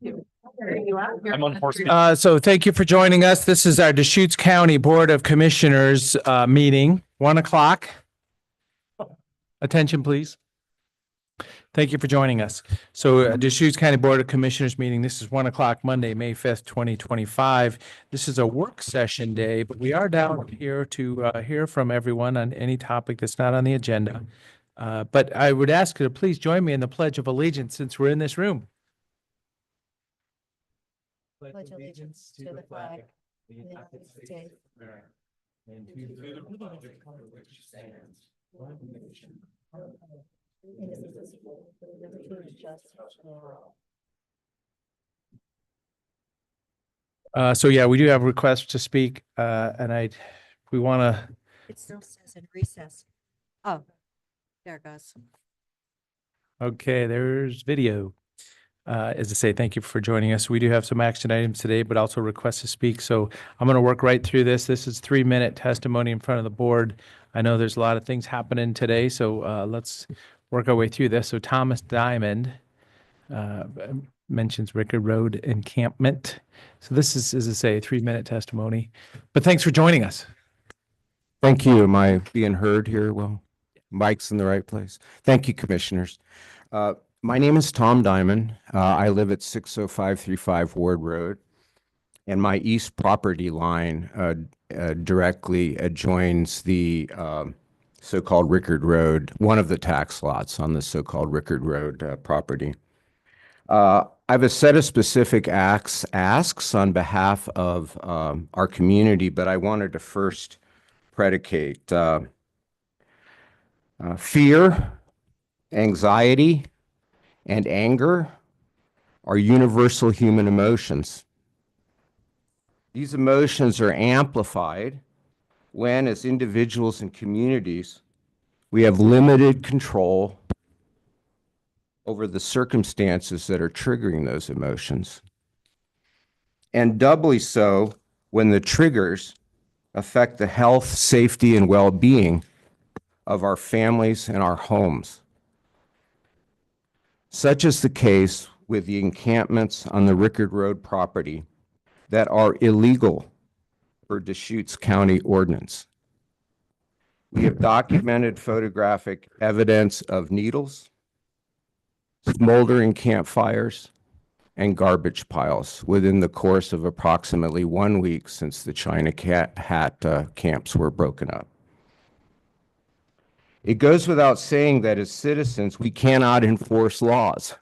I'm on horse. So thank you for joining us. This is our Deschutes County Board of Commissioners meeting, 1 o'clock. Attention, please. Thank you for joining us. So Deschutes County Board of Commissioners meeting, this is 1 o'clock Monday, May 5th, 2025. This is a work session day, but we are down here to hear from everyone on any topic that's not on the agenda. But I would ask you to please join me in the Pledge of Allegiance since we're in this room. Pledge allegiance to the flag of the United States of America and to the republic for which stands one nation, indivisible, with liberty and justice for all. So yeah, we do have requests to speak, and we want to. It still says in recess. Oh, there it goes. Okay, there's video. As I say, thank you for joining us. We do have some action items today, but also requests to speak. So I'm going to work right through this. This is 3-minute testimony in front of the board. I know there's a lot of things happening today, so let's work our way through this. So Thomas Diamond mentions Rickard Road encampment. So this is, as I say, a 3-minute testimony. But thanks for joining us. Thank you. Am I being heard here? Well, mic's in the right place. Thank you, commissioners. My name is Tom Diamond. I live at 60535 Ward Road, and my east property line directly adjoins the so-called Rickard Road, one of the tax lots on the so-called Rickard Road property. I have a set of specific asks on behalf of our community, but I wanted to first predicate fear, anxiety, and anger are universal human emotions. These emotions are amplified when, as individuals and communities, we have limited control over the circumstances that are triggering those emotions. And doubly so when the triggers affect the health, safety, and well-being of our families and our homes. Such is the case with the encampments on the Rickard Road property that are illegal per Deschutes County ordinance. We have documented photographic evidence of needles, smoldering campfires, and garbage piles within the course of approximately 1 week since the China Hat camps were broken up. It goes without saying that as citizens, we cannot enforce laws.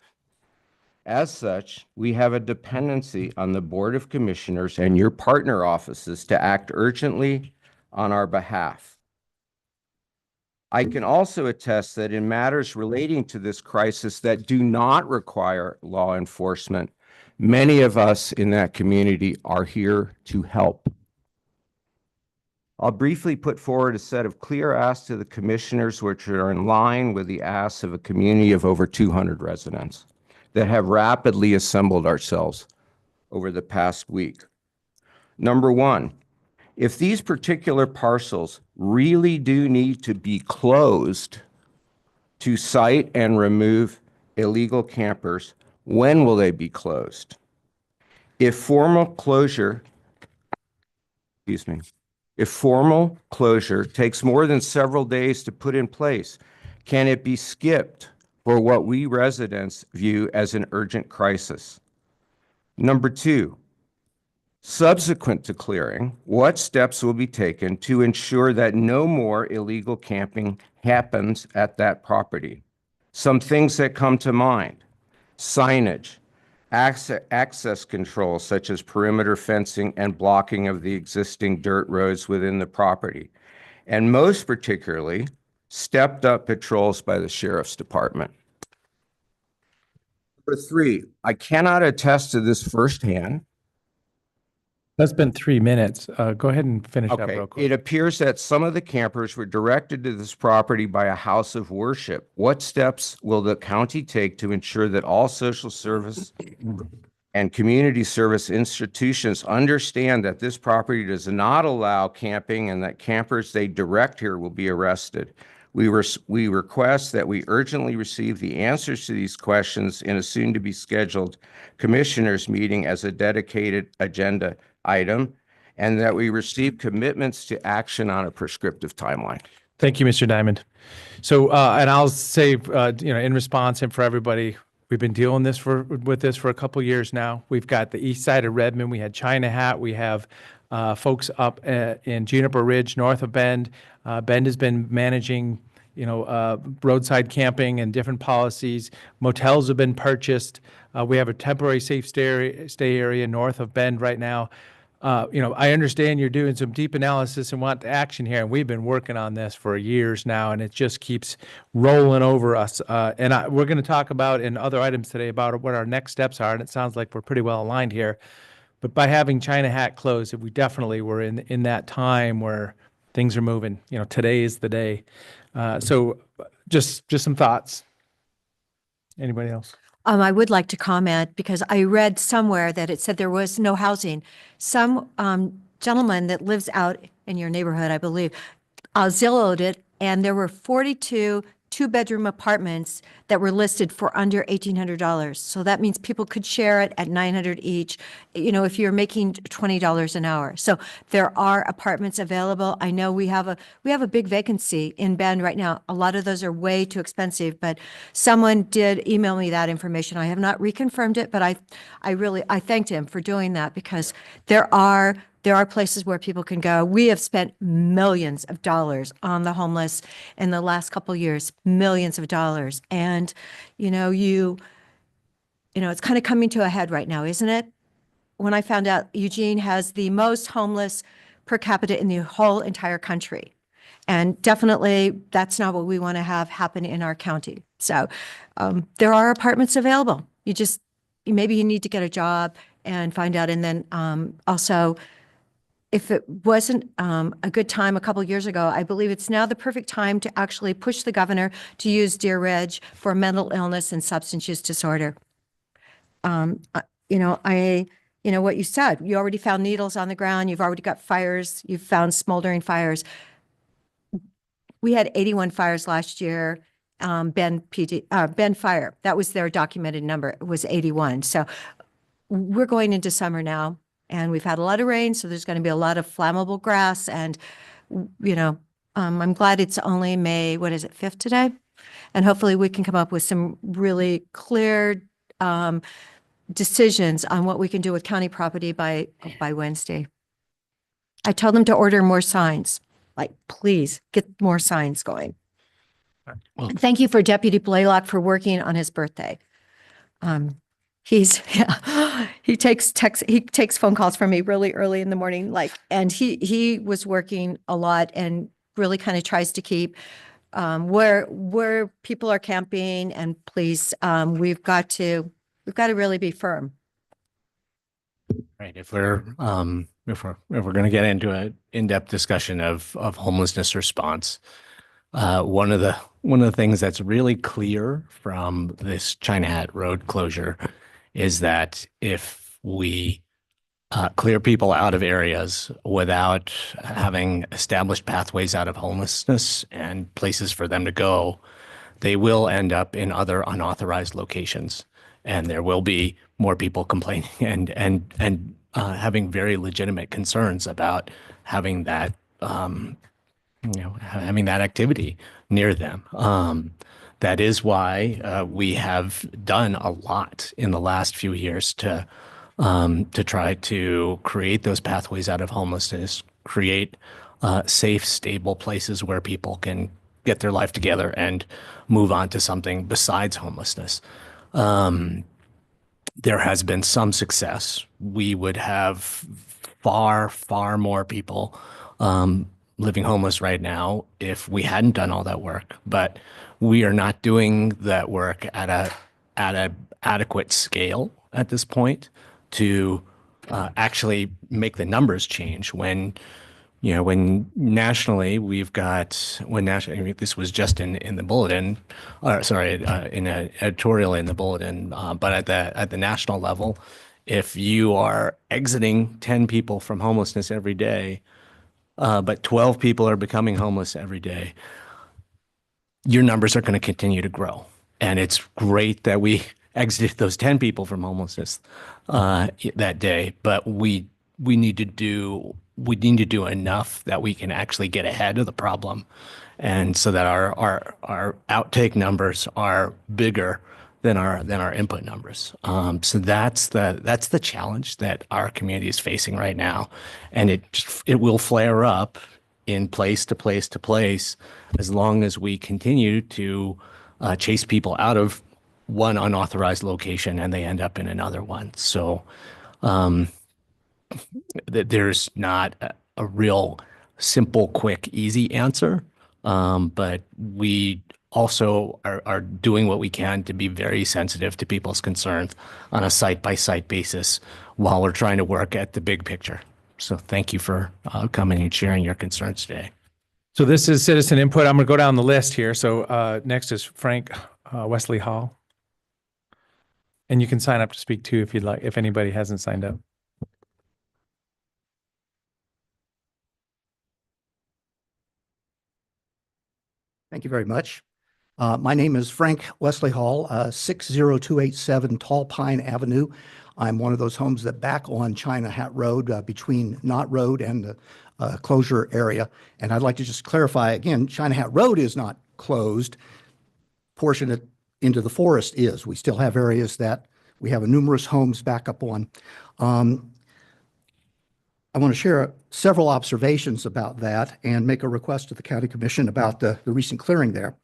As such, we have a dependency on the Board of Commissioners and your partner offices to act urgently on our behalf. I can also attest that in matters relating to this crisis that do not require law enforcement, many of us in that community are here to help. I'll briefly put forward a set of clear asks to the commissioners which are in line with the asks of a community of over 200 residents that have rapidly assembled ourselves over the past week. Number one, if these particular parcels really do need to be closed to site and remove illegal campers, when will they be closed? If formal closure takes more than several days to put in place, can it be skipped for what we residents view as an urgent crisis? Number two, subsequent to clearing, what steps will be taken to ensure that no more illegal camping happens at that property? Some things that come to mind: signage, access controls such as perimeter fencing and blocking of the existing dirt roads within the property, and most particularly, stepped up patrols by the Sheriff's Department. Number three, I cannot attest to this firsthand. That's been 3 minutes. Go ahead and finish up Okay, real quick. it appears that some of the campers were directed to this property by a house of worship. What steps will the county take to ensure that all social service and community service institutions understand that this property does not allow camping and that campers they direct here will be arrested? We request that we urgently receive the answers to these questions in a soon-to-be scheduled commissioners meeting as a dedicated agenda item, and that we receive commitments to action on a prescriptive timeline. Thank you, Mr. Diamond. So, and I'll say, in response and for everybody, we've been dealing with this for a couple years now. We've got the east side of Redmond. We had China Hat. We have folks up in Juniper Ridge, north of Bend. Bend has been managing, roadside camping and different policies. Motels have been purchased. We have a temporary safe stay area north of Bend right now. I understand you're doing some deep analysis and want action here, and we've been working on this for years now, and it just keeps rolling over us. We're going to talk about in other items today about what our next steps are, and it sounds like we're pretty well aligned here. But by having China Hat closed, we definitely were in that time where things are moving. Today is the day. So just some thoughts. Anybody else? I would like to comment because I read somewhere that it said there was no housing. Some gentleman that lives out in your neighborhood, I believe, Zillowed it, and there were 42 two-bedroom apartments that were listed for under $1,800. So that means people could share it at $900 each, if you're making $20 an hour. So there are apartments available. I know we have a big vacancy in Bend right now. A lot of those are way too expensive, but someone did email me that information. I have not reconfirmed it, but I thanked him for doing that because there are places where people can go. We have spent millions of dollars on the homeless in the last couple of years, millions of dollars. And, it's kind of coming to a head right now, isn't it? When I found out Eugene has the most homeless per capita in the whole entire country. And definitely that's not what we want to have happen in our county. So there are apartments available. Maybe you need to get a job and find out. And then also, if it wasn't a good time a couple of years ago, I believe it's now the perfect time to actually push the governor to use Deer Ridge for mental illness and substance use disorder. What you said, you already found needles on the ground. You've already got fires. You've found smoldering fires. We had 81 fires last year. Bend Fire, that was their documented number. It was 81. So we're going into summer now. And we've had a lot of rain, so there's going to be a lot of flammable grass. And, I'm glad it's only May, 5th today? And hopefully we can come up with some really clear decisions on what we can do with county property by Wednesday. I told them to order more signs. Please get more signs going. Well, Thank you for Deputy Blaylock for working on his birthday. He takes phone calls from me really early in the morning, and he was working a lot and really kind of tries to keep where people are camping. And please, we've got to really be firm. Right. If we're going to get into an in-depth discussion of homelessness response, one of the things that's really clear from this China Hat Road closure is that if we clear people out of areas without having established pathways out of homelessness and places for them to go, they will end up in other unauthorized locations. And there will be more people complaining and having very legitimate concerns about having that, having that activity near them. That is why we have done a lot in the last few years to try to create those pathways out of homelessness, create safe, stable places where people can get their life together and move on to something besides homelessness. There has been some success. We would have far, far more people living homeless right now if we hadn't done all that work. But we are not doing that work at a adequate scale at this point to actually make the numbers change. When nationally we've got, this was just in the bulletin, in an editorial in the bulletin, but at the national level, if you are exiting 10 people from homelessness every day, but 12 people are becoming homeless every day, your numbers are going to continue to grow. And it's great that we exited those 10 people from homelessness that day, but we need to do enough that we can actually get ahead of the problem, and so that our outtake numbers are bigger than our input numbers. So that's the challenge that our community is facing right now, and it will flare up in place to place to place as long as we continue to chase people out of one unauthorized location and they end up in another one. So there's not a real simple, quick, easy answer, but we also are doing what we can to be very sensitive to people's concerns on a site-by-site basis while we're trying to work at the big picture. So thank you for coming and sharing your concerns today. So this is citizen input. I'm going to go down the list here. So next is Frank Wesley Hall. And you can sign up to speak too if you'd like, if anybody hasn't signed up. Thank you very much. My name is Frank Wesley Hall, 60287 Tall Pine Avenue. I'm one of those homes that back on China Hat Road between Knott Road and the closure area. And I'd like to just clarify again, China Hat Road is not closed. Portion into the forest is. We still have areas that we have numerous homes back up on. I want to share several observations about that and make a request to the County Commission about the recent clearing there.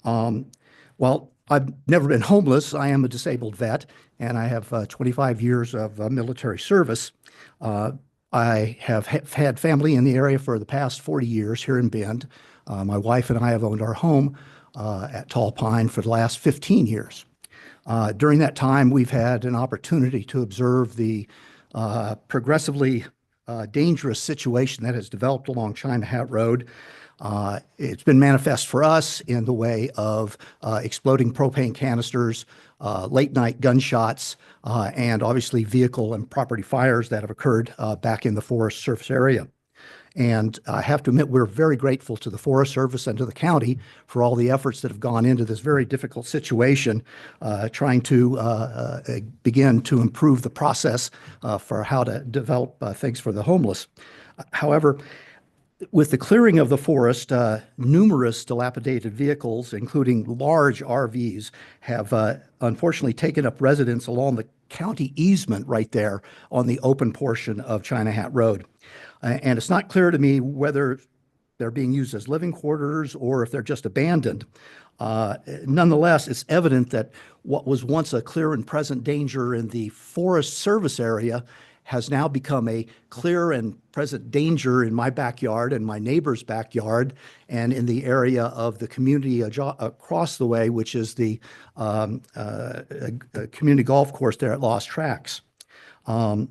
While I've never been homeless, I am a disabled vet, and I have 25 years of military service. I have had family in the area for the past 40 years here in Bend. My wife and I have owned our home at Tall Pine for the last 15 years. During that time, we've had an opportunity to observe the progressively dangerous situation that has developed along China Hat Road. It's been manifest for us in the way of exploding propane canisters, late night gunshots, and obviously vehicle and property fires that have occurred back in the Forest Service area. And I have to admit, we're very grateful to the Forest Service and to the county for all the efforts that have gone into this very difficult situation, trying to begin to improve the process for how to develop things for the homeless. However, with the clearing of the forest, numerous dilapidated vehicles, including large RVs, have unfortunately taken up residence along the county easement right there on the open portion of China Hat Road. And it's not clear to me whether they're being used as living quarters or if they're just abandoned. Nonetheless, it's evident that what was once a clear and present danger in the Forest Service area has now become a clear and present danger in my backyard and my neighbor's backyard and in the area of the community across the way, which is the community golf course there at Lost Tracks. And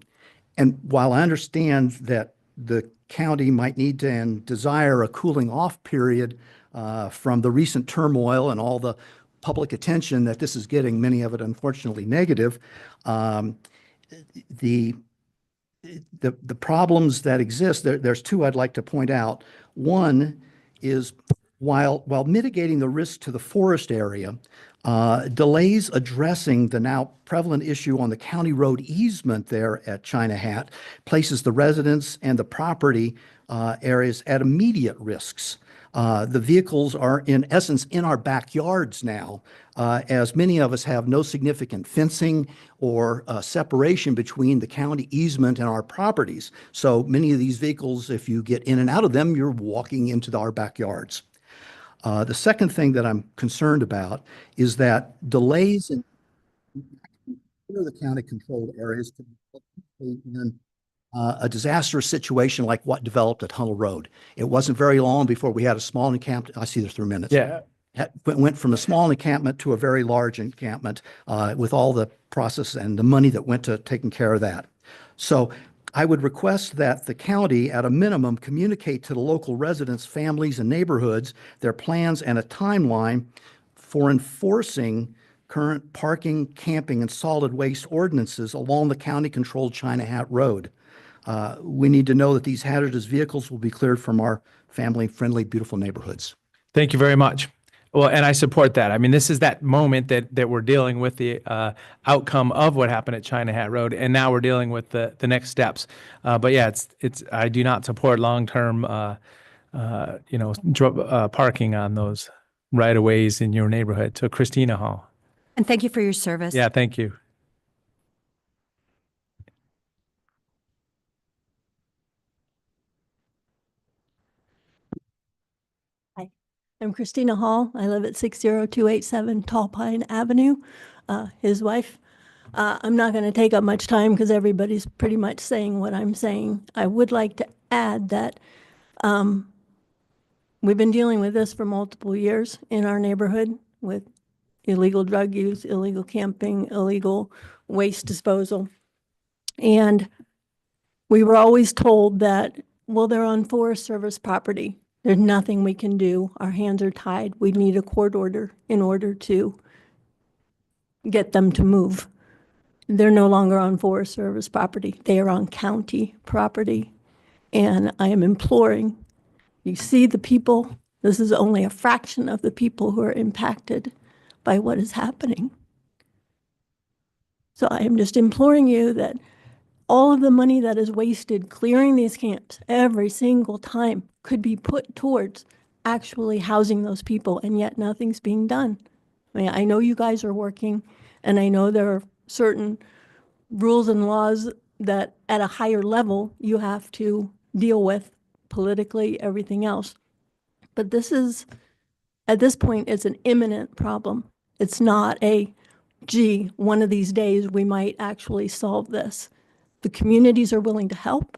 while I understand that the county might need to and desire a cooling off period from the recent turmoil and all the public attention that this is getting, many of it unfortunately negative, the problems that exist, there's two I'd like to point out. One is while mitigating the risk to the forest area, delays addressing the now prevalent issue on the county road easement there at China Hat places the residents and the property areas at immediate risks. The vehicles are in essence in our backyards now, as many of us have no significant fencing or separation between the county easement and our properties. So many of these vehicles, if you get in and out of them, you're walking into our backyards. The second thing that I'm concerned about is that delays in the county controlled areas can be in a disastrous situation like what developed at Hunnell Road. It wasn't very long before we had a small encampment. I see there's 3 minutes. Yeah. Went from a small encampment to a very large encampment with all the process and the money that went to taking care of that. So I would request that the county, at a minimum, communicate to the local residents, families, and neighborhoods their plans and a timeline for enforcing current parking, camping, and solid waste ordinances along the county-controlled China Hat Road. We need to know that these hazardous vehicles will be cleared from our family-friendly, beautiful neighborhoods. Thank you very much. Well, and I support that. I mean, this is that moment that we're dealing with the outcome of what happened at China Hat Road, and now we're dealing with the next steps. But yeah, I do not support long-term, parking on those right-of-ways in your neighborhood. So Christina Hall. And thank you for your service. Yeah, thank you. I'm Christina Hall. I live at 60287 Tall Pine Avenue, his wife. I'm not going to take up much time because everybody's pretty much saying what I'm saying. I would like to add that we've been dealing with this for multiple years in our neighborhood with illegal drug use, illegal camping, illegal waste disposal. And we were always told that, well, they're on Forest Service property. There's nothing we can do. Our hands are tied. We need a court order in order to get them to move. They're no longer on Forest Service property. They are on county property. And I am imploring, you see the people, this is only a fraction of the people who are impacted by what is happening. So I am just imploring you that all of the money that is wasted clearing these camps every single time could be put towards actually housing those people, and yet nothing's being done. I mean, I know you guys are working, and I know there are certain rules and laws that at a higher level you have to deal with politically, everything else. But this is, at this point, it's an imminent problem. It's not gee, one of these days we might actually solve this. The communities are willing to help.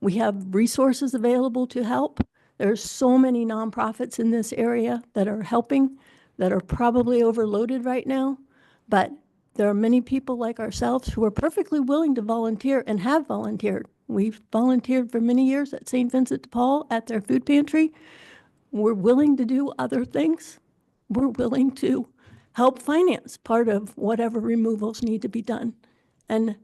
We have resources available to help. There's so many nonprofits in this area that are helping, that are probably overloaded right now. But there are many people like ourselves who are perfectly willing to volunteer and have volunteered. We've volunteered for many years at St. Vincent de Paul at their food pantry. We're willing to do other things. We're willing to help finance part of whatever removals need to be done. And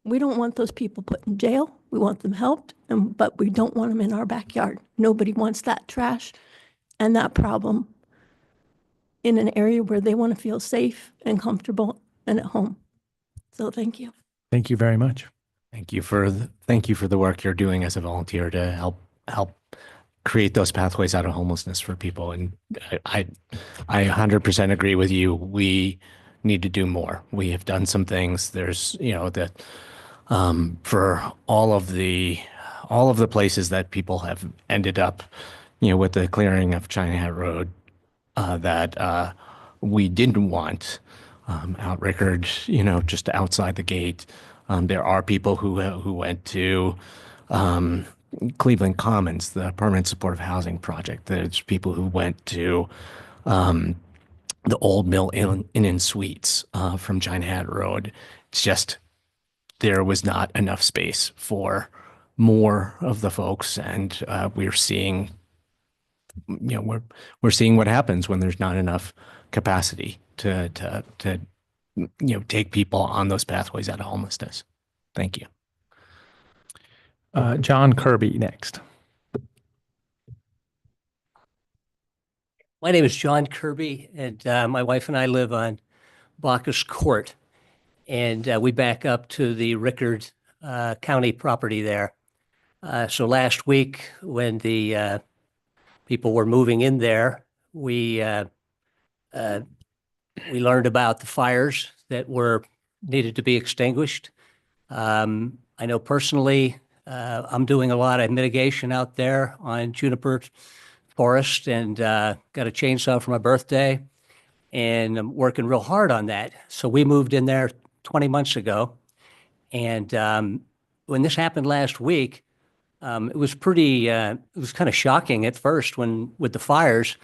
we don't want those people put in jail. We want them helped, but we don't want them in our backyard. Nobody wants that trash and that problem in an area where they want to feel safe and comfortable and at home. So thank you. Thank you very much. Thank you for the work you're doing as a volunteer to help create those pathways out of homelessness for people. And I 100% agree with you. We need to do more. We have done some things. There's, for all of the places that people have ended up, with the clearing of China Hat Road, that we didn't want out Rickard, just outside the gate. There are people who went to Cleveland Commons, the Permanent Supportive Housing Project. There's people who went to the Old Mill Inn and Suites from China Hat Road. It's just there was not enough space for more of the folks, and we're seeing, we're seeing what happens when there's not enough capacity to take people on those pathways out of homelessness. Thank you. John Kirby next. My name is John Kirby, and my wife and I live on Bacchus Court, and we back up to the Rickard County property there. So last week, when the people were moving in there, we learned about the fires that were needed to be extinguished. I know personally, I'm doing a lot of mitigation out there on Juniper Forest, and got a chainsaw for my birthday, and I'm working real hard on that. So we moved in there 20 months ago, and when this happened last week, it was kind of shocking at first with the fires,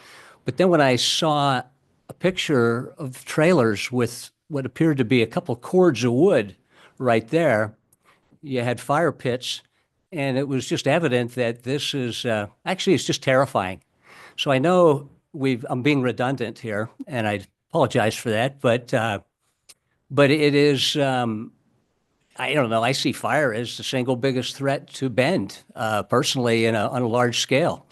but then when I saw a picture of trailers with what appeared to be a couple cords of wood right there, you had fire pits. And it was just evident that this is actually, it's just terrifying. So I know I'm being redundant here, and I apologize for that. But it is, I don't know. I see fire as the single biggest threat to Bend, personally, on a large scale.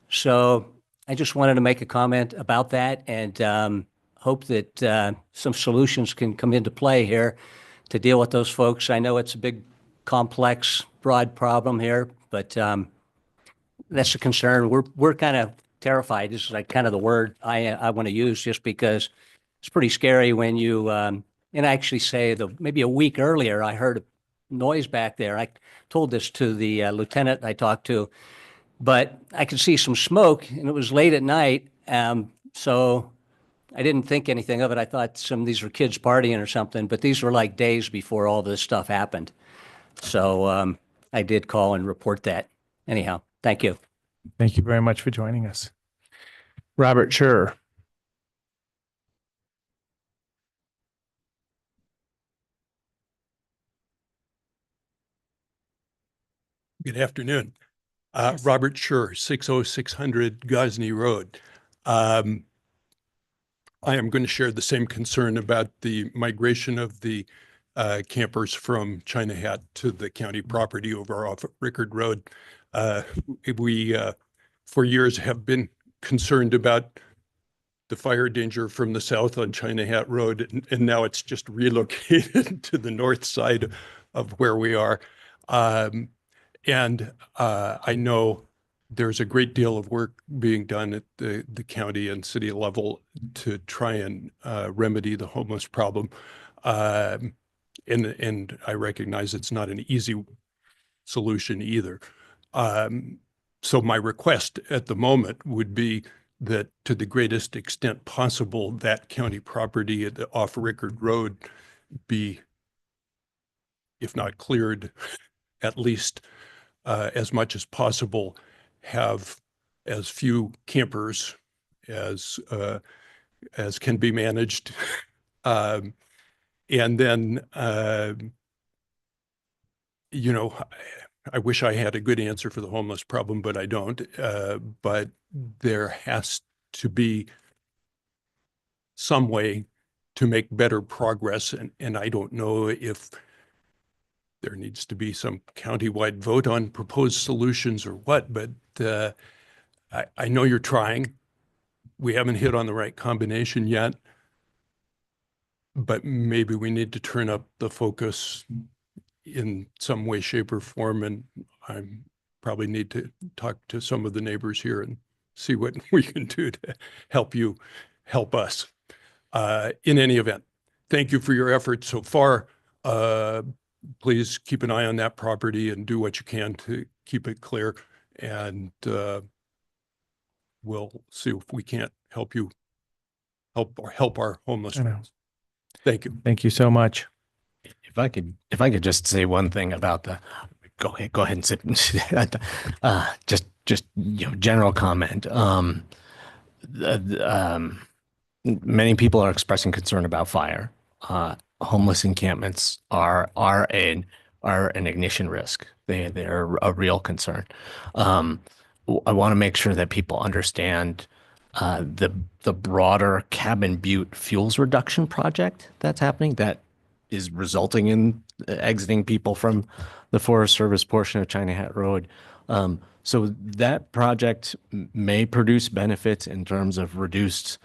So I just wanted to make a comment about that and hope that some solutions can come into play here to deal with those folks. I know it's a big, complex, broad problem here, but that's a concern. We're kind of terrified. This is like kind of the word I want to use, just because it's pretty scary when you and I actually say maybe a week earlier I heard a noise back there. I told this to the lieutenant I talked to, but I could see some smoke and it was late at night. So I didn't think anything of it. I thought some of these were kids partying or something, but these were like days before all this stuff happened. So I did call and report that. Anyhow, thank you. Thank you very much for joining us. Robert Scher. Good afternoon. Robert Scher, 60600 Gosney Road. I am going to share the same concern about the migration of the campers from China Hat to the county property over off Rickard Road. We, for years, have been concerned about the fire danger from the south on China Hat Road, and now it's just relocated to the north side of where we are. And I know there's a great deal of work being done at the county and city level to try and remedy the homeless problem. And I recognize it's not an easy solution either. So my request at the moment would be that to the greatest extent possible, that county property off Rickard Road be, if not cleared, at least as much as possible, have as few campers as can be managed. And then, you know, I wish I had a good answer for the homeless problem, but I don't. But there has to be some way to make better progress. And I don't know if there needs to be some countywide vote on proposed solutions or what, but I know you're trying. We haven't hit on the right combination yet, but maybe we need to turn up the focus in some way, shape, or form. And I probably need to talk to some of the neighbors here and see what we can do to help you help us. In any event, thank you for your efforts so far. Please keep an eye on that property and do what you can to keep it clear. And we'll see if we can't help you help our homeless friends. Thank you. Thank you so much. If I could just say one thing about go ahead and sit. Just you know, general comment. Many people are expressing concern about fire. Homeless encampments are an ignition risk. They're a real concern. I want to make sure that people understand the broader Cabin Butte fuels reduction project that's happening that is resulting in exiting people from the Forest Service portion of China Hat Road. So that project may produce benefits in terms of reduced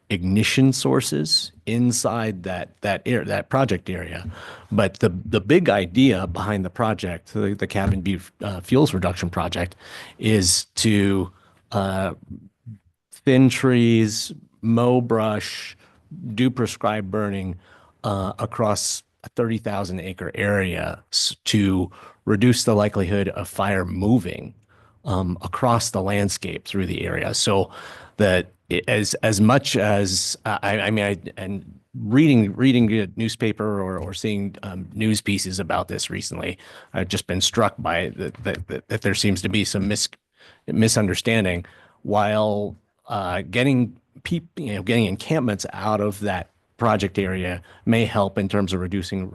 ignition sources inside that project area. But the big idea behind the project, the Cabin Butte fuels reduction project, is to thin trees, mow brush, do prescribed burning across a 30,000 acre area to reduce the likelihood of fire moving across the landscape through the area. So that as much as and reading a newspaper or seeing news pieces about this recently, I've just been struck by that there seems to be some misunderstanding. While getting encampments out of that project area may help in terms of reducing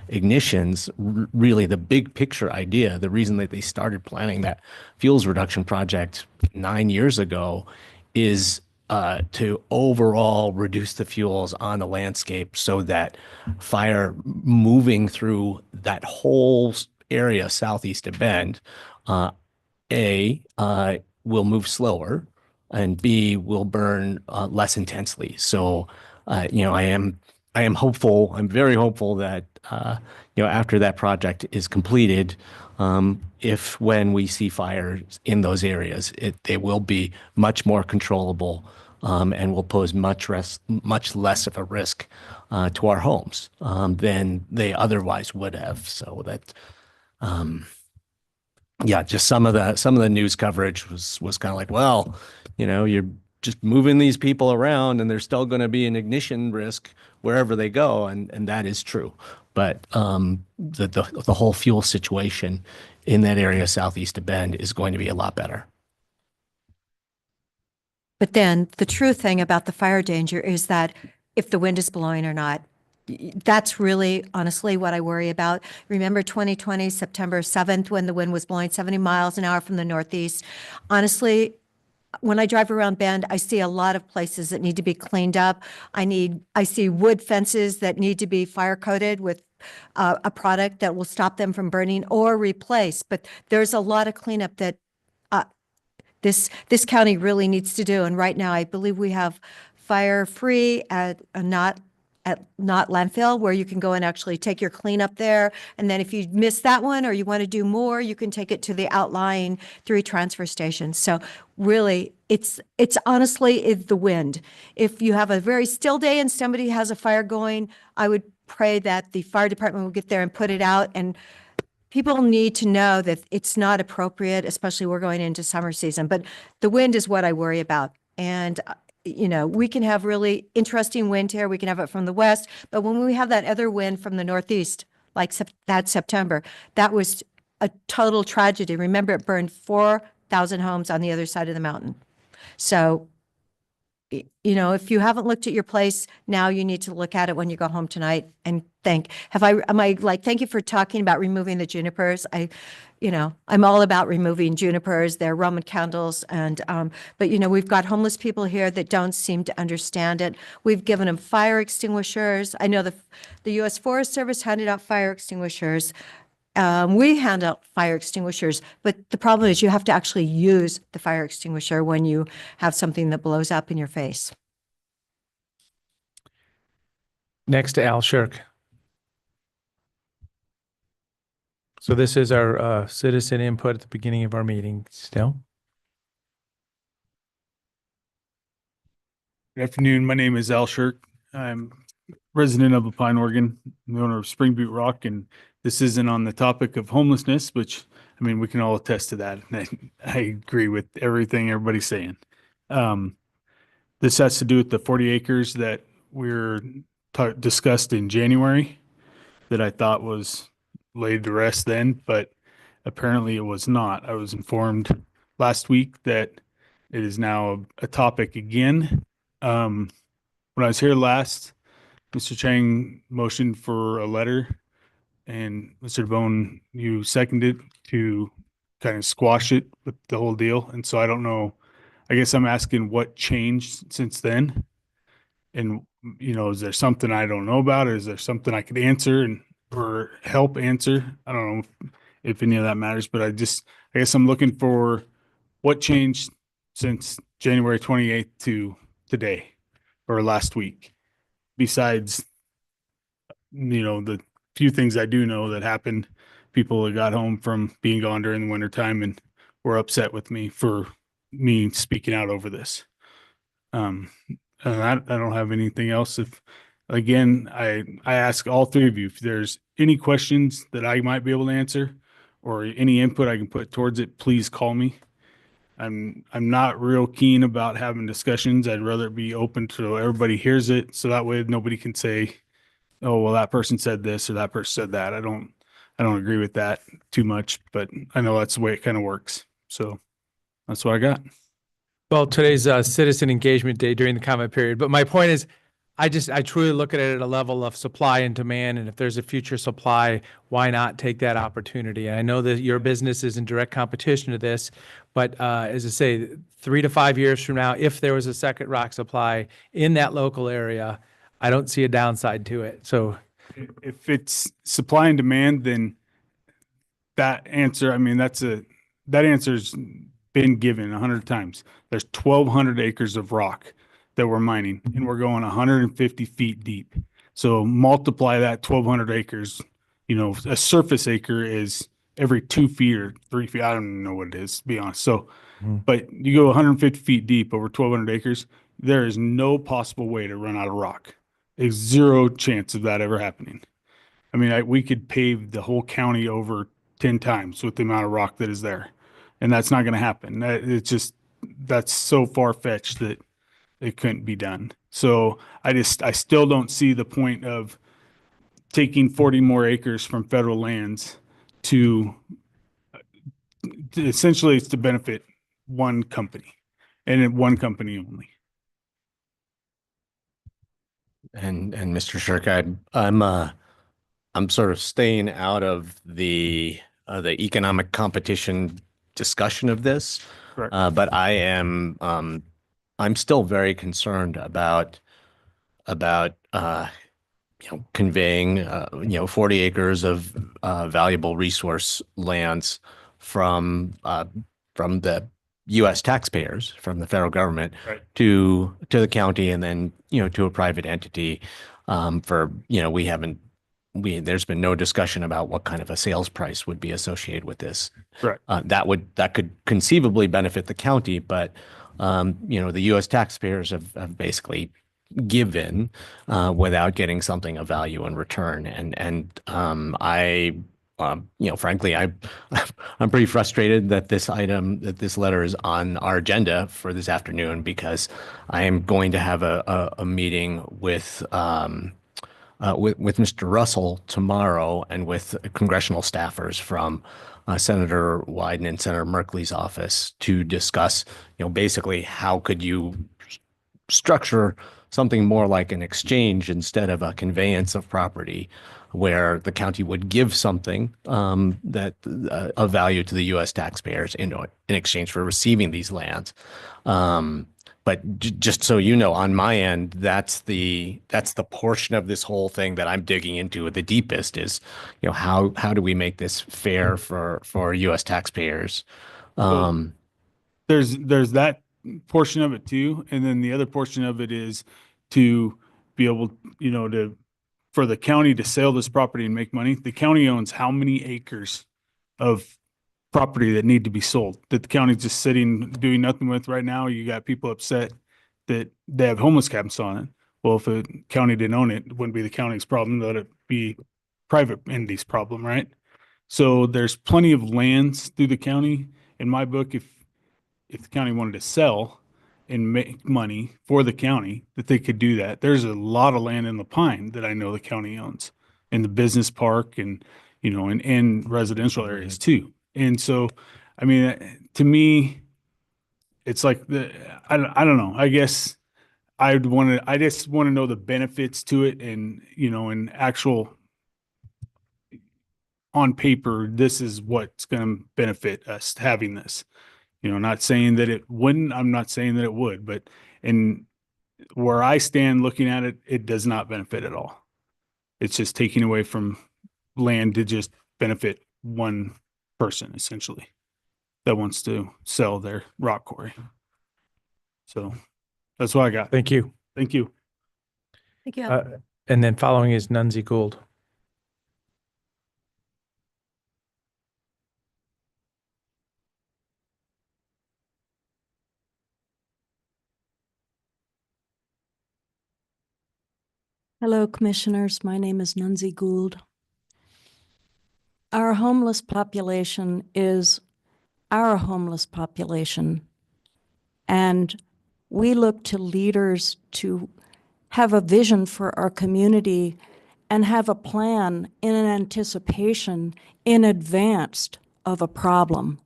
ignitions, really the big picture idea, the reason that they started planning that fuels reduction project 9 years ago is to overall reduce the fuels on the landscape so that fire moving through that whole area southeast of Bend, will move slower, and B, will burn less intensely. So, I am hopeful. I'm very hopeful that after that project is completed, if when we see fires in those areas, they will be much more controllable, and will pose much less of a risk to our homes than they otherwise would have. So that, yeah, just some of the news coverage was kind of like, well, you're just moving these people around, and there's still going to be an ignition risk wherever they go, and that is true. But the whole fuel situation in that area southeast of Bend is going to be a lot better. But then the true thing about the fire danger is that if the wind is blowing or not, that's really honestly what I worry about. Remember 2020, September 7th, when the wind was blowing 70 miles an hour from the northeast? Honestly, when I drive around Bend, I see a lot of places that need to be cleaned up. I see wood fences that need to be fire coated with a product that will stop them from burning or replace. But there's a lot of cleanup that this county really needs to do. And right now, I believe we have fire free at not landfill, where you can go and actually take your cleanup there. And then if you miss that one or you want to do more, you can take it to the outlying 3 transfer stations. So really, it's honestly the wind. If you have a very still day and somebody has a fire going, I would pray that the fire department will get there and put it out. And people need to know that it's not appropriate, especially we're going into summer season. But the wind is what I worry about. And we can have really interesting wind here. We can have it from the west, but when we have that other wind from the northeast, like that September, that was a total tragedy. Remember, it burned 4,000 homes on the other side of the mountain. So, if you haven't looked at your place now, you need to look at it when you go home tonight and think, thank you for talking about removing the junipers. I'm all about removing junipers. They're Roman candles. And, but we've got homeless people here that don't seem to understand it. We've given them fire extinguishers. I know the U.S. Forest Service handed out fire extinguishers. We hand out fire extinguishers, but the problem is you have to actually use the fire extinguisher when you have something that blows up in your face. Next to Al Shirk. So this is our citizen input at the beginning of our meeting. Still. Good afternoon. My name is Al Shirk. I'm resident of Lapine, Oregon, the owner of Spring Butte Rock, and this isn't on the topic of homelessness, which, we can all attest to that. I agree with everything everybody's saying. This has to do with the 40 acres that we're discussed in January that I thought was laid to rest then, but apparently it was not. I was informed last week that it is now a topic again. When I was here last, Mr. Chang motioned for a letter, and Mr. DeBone, you seconded to kind of squash it with the whole deal. And so I don't know, I guess I'm asking what changed since then. And, is there something I don't know about, or is there something I could answer or help answer? I don't know if any of that matters, but I guess I'm looking for what changed since January 28th to today or last week, besides, the few things I do know that happened. People that got home from being gone during the wintertime and were upset with me for me speaking out over this. And I don't have anything else. If again, I ask all 3 of you, if there's any questions that I might be able to answer or any input I can put towards it, please call me. I'm not real keen about having discussions. I'd rather it be open so everybody hears it, so that way nobody can say, oh, well, that person said this or that person said that. I don't agree with that too much, but I know that's the way it kind of works. So that's what I got. Well, today's citizen engagement day during the comment period. But my point is, I truly look at it at a level of supply and demand. And if there's a future supply, why not take that opportunity? And I know that your business is in direct competition to this, but as I say, 3 to 5 years from now, if there was a second rock supply in that local area, I don't see a downside to it. So if it's supply and demand, then that answer, that answer's been given 100 times. There's 1,200 acres of rock that we're mining, and we're going 150 feet deep. So multiply that 1,200 acres. You know, a surface acre is every 2 feet or 3 feet. I don't even know what it is, to be honest. So, but you go 150 feet deep over 1,200 acres, there is no possible way to run out of rock. There's zero chance of that ever happening. I mean, we could pave the whole county over 10 times with the amount of rock that is there. And that's not going to happen. It's just, that's so far-fetched that it couldn't be done. So I still don't see the point of taking 40 more acres from federal lands to essentially it's to benefit one company and one company only. And Mr. Shirk, I'm sort of staying out of the economic competition discussion of this. Correct. But I'm still very concerned about conveying 40 acres of valuable resource lands from the U.S. taxpayers, from the federal government, Right. to the county, and then to a private entity. There's been no discussion about what kind of a sales price would be associated with this. Correct. That could conceivably benefit the county, but the U.S. taxpayers have basically given without getting something of value in return. Frankly, I'm pretty frustrated that this letter is on our agenda for this afternoon, because I am going to have a meeting with Mr. Russell tomorrow, and with congressional staffers from Senator Wyden and Senator Merkley's office, to discuss, basically how could you structure something more like an exchange instead of a conveyance of property, where the county would give something that of value to the U.S. taxpayers in exchange for receiving these lands. But just so you know, on my end, that's the portion of this whole thing that I'm digging into the deepest, is how do we make this fair for U.S. taxpayers? There's that portion of it too, and then the other portion of it is to be able, for the county to sell this property and make money. The county owns how many acres of property that need to be sold that the county's just sitting doing nothing with right now? You got people upset that they have homeless cabins on it. Well, if the county didn't own it, it wouldn't be the county's problem. Let it be private entity's problem, right? So there's plenty of lands through the county. In my book, if the county wanted to sell and make money for the county, that they could do that. There's a lot of land in La Pine that I know the county owns, in the business park and, in residential areas too. And so, I mean, to me, it's like I don't know. I guess I just want to know the benefits to it, and, in actual, on paper, this is what's going to benefit us having this. Not saying that it wouldn't, I'm not saying that it would, but in where I stand looking at it, it does not benefit at all. It's just taking away from land to just benefit one person, essentially, that wants to sell their rock quarry. So that's what I got. Thank you. Thank you. Thank you. And then following is Nunzi Gould. Hello, Commissioners. My name is Nunzi Gould. Our homeless population is our homeless population, and we look to leaders to have a vision for our community and have a plan in an anticipation in advance of a problem.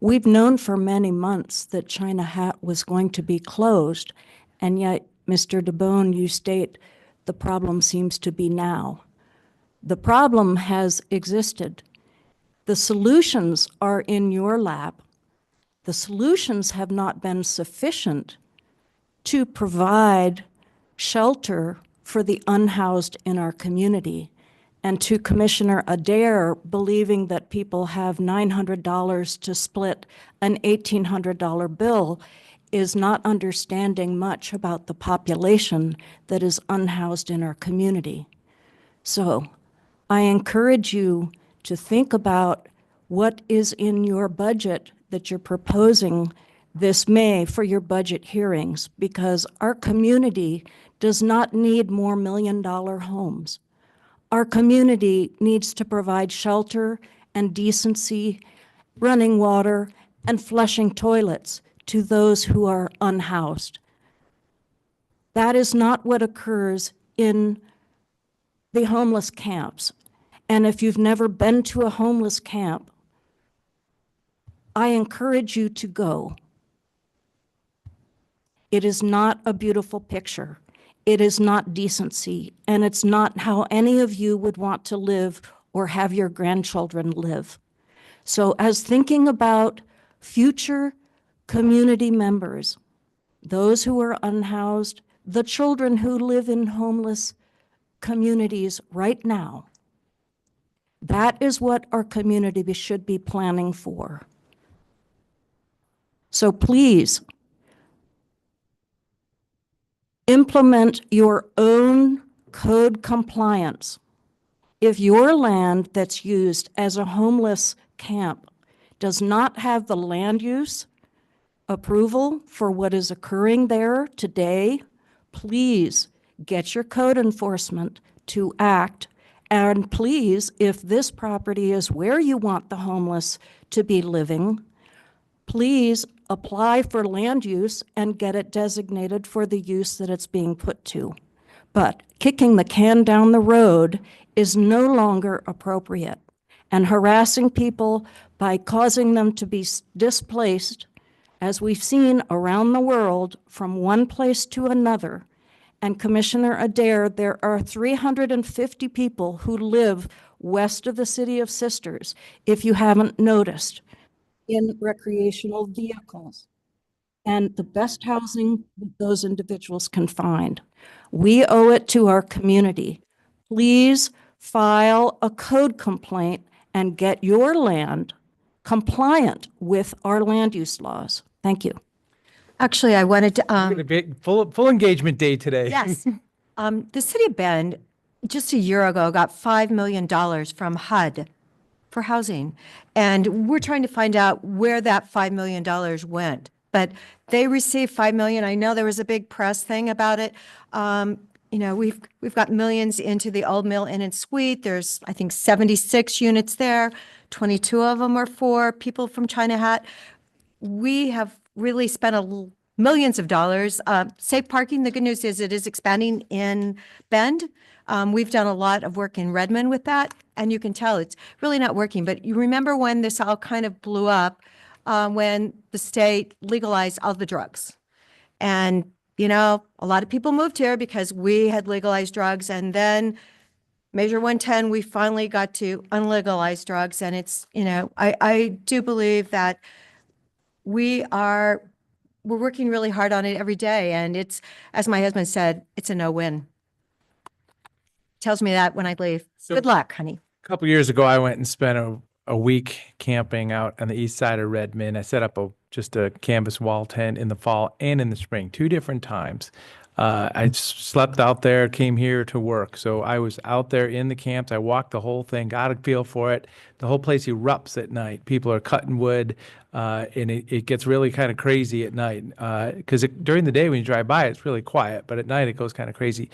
We've known for many months that China Hat was going to be closed, and yet, Mr. DeBone, you state the problem seems to be now. The problem has existed. The solutions are in your lap. The solutions have not been sufficient to provide shelter for the unhoused in our community. And to Commissioner Adair, believing that people have $900 to split an $1,800 bill is not understanding much about the population that is unhoused in our community. So I encourage you to think about what is in your budget that you're proposing this May for your budget hearings, because our community does not need more million-dollar homes. Our community needs to provide shelter and decency, running water, and flushing toilets to those who are unhoused. That is not what occurs in the homeless camps. And if you've never been to a homeless camp, I encourage you to go. It is not a beautiful picture. It is not decency, and it's not how any of you would want to live or have your grandchildren live. So as thinking about future community members, those who are unhoused, the children who live in homeless communities right now, that is what our community should be planning for. So please, implement your own code compliance. If your land that's used as a homeless camp does not have the land use approval for what is occurring there today, please get your code enforcement to act. And please, if this property is where you want the homeless to be living, please apply for land use and get it designated for the use that it's being put to. But kicking the can down the road is no longer appropriate. And harassing people by causing them to be displaced, as we've seen around the world, from one place to another. And Commissioner Adair, there are 350 people who live west of the City of Sisters, if you haven't noticed, in recreational vehicles, and the best housing that those individuals can find. We owe it to our community. Please file a code complaint and get your land compliant with our land use laws. Thank you. Actually, I wanted to, Full engagement day today. yes. The city of Bend, just a year ago, got $5 million from HUD for housing. And we're trying to find out where that $5 million went. But they received $5 million. I know there was a big press thing about it. You know, we've got millions into the Old Mill Inn and Suite. There's, I think, 76 units there. 22 of them are for people from China Hat. We have really spent millions of dollars. Safe parking, the good news is it is expanding in Bend. We've done a lot of work in Redmond with that, and you can tell it's really not working. But you remember when this all kind of blew up, when the state legalized all the drugs. And, you know, a lot of people moved here because we had legalized drugs. And then Measure 110, we finally got to unlegalize drugs. And it's, you know, I do believe that we're working really hard on it every day. And it's, as my husband said, it's a no-win. Tells me that when I leave. Good luck, honey. A couple years ago, I went and spent a week camping out on the east side of Redmond. I set up just a canvas wall tent in the fall and in the spring, 2 different times. I slept out there, came here to work. So I was out there in the camps. I walked the whole thing, got a feel for it. The whole place erupts at night. People are cutting wood, and it gets really kind of crazy at night. Because during the day when you drive by, it's really quiet, but at night it goes kind of crazy.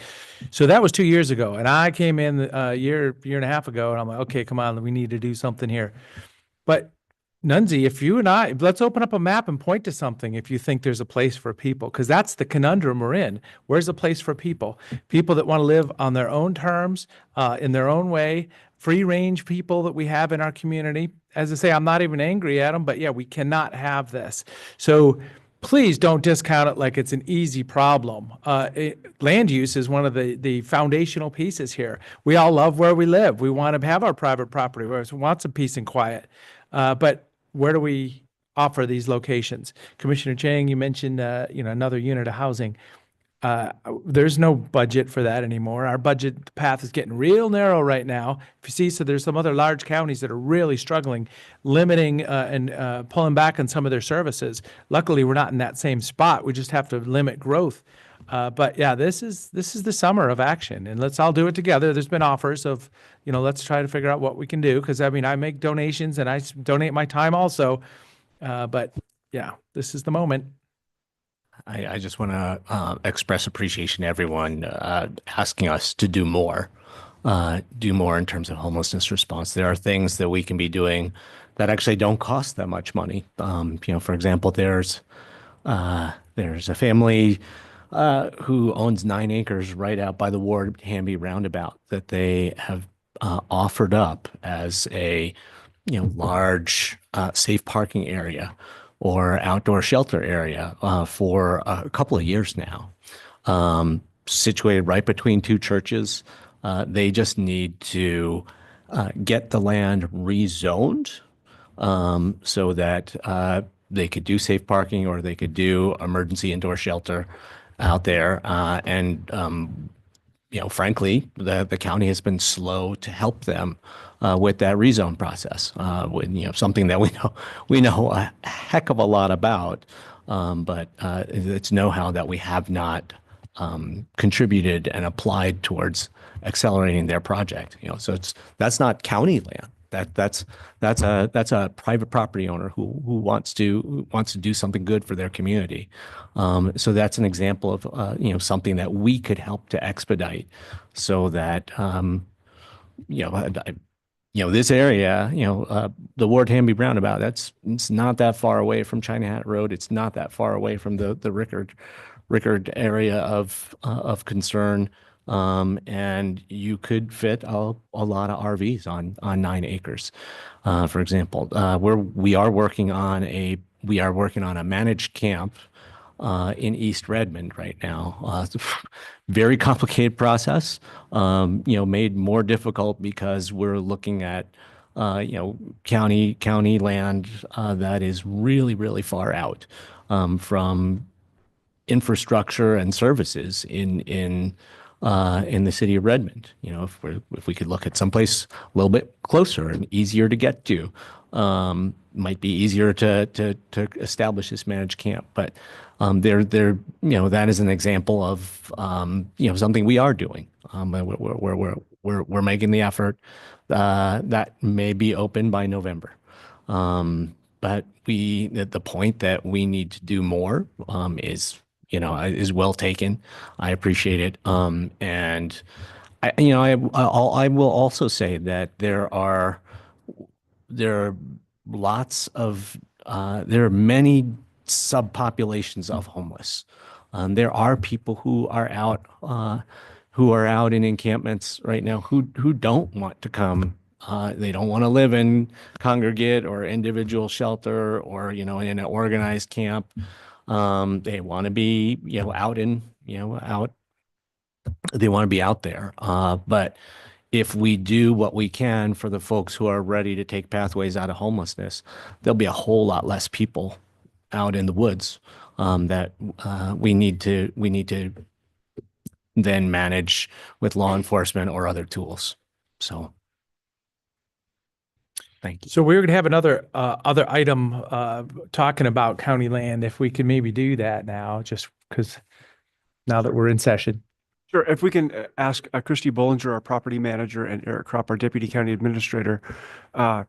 So that was 2 years ago. And I came in a year and a half ago, and I'm like, okay, come on, we need to do something here. But Nunzi, if you and I, let's open up a map and point to something if you think there's a place for people, because that's the conundrum we're in. Where's the place for people? People that want to live on their own terms, in their own way, free range people that we have in our community. As I say, I'm not even angry at them, but yeah, we cannot have this. So please don't discount it like it's an easy problem. Land use is one of the foundational pieces here. We all love where we live. We want to have our private property. We want some peace and quiet. But where do we offer these locations? Commissioner Chang, you mentioned, another unit of housing. There's no budget for that anymore. Our budget path is getting real narrow right now. If you see, so there's some other large counties that are really struggling, limiting and pulling back on some of their services. Luckily, we're not in that same spot. We just have to limit growth. But yeah, this is the summer of action, and let's all do it together. There's been offers of, let's try to figure out what we can do, because I mean, I make donations and I donate my time also. But yeah, this is the moment. I just want to express appreciation to everyone asking us to do more in terms of homelessness response. There are things that we can be doing that actually don't cost that much money. For example, there's a family who owns 9 acres right out by the Ward Hamby roundabout that they have offered up as a large safe parking area or outdoor shelter area for a couple of years now. Situated right between 2 churches. They just need to get the land rezoned so that they could do safe parking or they could do emergency indoor shelter out there. Frankly, the county has been slow to help them with that rezone process. Something that we know a heck of a lot about, but it's know-how that we have not contributed and applied towards accelerating their project. So that's not county land. That's a private property owner who wants to do something good for their community. So that's an example of something that we could help to expedite, so that this area, the Ward Hamby roundabout, it's not that far away from China Hat Road. It's not that far away from the Rickard area of concern. And you could fit a lot of RVs on 9 acres. For example, we are working on a managed camp in East Redmond right now. Very complicated process, made more difficult because we're looking at county land that is really, really far out from infrastructure and services in the city of Redmond. If we could look at someplace a little bit closer and easier to get to, might be easier to establish this managed camp. But that is an example of something we are doing. We're making the effort. That may be open by November. But the point that we need to do more is well taken. I appreciate it. And I will also say that there are many subpopulations of homeless. There are people who are out in encampments right now who don't want to come. They don't want to live in congregate or individual shelter or in an organized camp. They want to be out. They want to be out there. But if we do what we can for the folks who are ready to take pathways out of homelessness, there'll be a whole lot less people out in the woods that we need to then manage with law enforcement or other tools. So thank you. So we're going to have another other item talking about county land. If we could maybe do that now, just because now that we're in session. Sure. If we can ask Christy Bollinger, our property manager, and Eric Kropp, our deputy county administrator, to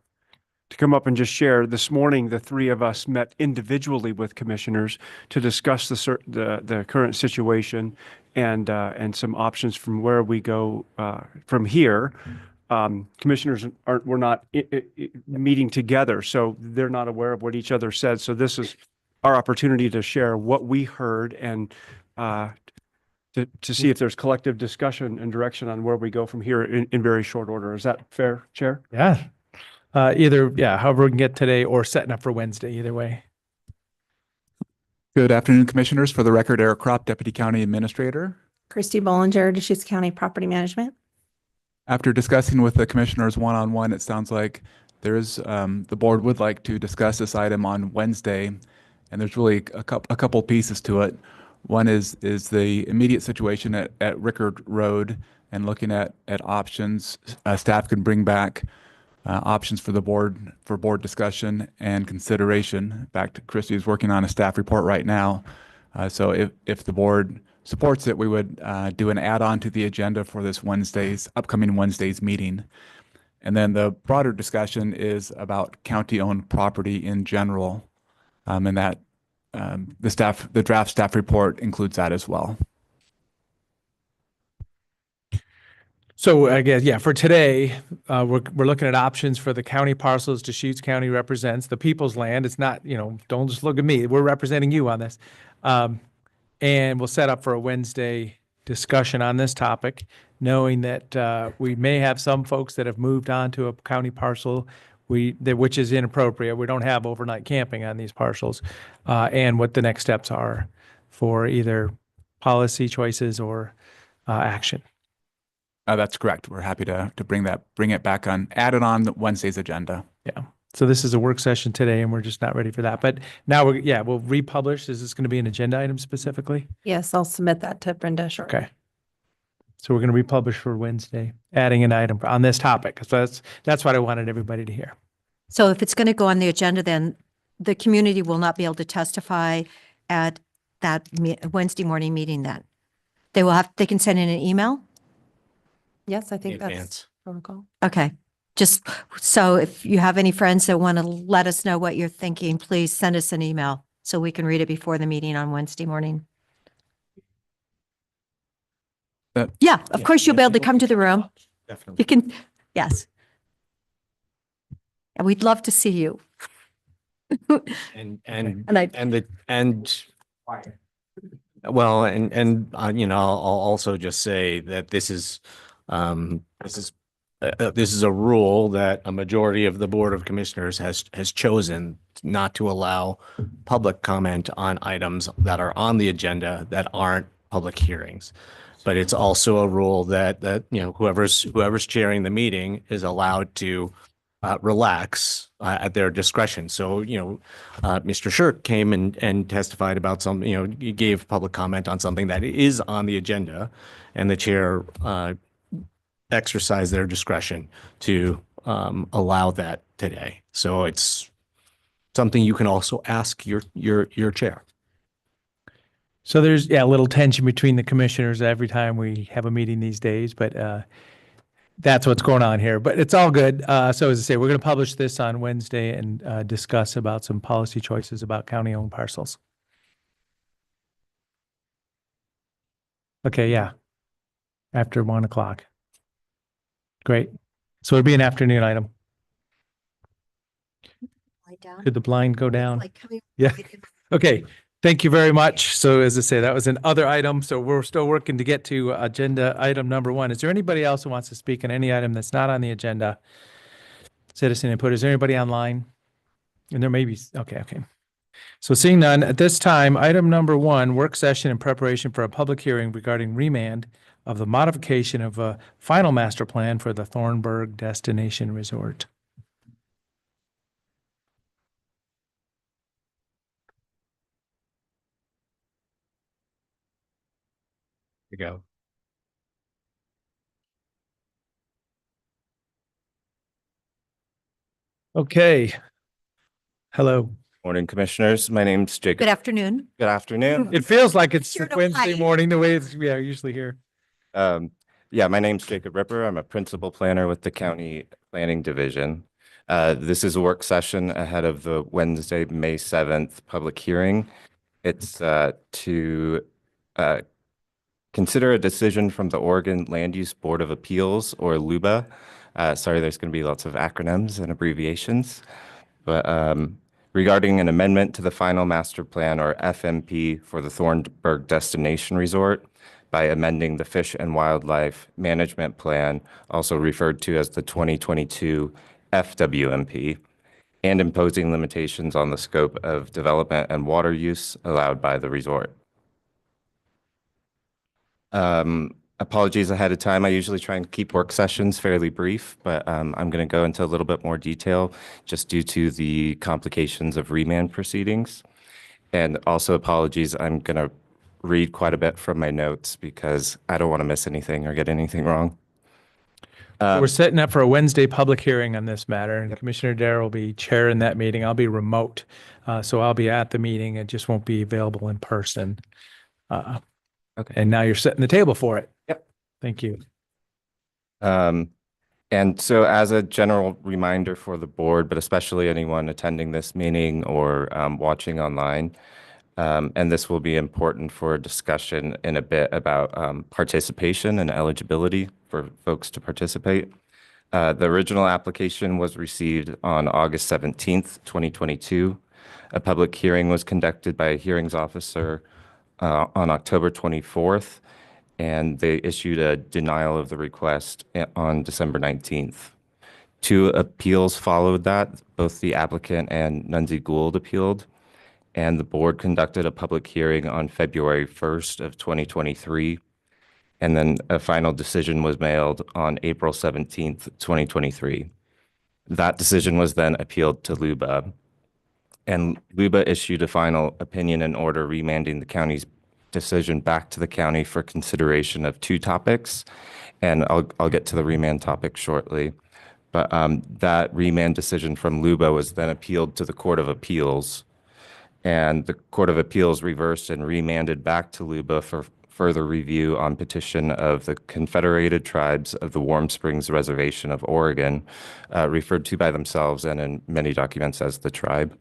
come up and just share. This morning, the 3 of us met individually with commissioners to discuss the current situation and some options from where we go from here. Commissioners we're not meeting together, so they're not aware of what each other said. So this is our opportunity to share what we heard and to see if there's collective discussion and direction on where we go from here in very short order. Is that fair, Chair? Yeah. However we can get today or setting up for Wednesday, either way. Good afternoon, Commissioners. For the record, Eric Kropp, Deputy County Administrator. Christy Bollinger, Deschutes County Property Management. After discussing with the Commissioners one-on-one, it sounds like there's the board would like to discuss this item on Wednesday, and there's really a couple pieces to it. One is the immediate situation at Rickard Road and looking at options. Staff can bring back options for the board for board discussion and consideration. In fact, Christy is working on a staff report right now. So if the board supports it, we would do an add-on to the agenda for this upcoming Wednesday's meeting. And then the broader discussion is about county-owned property in general, and that the draft staff report includes that as well. So I guess, yeah, for today, we're looking at options for the county parcels Deschutes County represents, the people's land. It's not, don't just look at me. We're representing you on this. And we'll set up for a Wednesday discussion on this topic, knowing that we may have some folks that have moved on to a county parcel, which is inappropriate. We don't have overnight camping on these parcels, and what the next steps are for either policy choices or action. That's correct. We're happy to bring it back add it on Wednesday's agenda. Yeah. So this is a work session today, and we're just not ready for that. But now we'll republish. Is this going to be an agenda item specifically? Yes, I'll submit that to Brenda shortly. Okay. So we're going to republish for Wednesday, adding an item on this topic. So that's what I wanted everybody to hear. So if it's going to go on the agenda, then the community will not be able to testify at that Wednesday morning meeting then. They can send in an email? Yes, I think In that's advance. protocol. Okay. Just so if you have any friends that want to let us know what you're thinking, please send us an email so we can read it before the meeting on Wednesday morning. Yeah, of course you'll be able to come to the room. Definitely. You can, yes. And we'd love to see you. And I'll also just say that this is a rule that a majority of the Board of Commissioners has chosen not to allow public comment on items that are on the agenda that aren't public hearings. But it's also a rule that whoever's chairing the meeting is allowed to relax at their discretion. So, Mr. Shirk came and testified about something, he gave public comment on something that is on the agenda, and the chair exercised their discretion to allow that today. So it's something you can also ask your chair. So there's a little tension between the commissioners every time we have a meeting these days, but that's what's going on here. But it's all good. So as I say, we're going to publish this on Wednesday and discuss about some policy choices about county-owned parcels. Okay, yeah. After 1 o'clock. Great. So it'll be an afternoon item. Lie down. Could the blind go down? Like coming- Yeah. Okay. Thank you very much. So as I say, that was an other item. So we're still working to get to agenda item number 1. Is there anybody else who wants to speak on any item that's not on the agenda? Citizen input. Is there anybody online? And there may be. Okay. So seeing none, at this time, item number 1, work session in preparation for a public hearing regarding remand of the modification of a final master plan for the Thornburg Destination Resort. You go. Okay. Hello. Morning, Commissioners. My name's Jacob. Good afternoon. Good afternoon. It feels like it's Sure to Wednesday hide. morning the way it's usually here. Yeah, my name's Jacob Ripper. I'm a principal planner with the County Planning Division. This is a work session ahead of the Wednesday, May 7th public hearing. It's to consider a decision from the Oregon Land Use Board of Appeals, or LUBA. Sorry, there's going to be lots of acronyms and abbreviations. But regarding an amendment to the final master plan, or FMP, for the Thornburg Destination Resort by amending the Fish and Wildlife Management Plan, also referred to as the 2022 FWMP, and imposing limitations on the scope of development and water use allowed by the resort. Apologies ahead of time. I usually try and keep work sessions fairly brief, but I'm going to go into a little bit more detail just due to the complications of remand proceedings. And also apologies, I'm going to read quite a bit from my notes because I don't want to miss anything or get anything wrong. We're setting up for a Wednesday public hearing on this matter, and Commissioner Dare will be chairing that meeting. I'll be remote, so I'll be at the meeting. It just won't be available in person. Okay. And now you're setting the table for it. Yep. Thank you. And so as a general reminder for the board, but especially anyone attending this meeting or watching online, and this will be important for discussion in a bit about participation and eligibility for folks to participate. The original application was received on August 17th, 2022. A public hearing was conducted by a hearings officer on October 24th, and they issued a denial of the request on December 19th. 2 appeals followed that, both the applicant and Nunzi Gould appealed, and the board conducted a public hearing on February 1st of 2023, and then a final decision was mailed on April 17th, 2023. That decision was then appealed to LUBA, and LUBA issued a final opinion and order remanding the county's decision back to the county for consideration of 2 topics, and I'll get to the remand topic shortly. But that remand decision from LUBA was then appealed to the Court of Appeals, and the Court of Appeals reversed and remanded back to LUBA for further review on petition of the Confederated Tribes of the Warm Springs Reservation of Oregon, referred to by themselves and in many documents as the tribe.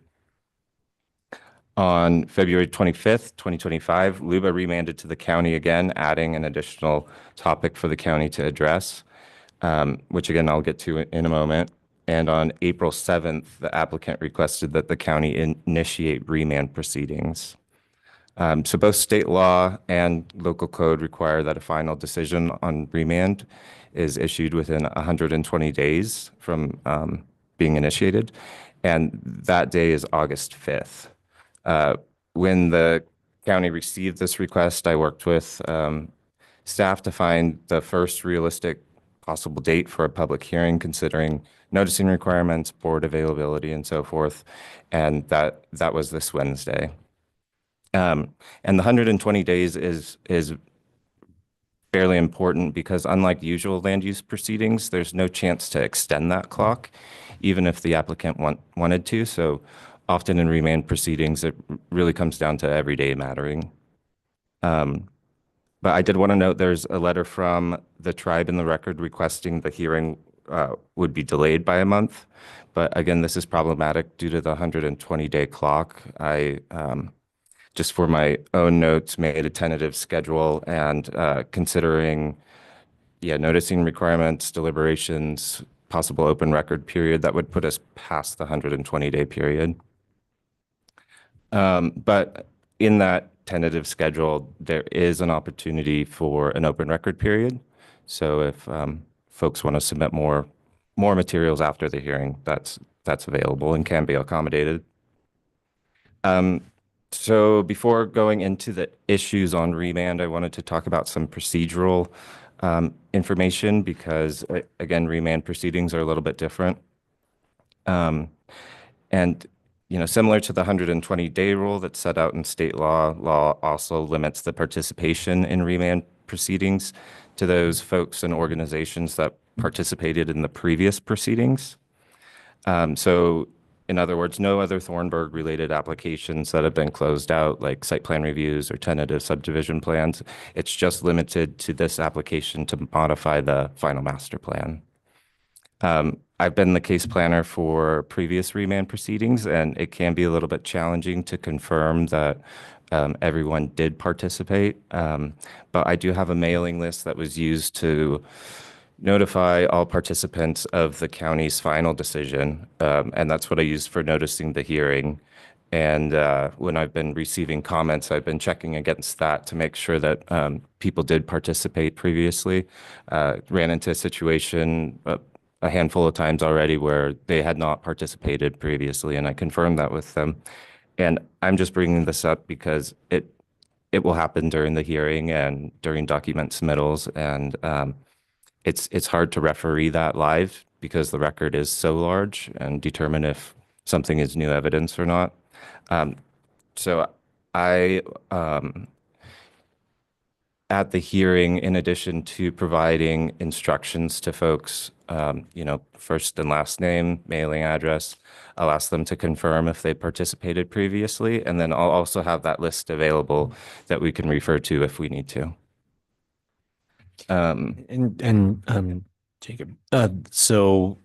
On February 25th, 2025, LUBA remanded to the county again, adding an additional topic for the county to address, which again, I'll get to in a moment. And on April 7th, the applicant requested that the county initiate remand proceedings. So both state law and local code require that a final decision on remand is issued within 120 days from being initiated. And that day is August 5th. When the county received this request, I worked with staff to find the first realistic possible date for a public hearing, considering noticing requirements, board availability, and so forth. And that was this Wednesday. And the 120 days is fairly important because unlike usual land use proceedings, there's no chance to extend that clock, even if the applicant wanted to. So often in remand proceedings, it really comes down to everyday mattering. But I did want to note there's a letter from the tribe in the record requesting the hearing would be delayed by a month. But again, this is problematic due to the 120-day clock. I, just for my own notes, made a tentative schedule and considering, noticing requirements, deliberations, possible open record period, that would put us past the 120-day period. But in that tentative schedule, there is an opportunity for an open record period. So if folks want to submit more materials after the hearing, that's available and can be accommodated. So before going into the issues on remand, I wanted to talk about some procedural information because, again, remand proceedings are a little bit different. And similar to the 120-day rule that's set out in state law, law also limits the participation in remand proceedings to those folks and organizations that participated in the previous proceedings. So in other words, no other Thornburg-related applications that have been closed out, like site plan reviews or tentative subdivision plans. It's just limited to this application to modify the final master plan. I've been the case planner for previous remand proceedings, and it can be a little bit challenging to confirm that everyone did participate. But I do have a mailing list that was used to notify all participants of the county's final decision, and that's what I used for noticing the hearing. And when I've been receiving comments, I've been checking against that to make sure that people did participate previously. Ran into a situation a handful of times already where they had not participated previously, and I confirmed that with them. And I'm just bringing this up because it will happen during the hearing and during document submittals, and it's hard to referee that live because the record is so large and determine if something is new evidence or not. So I at the hearing, in addition to providing instructions to folks, first and last name, mailing address, I'll ask them to confirm if they participated previously, and then I'll also have that list available that we can refer to if we need to. Jacob, so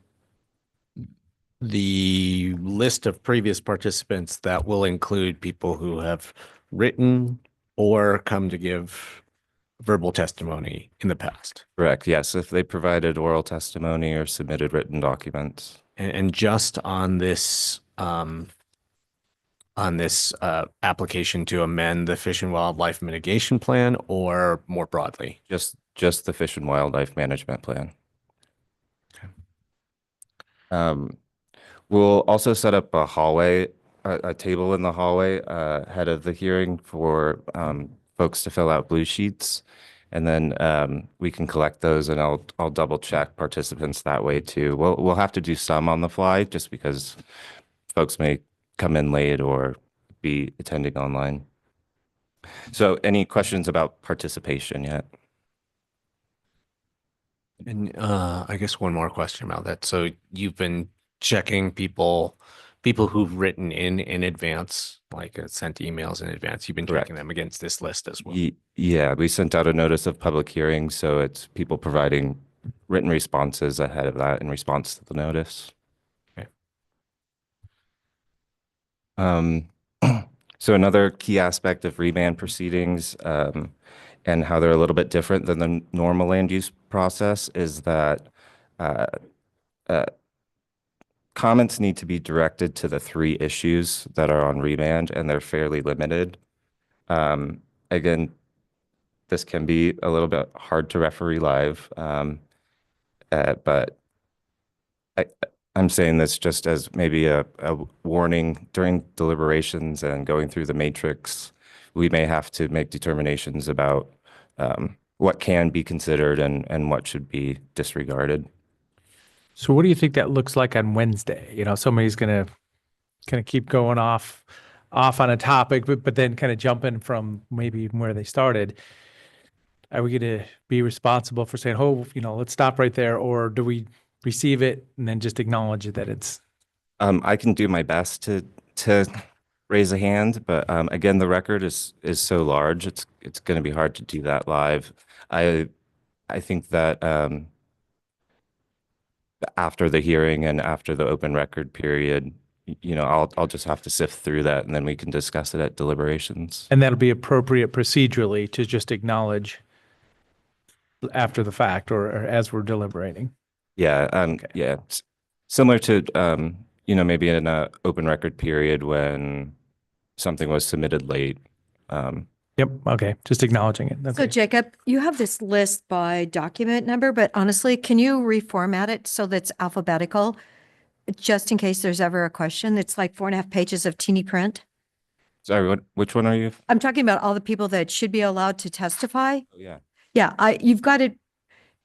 the list of previous participants, that will include people who have written or come to give verbal testimony in the past. Correct. Yes, if they provided oral testimony or submitted written documents. And just on this application to amend the Fish and Wildlife Mitigation Plan, or more broadly? Just the Fish and Wildlife Management Plan. Okay. We'll also set up a hallway, a table in the hallway ahead of the hearing for folks to fill out blue sheets. And then we can collect those, and I'll double check participants that way too. We'll have to do some on the fly just because folks may come in late or be attending online. So any questions about participation yet? And I guess one more question about that. So you've been checking people who've written in advance, like sent emails in advance. You've been Correct. checking them against this list as well. Yeah, we sent out a notice of public hearing, so it's people providing written responses ahead of that in response to the notice. Okay. So another key aspect of remand proceedings and how they're a little bit different than the normal land use process is that comments need to be directed to the 3 issues that are on remand, and they're fairly limited. Again, this can be a little bit hard to referee live, but I'm saying this just as maybe a warning during deliberations and going through the matrix. We may have to make determinations about what can be considered and what should be disregarded. So what do you think that looks like on Wednesday? Somebody's gonna kind of keep going off on a topic, but then kind of jumping from maybe even where they started. Are we going to be responsible for saying, oh, let's stop right there, or do we receive it and then just acknowledge that it's? I can do my best to raise a hand, but again, the record is so large, it's going to be hard to do that live. I think that after the hearing and after the open record period, I'll just have to sift through that, and then we can discuss it at deliberations. And that'll be appropriate procedurally to just acknowledge after the fact or as we're deliberating. Yeah, yeah, similar to maybe in an open record period when something was submitted late. Yep. Okay. Just acknowledging it. So Okay. Jacob, you have this list by document number, but honestly, can you reformat it so that's alphabetical? Just in case there's ever a question. It's like 4.5 pages of teeny print. Sorry, which one are you? I'm talking about all the people that should be allowed to testify. Oh, yeah. Yeah, you've got it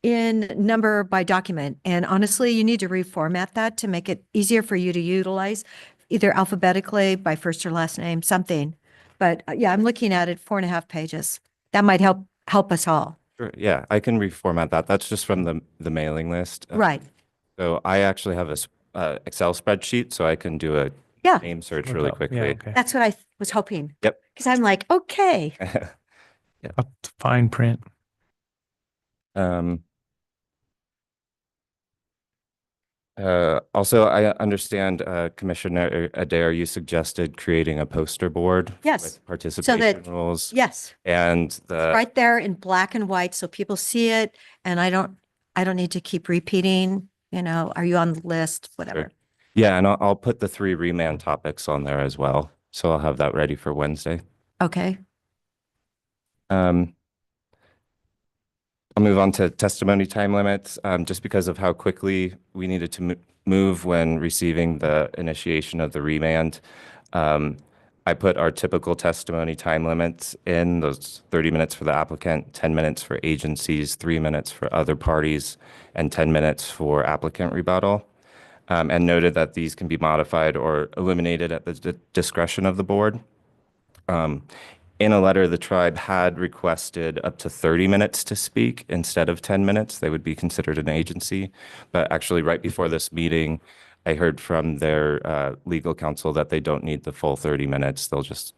in number by document. And honestly, you need to reformat that to make it easier for you to utilize, either alphabetically by first or last name, something. But yeah, I'm looking at it, 4.5 pages. That might help us all. Sure. Yeah, I can reformat that. That's just from the mailing list. Right. So I actually have a Excel spreadsheet, so I can do a Yeah. name search Or really no. Yeah, quickly. okay. That's what I was hoping. Yep. Because I'm like, okay. Up to fine print. Also, I understand, Commissioner Adair, you suggested creating a poster board Yes. with participation rules. Yes, And the right there in black and white so people see it. And I don't need to keep repeating, are you on the list, whatever. yeah, and I'll put the 3 remand topics on there as well. So I'll have that ready for Wednesday. Okay. I'll move on to testimony time limits, just because of how quickly we needed to move when receiving the initiation of the remand. I put our typical testimony time limits in, those 30 minutes for the applicant, 10 minutes for agencies, 3 minutes for other parties, and 10 minutes for applicant rebuttal, and noted that these can be modified or eliminated at the discretion of the board. In a letter, the tribe had requested up to 30 minutes to speak instead of 10 minutes. They would be considered an agency. But actually, right before this meeting, I heard from their legal counsel that they don't need the full 30 minutes. They'll just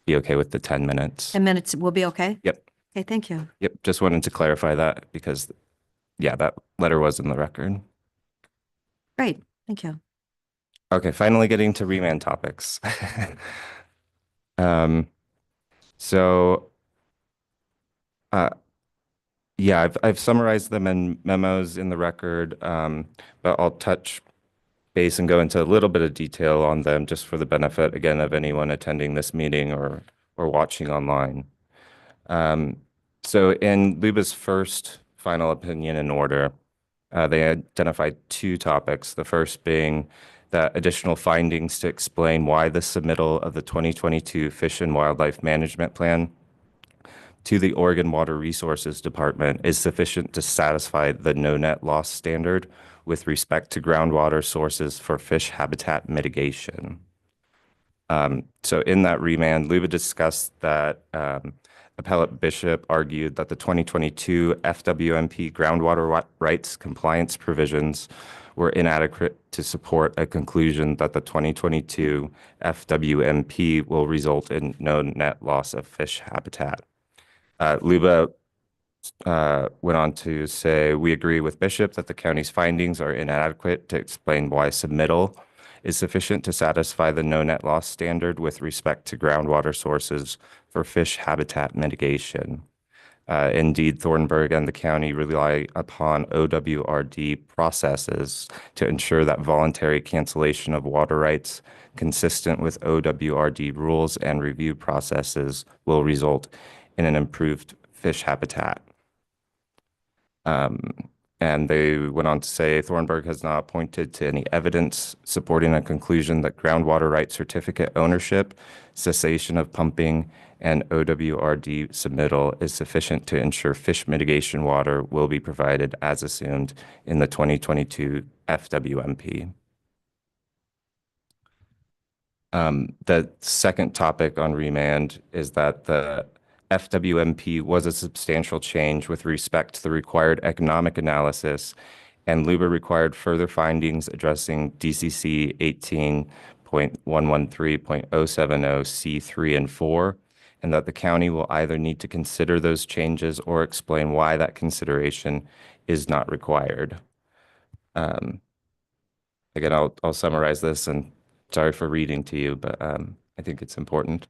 be okay with the 10 minutes. 10 minutes will be okay? Yep. Okay, thank you. Yep. Just wanted to clarify that because, yeah, that letter was in the record. Great, thank you. Okay, finally getting to remand topics. So, yeah, I've summarized them in memos in the record, but I'll touch base and go into a little bit of detail on them just for the benefit, again, of anyone attending this meeting or watching online. So in LUBA's first final opinion and order, they identified two topics, the first being that additional findings to explain why the submittal of the 2022 Fish and Wildlife Management Plan to the Oregon Water Resources Department is sufficient to satisfy the no net loss standard with respect to groundwater sources for fish habitat mitigation. So in that remand, LUBA discussed that Appellate Bishop argued that the 2022 FWMP groundwater rights compliance provisions were inadequate to support a conclusion that the 2022 FWMP will result in no net loss of fish habitat. LUBA went on to say, we agree with Bishop that the county's findings are inadequate to explain why submittal is sufficient to satisfy the no net loss standard with respect to groundwater sources for fish habitat mitigation. Indeed, Thornburg and the county rely upon OWRD processes to ensure that voluntary cancellation of water rights consistent with OWRD rules and review processes will result in an improved fish habitat. And they went on to say Thornburg has not pointed to any evidence supporting a conclusion that groundwater right certificate ownership, cessation of pumping, and OWRD submittal is sufficient to ensure fish mitigation water will be provided as assumed in the 2022 FWMP. The second topic on remand is that the FWMP was a substantial change with respect to the required economic analysis, and LUBA required further findings addressing DCC 18.113.070 C3 and 4, and that the county will either need to consider those changes or explain why that consideration is not required. Again, I'll summarize this, and sorry for reading to you, but I think it's important.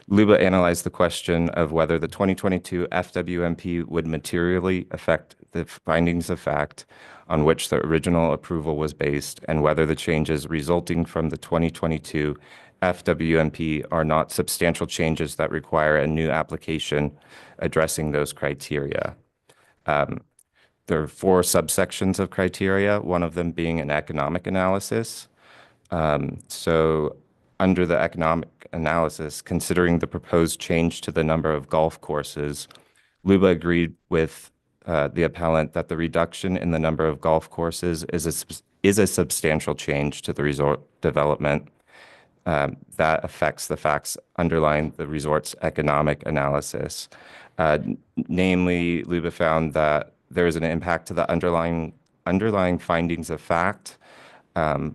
LUBA analyzed the question of whether the 2022 FWMP would materially affect the findings of fact on which the original approval was based, and whether the changes resulting from the 2022 FWMP are not substantial changes that require a new application addressing those criteria. There are 4 subsections of criteria, one of them being an economic analysis. So under the economic analysis, considering the proposed change to the number of golf courses, LUBA agreed with the appellant that the reduction in the number of golf courses is a substantial change to the resort development that affects the facts underlying the resort's economic analysis. Namely, LUBA found that there is an impact to the underlying findings of fact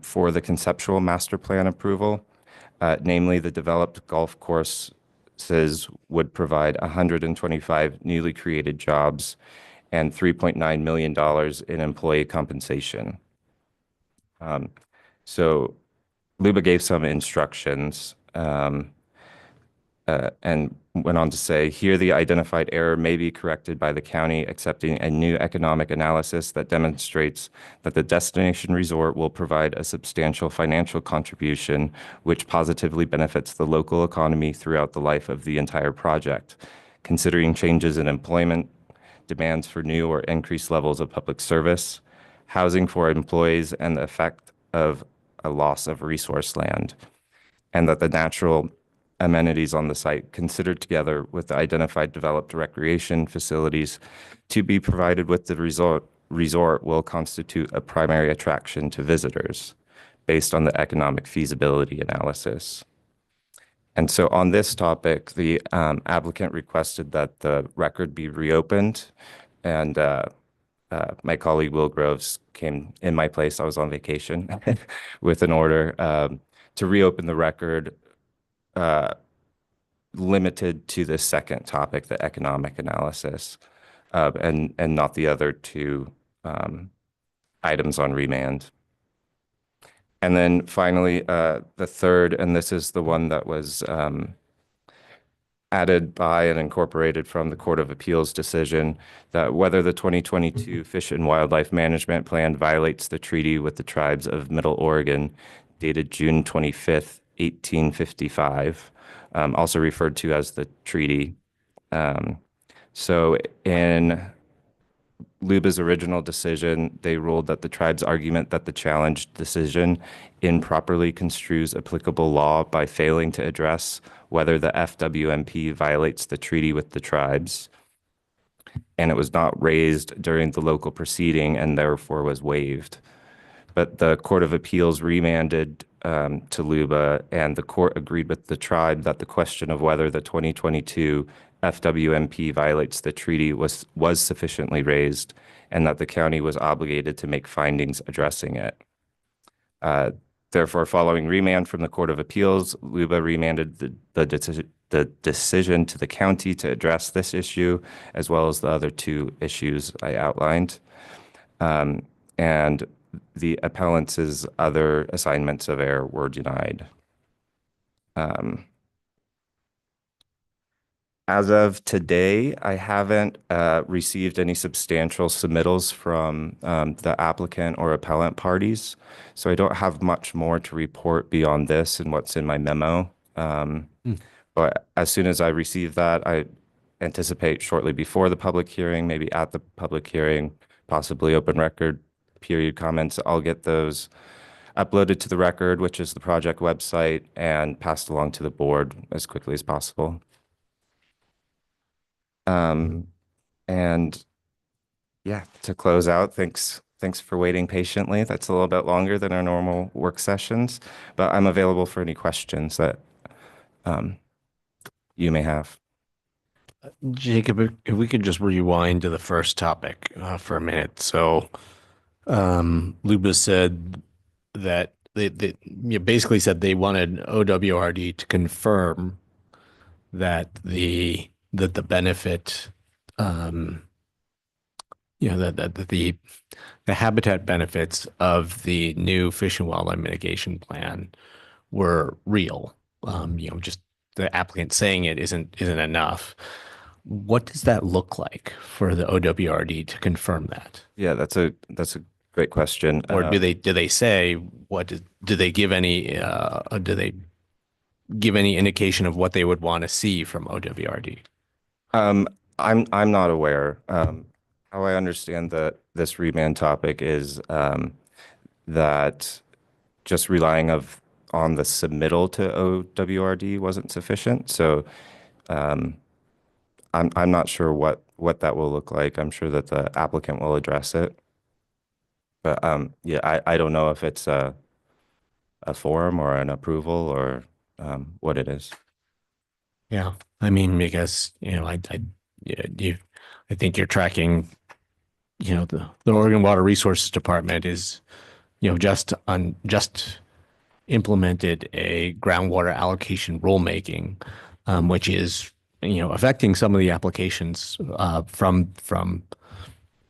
for the conceptual master plan approval. Namely, the developed golf courses would provide 125 newly created jobs and $3.9 million in employee compensation. So LUBA gave some instructions and went on to say, here the identified error may be corrected by the county accepting a new economic analysis that demonstrates that the destination resort will provide a substantial financial contribution which positively benefits the local economy throughout the life of the entire project, considering changes in employment, demands for new or increased levels of public service, housing for employees, and the effect of a loss of resource land, and that the natural amenities on the site considered together with the identified developed recreation facilities to be provided with the resort will constitute a primary attraction to visitors based on the economic feasibility analysis. And so on this topic, the applicant requested that the record be reopened, and my colleague Will Groves came in my place. I was on vacation with an order to reopen the record limited to the second topic, the economic analysis, and not the other two items on remand. And then finally, the third, and this is the one that was added by and incorporated from the Court of Appeals decision, that whether the 2022 Fish and Wildlife Management Plan violates the treaty with the tribes of Middle Oregon dated June 25th, 1855, also referred to as the treaty. So in LUBA's original decision, they ruled that the tribe's argument that the challenged decision improperly construes applicable law by failing to address whether the FWMP violates the treaty with the tribes, and it was not raised during the local proceeding and therefore was waived. But the Court of Appeals remanded to LUBA, and the court agreed with the tribe that the question of whether the 2022 FWMP violates the treaty was sufficiently raised, and that the county was obligated to make findings addressing it. Therefore, following remand from the Court of Appeals, LUBA remanded the decision to the county to address this issue, as well as the other two issues I outlined. And the appellant's other assignments of error were denied. As of today, I haven't received any substantial submittals from the applicant or appellant parties, so I don't have much more to report beyond this and what's in my memo. But as soon as I receive that, I anticipate shortly before the public hearing, maybe at the public hearing, possibly open record period comments, I'll get those uploaded to the record, which is the project website, and passed along to the board as quickly as possible. And yeah, to close out, thanks for waiting patiently. That's a little bit longer than our normal work sessions, but I'm available for any questions that you may have. Jacob, if we could just rewind to the first topic for a minute. So LUBA said that they basically said they wanted OWRD to confirm that the benefit, that the habitat benefits of the new Fish and Wildlife Mitigation Plan were real. Just the applicant saying it isn't enough. What does that look like for the OWRD to confirm that? Yeah, that's a great question. Or do they say do they give any indication of what they would want to see from OWRD? I'm not aware. How I understand that this remand topic is that just relying on the submittal to OWRD wasn't sufficient. So I'm not sure what that will look like. I'm sure that the applicant will address it. But yeah, I don't know if it's a form or an approval or what it is. Yeah, I mean, because I think you're tracking. The Oregon Water Resources Department is, just implemented a groundwater allocation rulemaking, which is affecting some of the applications from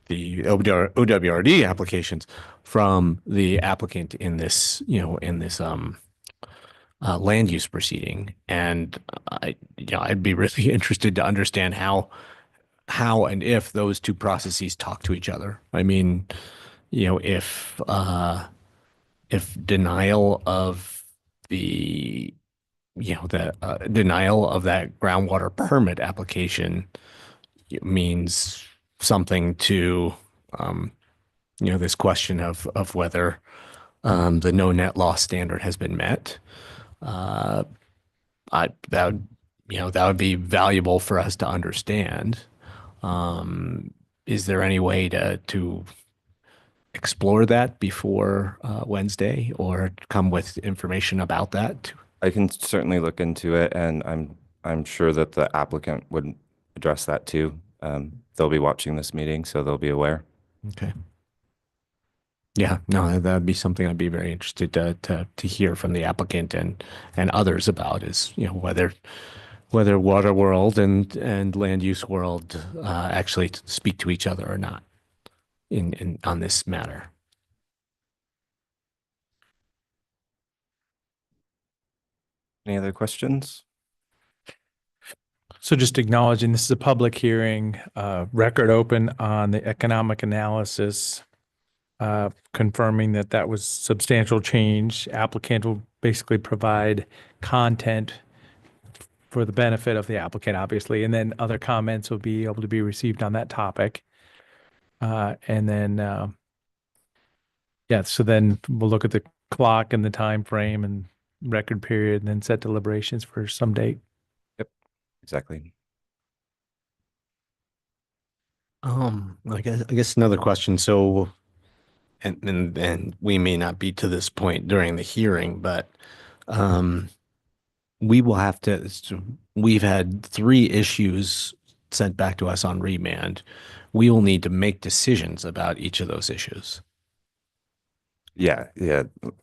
the OWRD applications from the applicant in this land use proceeding. And I'd be really interested to understand how and if those two processes talk to each other. I mean, if denial of the denial of that groundwater permit application means something to this question of whether the no net loss standard has been met. That would be valuable for us to understand. Is there any way to explore that before Wednesday, or come with information about that I can certainly look into it, and I'm sure that the applicant would address that too. They'll be watching this meeting, so they'll be aware. Okay. Yeah, no, that'd be something I'd be very interested to hear from the applicant and others about is, you know, whether Water World and Land Use World actually speak to each other or not on this matter. Any other questions? So just acknowledging this is a public hearing, record open on the economic analysis, confirming that that was substantial change. Applicant will basically provide content for the benefit of the applicant, obviously, and then other comments will be able to be received on that topic. And then, yeah, so then we'll look at the clock and the time frame and record period and then set deliberations for some date. Exactly. I guess another question. So, and we may not be to this point during the hearing, but we will have to. We've had 3 issues sent back to us on remand. We will need to make decisions about each of those issues. Yeah,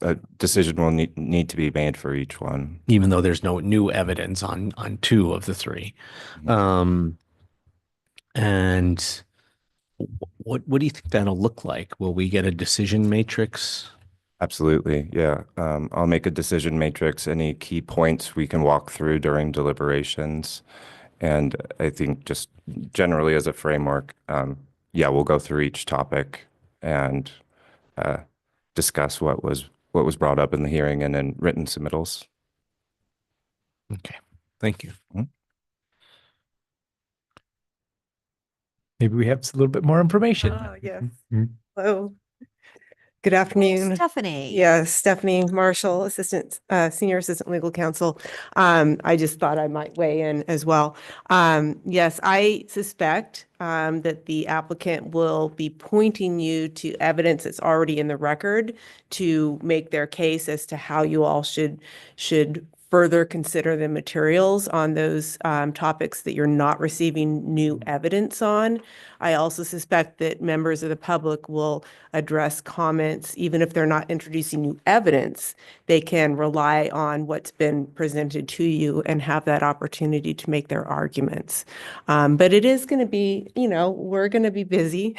a decision will need to be made for each one. Even though there's no new evidence on 2 of the 3. And what do you think that'll look like? Will we get a decision matrix? Absolutely, yeah. I'll make a decision matrix, any key points we can walk through during deliberations. And I think just generally as a framework, yeah, we'll go through each topic and discuss what was brought up in the hearing and then written submittals. Okay, thank you. Maybe we have a little bit more information. Oh, yes. Mhm. Hello. Good afternoon. Stephanie. Yes, Stephanie Marshall, Senior Assistant Legal Counsel. I just thought I might weigh in as well. Yes, I suspect that the applicant will be pointing you to evidence that's already in the record to make their case as to how you all should further consider the materials on those topics that you're not receiving new evidence on. I also suspect that members of the public will address comments, even if they're not introducing new evidence, they can rely on what's been presented to you and have that opportunity to make their arguments. But it is going to be, you know, we're going to be busy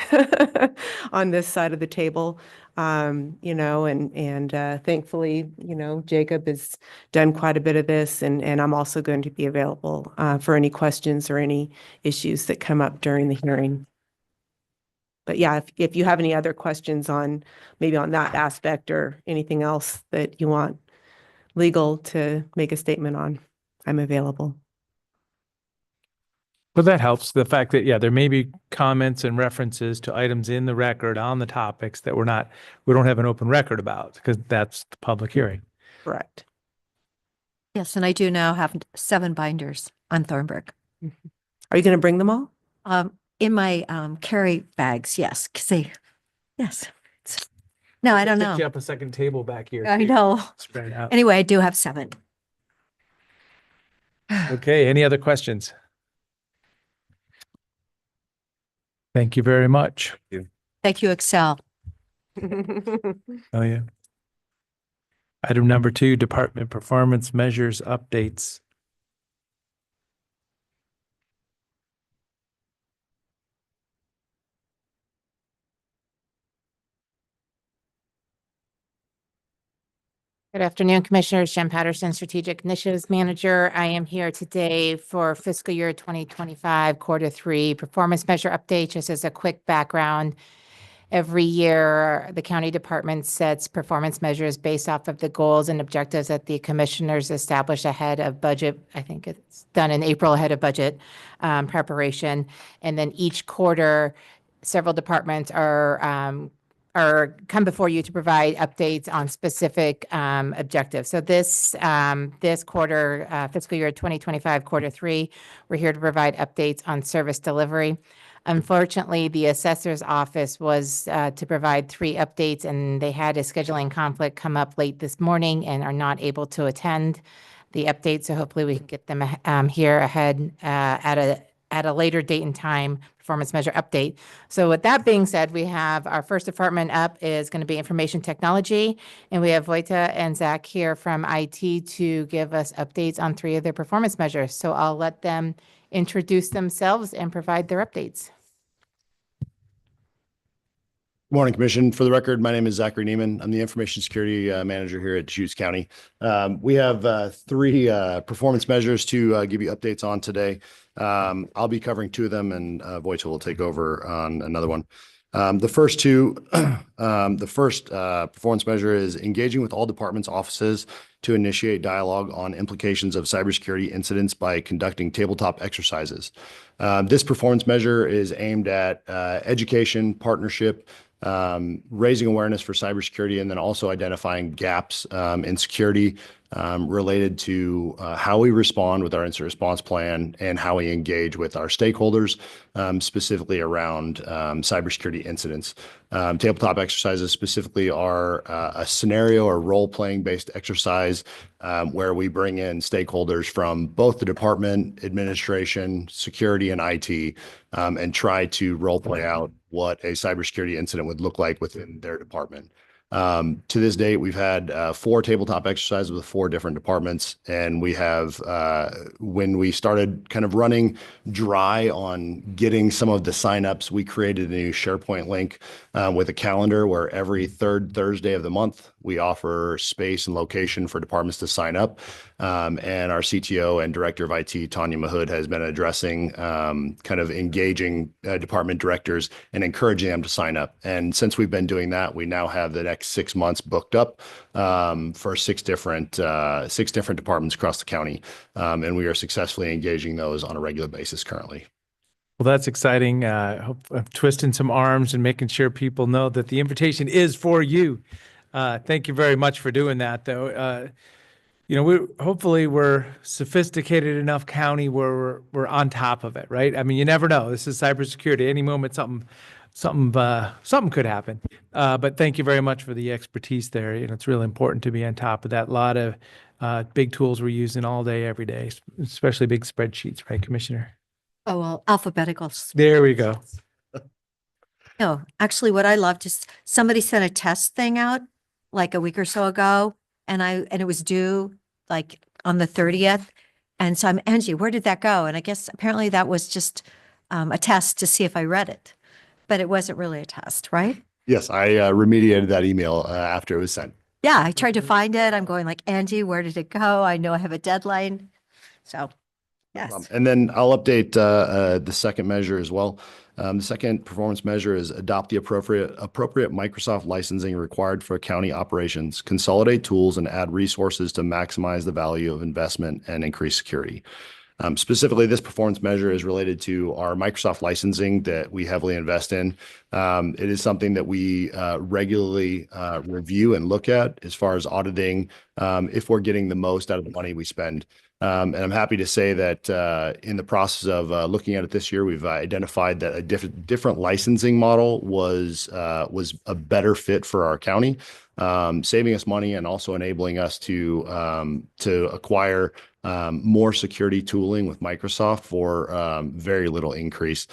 on this side of the table. You know, and thankfully, you know, Jacob has done quite a bit of this, and I'm also going to be available for any questions or any issues that come up during the hearing. But yeah, if you have any other questions on maybe on that aspect or anything else that you want legal to make a statement on, I'm available. Well, that helps. The fact that, yeah, there may be comments and references to items in the record on the topics that we don't have an open record about because that's the public hearing. Correct. Yes, and I do now have 7 binders on Thornburg. Are you going to bring them all? In my carry bags, yes, yes. No, I don't Set know. you up a second table back here. I too. know. Spread it out. Anyway, I do have 7. Okay, any other questions? Thank you very much. Thank you, Excel. Oh, yeah. Item number 2, department performance measures updates. Good afternoon, Commissioners. Jen Patterson, Strategic Initiatives Manager. I am here today for fiscal year 2025, quarter 3 performance measure update. Just as a quick background, every year the county department sets performance measures based off of the goals and objectives that the commissioners establish ahead of budget. I think it's done in April ahead of budget preparation. And then each quarter, several departments come before you to provide updates on specific objectives. So this quarter, fiscal year 2025, quarter 3, we're here to provide updates on service delivery. Unfortunately, the assessor's office was to provide 3 updates, and they had a scheduling conflict come up late this morning and are not able to attend the update. So hopefully we can get them here ahead at a later date and time performance measure update. So with that being said, we have our first department up is going to be information technology, and we have Vojta and Zach here from IT to give us updates on 3 of their performance measures. So I'll let them introduce themselves and provide their updates. Morning, Commission. For the record, my name is Zachary Neiman. I'm the Information Security Manager here at Deschutes County. We have 3 performance measures to give you updates on today. I'll be covering 2 of them, and Vojta will take over on another one. The first 2, the first performance measure is engaging with all departments' offices to initiate dialogue on implications of cybersecurity incidents by conducting tabletop exercises. This performance measure is aimed at education, partnership, raising awareness for cybersecurity, and then also identifying gaps in security related to how we respond with our incident response plan and how we engage with our stakeholders, specifically around cybersecurity incidents. Tabletop exercises specifically are a scenario or role-playing based exercise where we bring in stakeholders from both the department, administration, security, and IT, and try to role-play out what a cybersecurity incident would look like within their department. To this date, we've had 4 tabletop exercises with 4 different departments, and we have, when we started kind of running dry on getting some of the signups, we created a new SharePoint link with a calendar where every 3rd Thursday of the month, we offer space and location for departments to sign up. And our CTO and Director of IT, Tanya Mahood, has been addressing kind of engaging department directors and encouraging them to sign up. And since we've been doing that, we now have the next 6 months booked up for 6 different departments across the county. And we are successfully engaging those on a regular basis currently. Well, that's exciting. Hope I'm twisting some arms and making sure people know that the invitation is for you. Thank you very much for doing that, though. Hopefully we're sophisticated enough county where we're on top of it, right? I mean, you never know. This is cybersecurity. Any moment, something could happen. But thank you very much for the expertise there. It's really important to be on top of that. A lot of big tools we're using all day, every day, especially big spreadsheets, right, Commissioner? Oh, well, alphabetical. There we go. No, actually what I loved is somebody sent a test thing out like a week or so ago, and it was due like on the 30th. And so I'm, Angie, where did that go? And I guess apparently that was just a test to see if I read it, but it wasn't really a test, right? Yes, I remediated that email after it was sent. Yeah, I tried to find it. I'm going like, Angie, where did it go? I know I have a deadline. So, yes. And then I'll update the second measure as well. The second performance measure is adopt the appropriate Microsoft licensing required for county operations, consolidate tools, and add resources to maximize the value of investment and increase security. Specifically, this performance measure is related to our Microsoft licensing that we heavily invest in. It is something that we regularly review and look at as far as auditing if we're getting the most out of the money we spend. And I'm happy to say that in the process of looking at it this year, we've identified that a different licensing model was a better fit for our county, saving us money and also enabling us to acquire more security tooling with Microsoft for very little increase,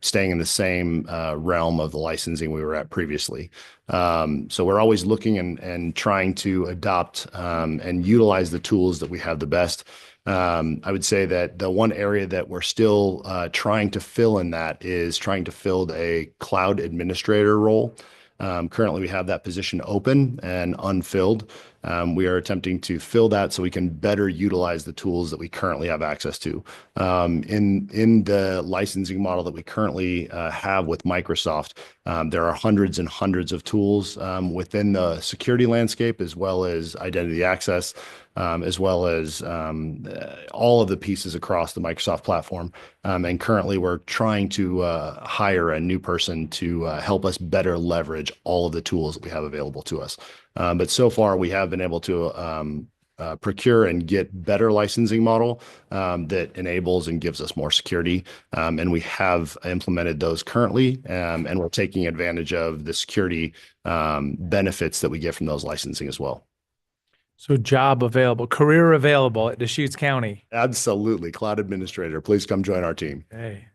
staying in the same realm of the licensing we were at previously. So we're always looking and trying to adopt and utilize the tools that we have the best. I would say that the one area that we're still trying to fill in that is trying to fill a cloud administrator role. Currently, we have that position open and unfilled. We are attempting to fill that so we can better utilize the tools that we currently have access to. In the licensing model that we currently have with Microsoft, there are hundreds and hundreds of tools within the security landscape, as well as identity access, as well as all of the pieces across the Microsoft platform. And currently, we're trying to hire a new person to help us better leverage all of the tools that we have available to us. But so far, we have been able to procure and get better licensing model that enables and gives us more security. And we have implemented those currently, and we're taking advantage of the security benefits that we get from those licensing as well. So job available, career available at Deschutes County. Absolutely. Cloud administrator, please come join our team. Hey.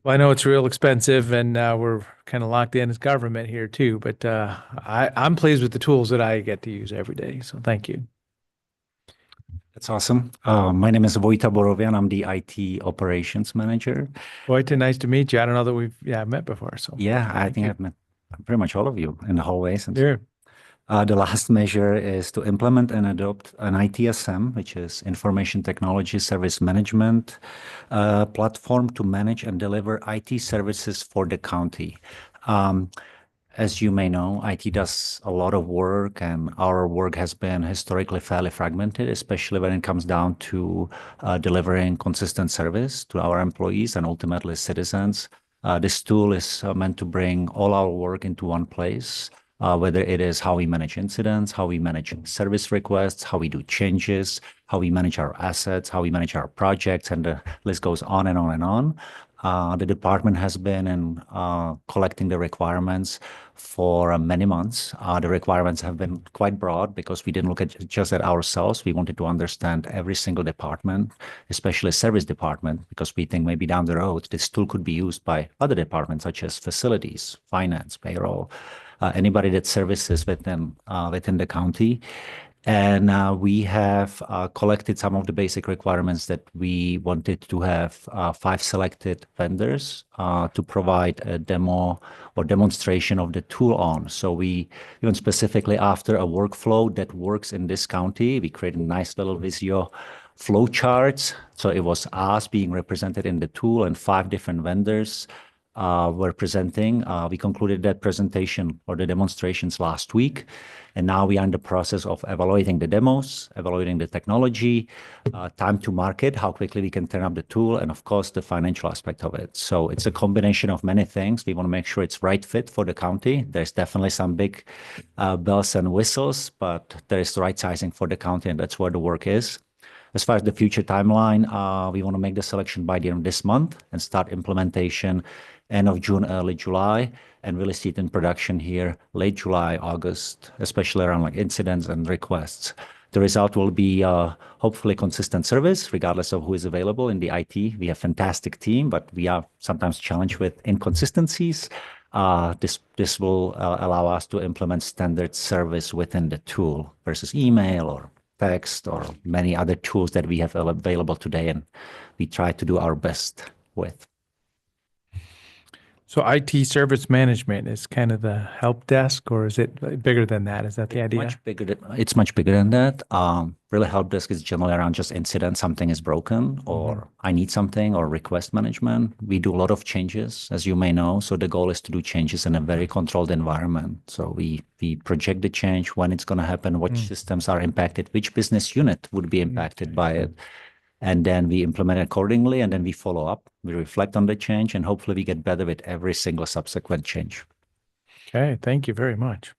Well, I know it's real expensive and we're kind of locked in as government here too, but I'm pleased with the tools that I get to use every day. So thank you. That's awesome. My name is Vojta Borovian. I'm the IT operations manager. Vojta, nice to meet you. I don't know that we've met before. So yeah, I think I've met pretty much all of you in the hallways. And sure. The last measure is to implement and adopt an ITSM, which is Information Technology Service Management platform to manage and deliver IT services for the county. As you may know, IT does a lot of work, and our work has been historically fairly fragmented, especially when it comes down to delivering consistent service to our employees and ultimately citizens. This tool is meant to bring all our work into one place. Whether it is how we manage incidents, how we manage service requests, how we do changes, how we manage our assets, how we manage our projects, and the list goes on and on and on. The department has been collecting the requirements for many months. The requirements have been quite broad because we didn't look at just at ourselves. We wanted to understand every single department, especially service department, because we think maybe down the road this tool could be used by other departments such as facilities, finance, payroll, anybody that services within the county. And we have collected some of the basic requirements that we wanted to have 5 selected vendors to provide a demo or demonstration of the tool on. So we, even specifically after a workflow that works in this county, we created a nice little Visio flow charts. So it was us being represented in the tool and 5 different vendors were presenting. We concluded that presentation or the demonstrations last week. And now we are in the process of evaluating the demos, evaluating the technology, time to market, how quickly we can turn up the tool, and of course, the financial aspect of it. So it's a combination of many things. We want to make sure it's right fit for the county. There's definitely some big bells and whistles, but there is the right sizing for the county, and that's where the work is. As far as the future timeline, we want to make the selection by the end of this month and start implementation end of June, early July, and really see it in production here late July, August, especially around like incidents and requests. The result will be hopefully consistent service, regardless of who is available in the IT. We have a fantastic team, but we are sometimes challenged with inconsistencies. This will allow us to implement standard service within the tool versus email or text or many other tools that we have available today, and we try to do our best with. So IT service management is kind of the help desk, or is it bigger than that? Is that the idea? It's much bigger than that. Really, help desk is generally around just incident, something is broken, or I need something, or request management. We do a lot of changes, as you may know. So the goal is to do changes in a very controlled environment. So we project the change, when it's going to happen, what systems are impacted, which business unit would be impacted by it. And then we implement it accordingly, and then we follow up. We reflect on the change, and hopefully we get better with every single subsequent change. Okay, thank you very much.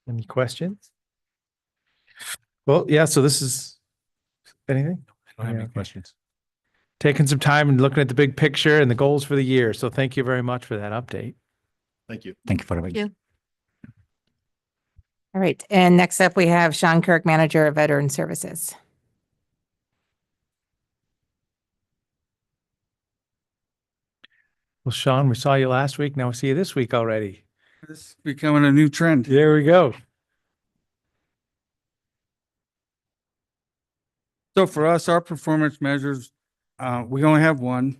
Any questions? Well, yeah, so this is, anything? I don't have any questions. Taking some time and looking at the big picture and the goals for the year. So thank you very much for that update. Thank you. Thank you for having me. All right. And next up, we have Sean Kirk, Manager of Veteran Services. Well, Sean, we saw you last week. Now we see you this week already. It's becoming a new trend. There we go. So for us, our performance measures, we only have one.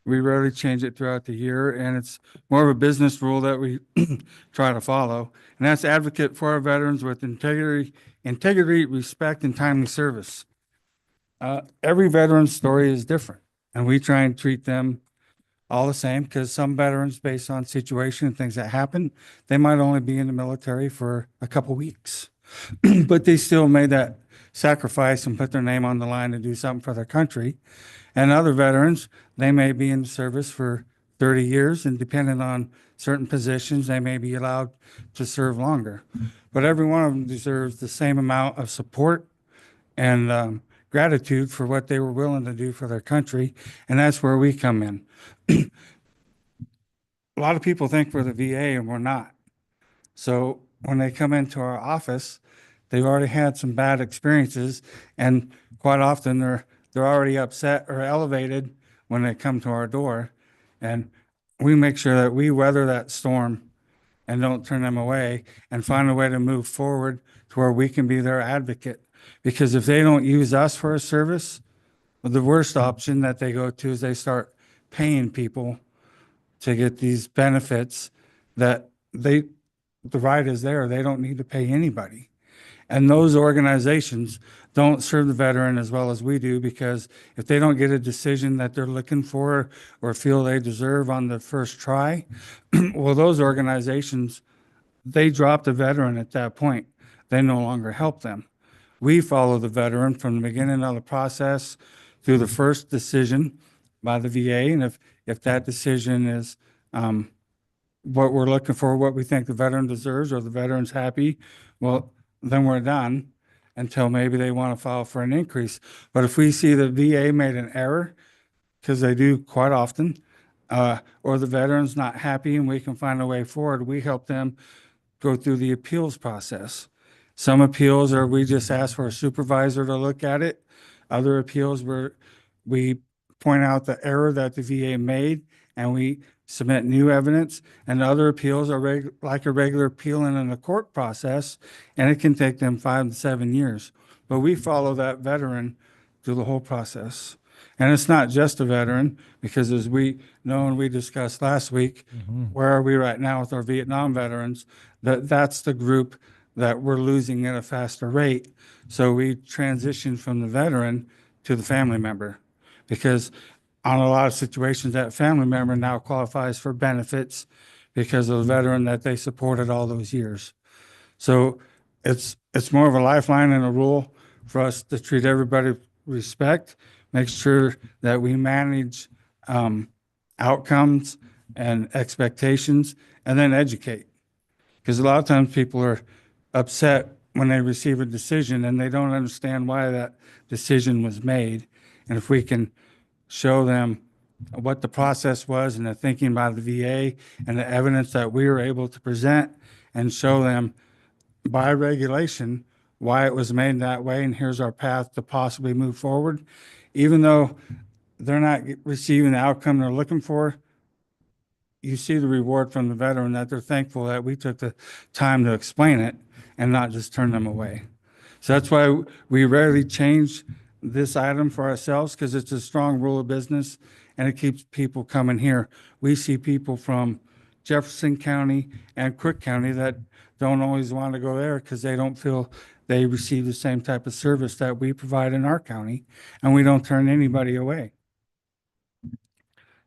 We rarely change it throughout the year, and it's more of a business rule that we try to follow. And that's advocate for our veterans with integrity, respect, and timely service. Every veteran's story is different, and we try and treat them all the same, because some veterans, based on situation and things that happen, they might only be in the military for a couple weeks, but they still made that sacrifice and put their name on the line to do something for their country. And other veterans, they may be in service for 30 years, and depending on certain positions, they may be allowed to serve longer. But every one of them deserves the same amount of support and gratitude for what they were willing to do for their country, and that's where we come in. A lot of people think we're the VA, and we're not. So when they come into our office, they've already had some bad experiences, and quite often they're already upset or elevated when they come to our door. And we make sure that we weather that storm and don't turn them away and find a way to move forward to where we can be their advocate. Because if they don't use us for a service, the worst option that they go to is they start paying people to get these benefits that the right is there. They don't need to pay anybody. And those organizations don't serve the veteran as well as we do, because if they don't get a decision that they're looking for or feel they deserve on the first try, well, those organizations, they drop the veteran at that point. They no longer help them. We follow the veteran from the beginning of the process through the first decision by the VA. And if that decision is what we're looking for, what we think the veteran deserves, or the veteran's happy, well, then we're done until maybe they want to file for an increase. But if we see the VA made an error, because they do quite often, or the veteran's not happy and we can find a way forward, we help them go through the appeals process. Some appeals are we just ask for a supervisor to look at it. Other appeals where we point out the error that the VA made and we submit new evidence. And other appeals are like a regular appeal in a court process, and it can take them 5 to 7 years. But we follow that veteran through the whole process. And it's not just a veteran, because as we know and we discussed last week, where are we right now with our Vietnam veterans? That's the group that we're losing at a faster rate. So we transition from the veteran to the family member, because on a lot of situations, that family member now qualifies for benefits because of the veteran that they supported all those years. So it's more of a lifeline and a rule for us to treat everybody with respect, make sure that we manage outcomes and expectations, and then educate. Because a lot of times people are upset when they receive a decision and they don't understand why that decision was made. And if we can show them what the process was and the thinking by the VA and the evidence that we were able to present, and show them by regulation why it was made that way, and here's our path to possibly move forward. Even though they're not receiving the outcome they're looking for, you see the reward from the veteran, that they're thankful that we took the time to explain it and not just turn them away. So that's why we rarely change this item for ourselves, because it's a strong rule of business and it keeps people coming here. We see people from Jefferson County and Crook County that don't always want to go there because they don't feel they receive the same type of service that we provide in our county, and we don't turn anybody away.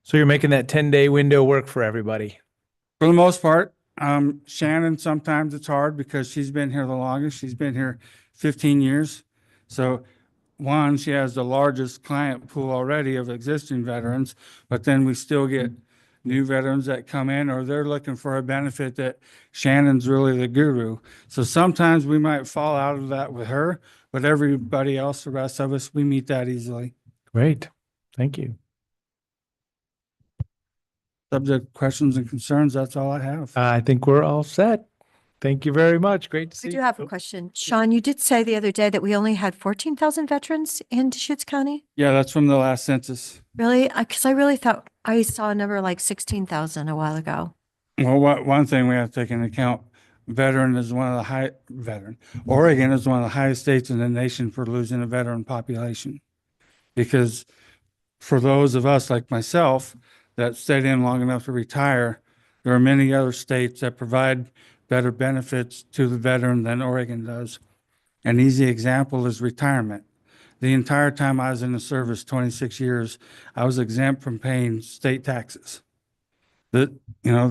So you're making that 10-day window work for everybody? For the most part. Shannon, sometimes it's hard because she's been here the longest. She's been here 15 years. So one, she has the largest client pool already of existing veterans, but then we still get new veterans that come in, or they're looking for a benefit that Shannon's really the guru. So sometimes we might fall out of that with her, but everybody else, the rest of us, we meet that easily. Great. Thank you. Subject questions and concerns, that's all I have. I think we're all set. Thank you very much. Great to see I you. do have a question. Sean, you did say the other day that we only had 14,000 veterans in Deschutes County? Yeah, that's from the last census. Really? Because I really thought I saw a number like 16,000 a while ago. Well, one thing we have to take into account, Oregon is one of the highest states in the nation for losing a veteran population. Because for those of us like myself that stayed in long enough to retire, there are many other states that provide better benefits to the veteran than Oregon does. An easy example is retirement. The entire time I was in the service, 26 years, I was exempt from paying state taxes. The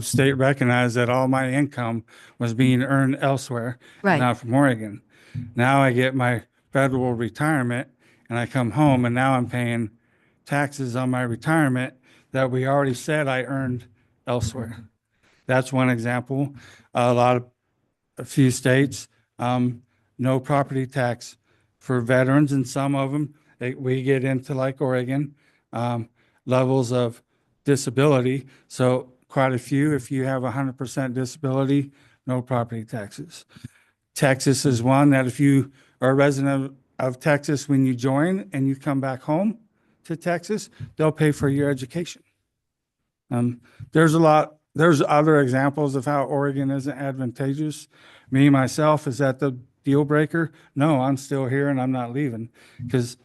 state recognized that all my income was being earned elsewhere, Right. not from Oregon. Now I get my federal retirement and I come home, and now I'm paying taxes on my retirement that we already said I earned elsewhere. That's one example. A few states, no property tax for veterans, and some of them, we get into like Oregon, levels of disability. So quite a few, if you have 100% disability, no property taxes. Texas is one that if you are a resident of Texas, when you join and you come back home to Texas, they'll pay for your education. There's other examples of how Oregon isn't advantageous. Me, myself, is that the deal breaker? No, I'm still here and I'm not leaving because,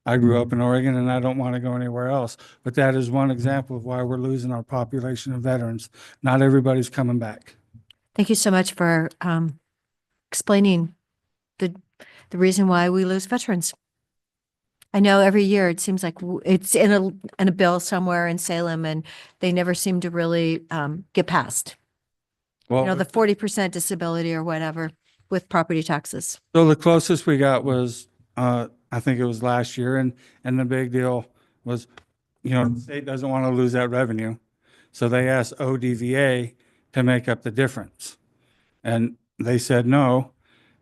I grew up in Oregon and I don't want to go anywhere else. But that is one example of why we're losing our population of veterans. Not everybody's coming back. Thank you so much for explaining the reason why we lose veterans. I know every year it seems like it's in a bill somewhere in Salem, and they never seem to really get passed. Well, The 40% disability or whatever with property taxes. so the closest we got was, I think it was last year, and the big deal was, the state doesn't want to lose that revenue. So they asked ODVA to make up the difference. And they said no,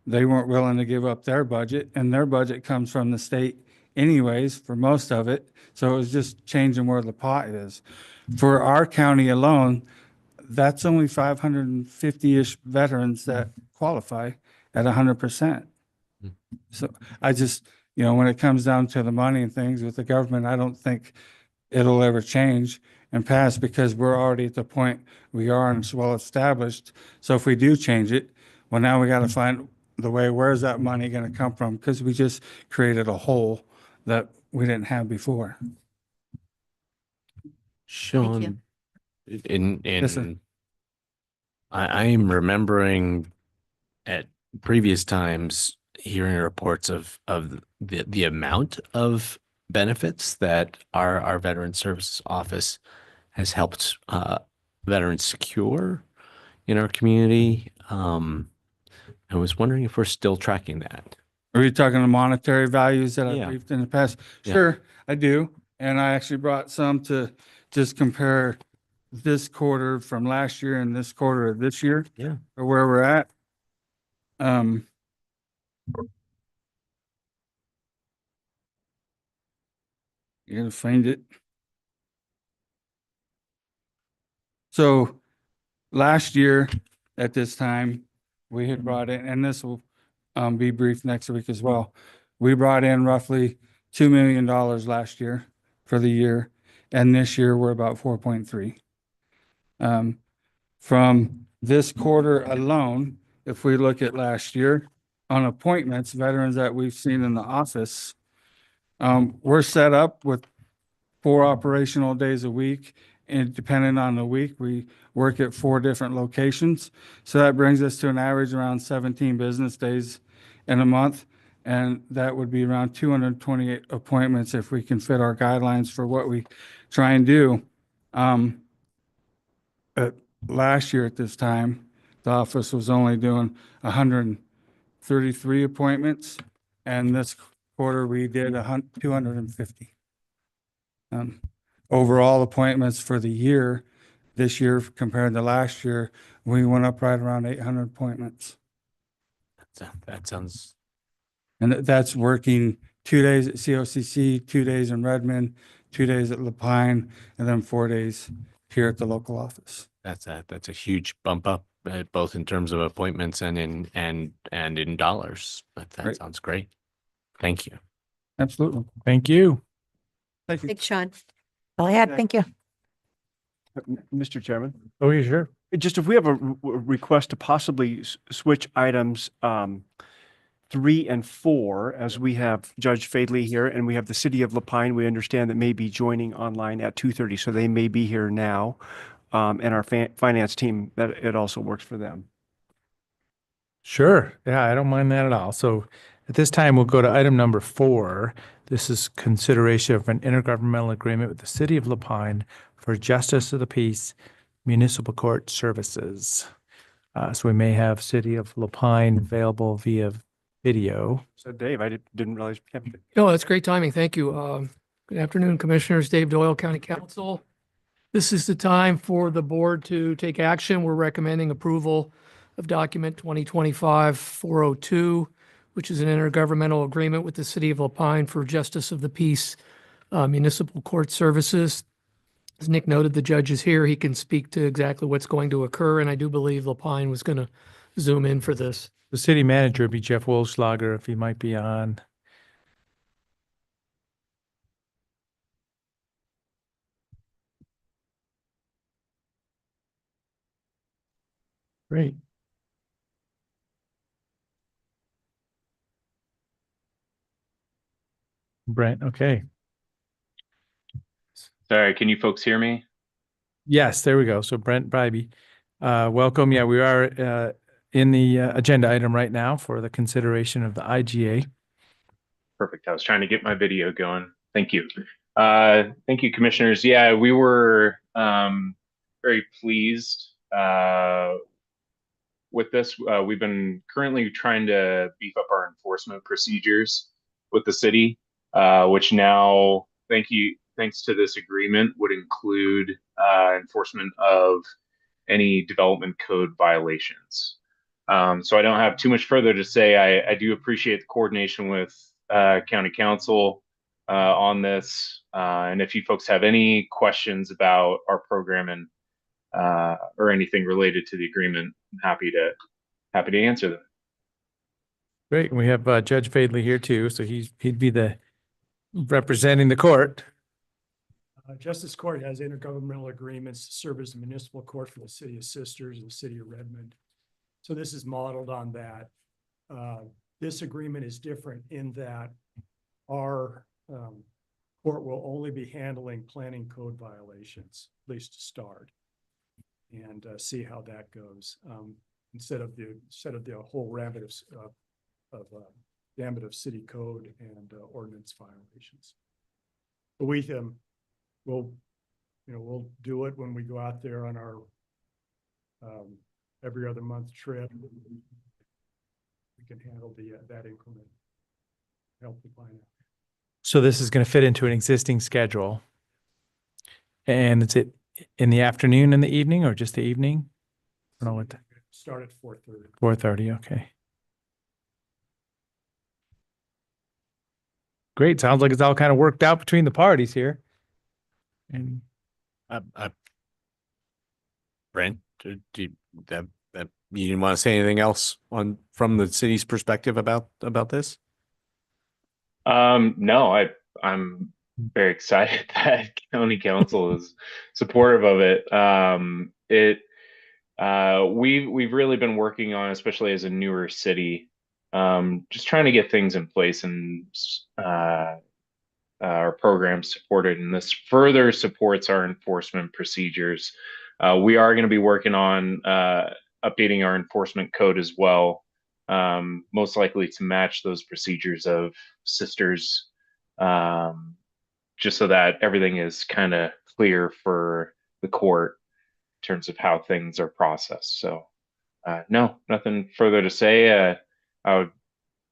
they weren't willing to give up their budget, and their budget comes from the state anyways for most of it. So it was just changing where the pot is. For our county alone, that's only 550-ish veterans that qualify at 100%. So I just, when it comes down to the money and things with the government, I don't think it'll ever change and pass because we're already at the point we are and it's well established. So if we do change it, well, now we got to find the way, where's that money going to come from? Because we just created a hole that we didn't have before. Sean, Yes, sir. I am remembering at previous times hearing reports of the amount of benefits that our Veteran Services Office has helped veterans secure in our community. I was wondering if we're still tracking that. Are you talking the monetary values that I've Yeah. briefed in the past? Yeah. Sure, I do. And I actually brought some to just compare this quarter from last year and this quarter of this year. Yeah. Or where we're at. You're gonna find it. So last year at this time, we had brought in, and this will be brief next week as well. We brought in roughly $2 million last year for the year. And this year we're about 4.3. From this quarter alone, if we look at last year on appointments, veterans that we've seen in the office, we're set up with 4 operational days a week. And depending on the week, we work at 4 different locations. So that brings us to an average around 17 business days in a month. And that would be around 228 appointments if we can fit our guidelines for what we try and do. Last year at this time, the office was only doing 133 appointments. And this quarter, we did 250. Overall appointments for the year, this year compared to last year, we went up right around 800 appointments. That sounds. And that's working 2 days at COCC, 2 days in Redmond, 2 days at Lapine, and then 4 days here at the local office. That's a huge bump up, both in terms of appointments and in dollars. But that Right. sounds great. Thank you. Absolutely. Thank you. Thank you. Thanks, Sean. All I had, thank you. Mr. Chairman, Oh, yeah, sure. just if we have a request to possibly switch items 3 and 4, as we have Judge Fadley here and we have the City of Lapine, we understand that may be joining online at 2:30, so they may be here now. And our finance team, that it also works for them. Sure. Yeah, I don't mind that at all. So at this time, we'll go to item number 4. This is consideration of an intergovernmental agreement with the City of Lapine for Justice of the Peace Municipal Court Services. So we may have City of Lapine available via video. So Dave, I didn't realize. No, that's great timing. Thank you. Good afternoon, Commissioners. Dave Doyle, County Council. This is the time for the board to take action. We're recommending approval of document 2025-402, which is an intergovernmental agreement with the City of La Pine for Justice of the Peace Municipal Court Services. As Nick noted, the judge is here. He can speak to exactly what's going to occur, and I do believe La Pine was going to zoom in for this. The city manager would be Jeff Wolfschlager, if he might be on. Great. Brent, okay. Sorry, can you folks hear me? Yes, there we go. So Brent Bybee, welcome. Yeah, we are in the agenda item right now for the consideration of the IGA. Perfect. I was trying to get my video going. Thank you. Thank you, commissioners. Yeah, we were very pleased with this. We've been currently trying to beef up our enforcement procedures with the city, which now, thanks to this agreement, would include enforcement of any development code violations. So I don't have too much further to say. I do appreciate the coordination with County Council on this. And if you folks have any questions about our program and or anything related to the agreement, I'm happy to answer them. Great. We have Judge Fadley here too, so he'd be the representing the court. Justice Court has intergovernmental agreements to serve as the municipal court for the city of Sisters and the city of Redmond. So this is modeled on that. This agreement is different in that our court will only be handling planning code violations, at least to start, and see how that goes. Instead of the whole gambit of city code and ordinance violations. But we'll do it when we go out there on our every other month trip. We can handle that increment. Help the client. So this is going to fit into an existing schedule. And is it in the afternoon and the evening or just the evening? I don't know what. Start at 4:30. 4:30, okay. Great. Sounds like it's all kind of worked out between the parties here. And Brent, do you didn't want to say anything else from the city's perspective about this? No, I'm very excited that County Council is supportive of it. We've really been working on, especially as a newer city, just trying to get things in place and our programs supported, and this further supports our enforcement procedures. We are going to be working on updating our enforcement code as well, most likely to match those procedures of Sisters, just so that everything is kind of clear for the court in terms of how things are processed. So no, nothing further to say. I would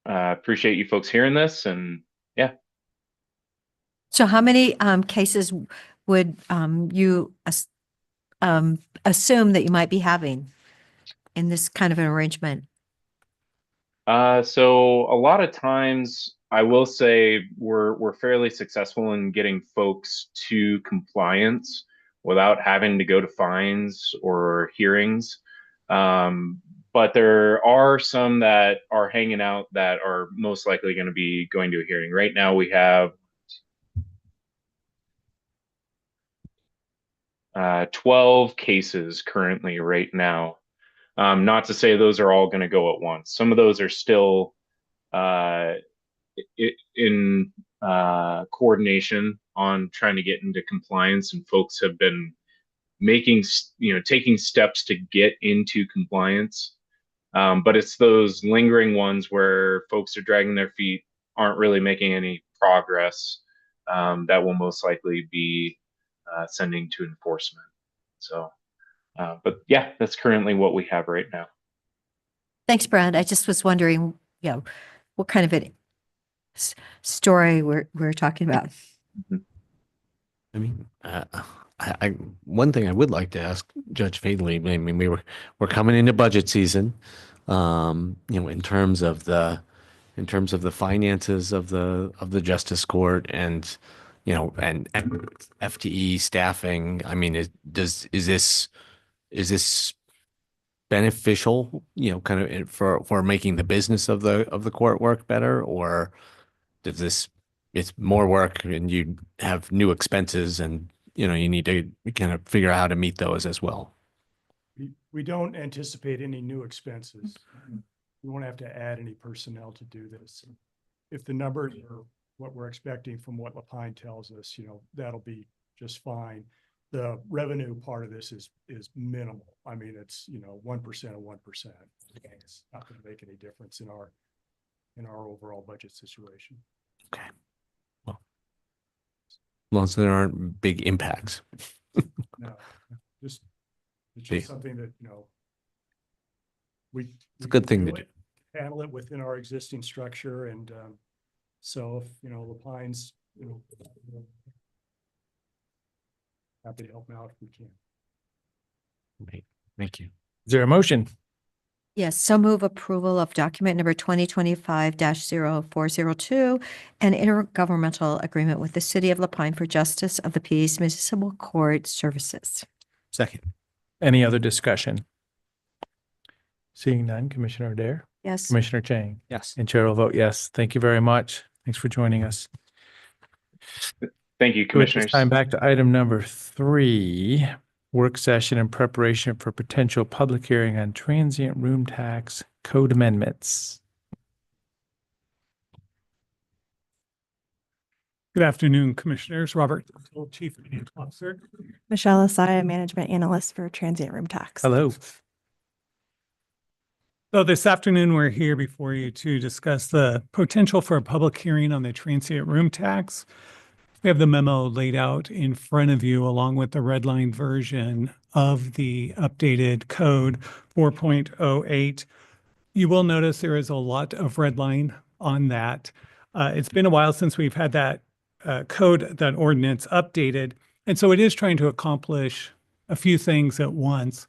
appreciate you folks hearing this, and yeah. So how many cases would you assume that you might be having in this kind of an arrangement? So a lot of times, I will say we're fairly successful in getting folks to compliance without having to go to fines or hearings. But there are some that are hanging out that are most likely going to be going to a hearing. Right now we have 12 cases currently right now. Not to say those are all going to go at once. Some of those are still in coordination on trying to get into compliance, and folks have been taking steps to get into compliance. But it's those lingering ones where folks are dragging their feet, aren't really making any progress, that will most likely be sending to enforcement. So, but yeah, that's currently what we have right now. Thanks, Brad. I just was wondering, what kind of a story we're talking about. I mean, one thing I would like to ask Judge Fadley, I mean, we're coming into budget season, in terms of the finances of the Justice Court and, and FTE staffing. I mean, is this beneficial, kind of for making the business of the court work better, or it's more work and you have new expenses and, you need to kind of figure out how to meet those as well? We don't anticipate any new expenses. We won't have to add any personnel to do this. If the numbers are what we're expecting from what Lapine tells us, that'll be just fine. The revenue part of this is minimal. I mean, it's, 1% of 1%. It's not going to make any difference in our overall budget situation. Okay. Well, as long as there aren't big impacts. No, it's just something that, it's a good thing to do. Handle it within our existing structure. And so if, Lapine's, happy to help out if we can. Great. Thank you. Is there a motion? Yes, so move approval of document number 2025-0402, an intergovernmental agreement with the City of Lapine for Justice of the Peace Municipal Court Services. Second. Any other discussion? Seeing none, Commissioner Adair? Yes. Commissioner Chang? Yes. And Chair will vote yes. Thank you very much. Thanks for joining us. Thank you, So at Commissioners. this time, back to item number 3, work session in preparation for potential public hearing on transient room tax code amendments. Good afternoon, Commissioners. Robert, Chief Financial Officer. Michelle Asaya, Management Analyst for Transient Room Tax. Hello. So this afternoon, we're here before you to discuss the potential for a public hearing on the transient room tax. We have the memo laid out in front of you along with the red line version of the updated code 4.08. You will notice there is a lot of red line on that. It's been a while since we've had that code, that ordinance updated. And so it is trying to accomplish a few things at once.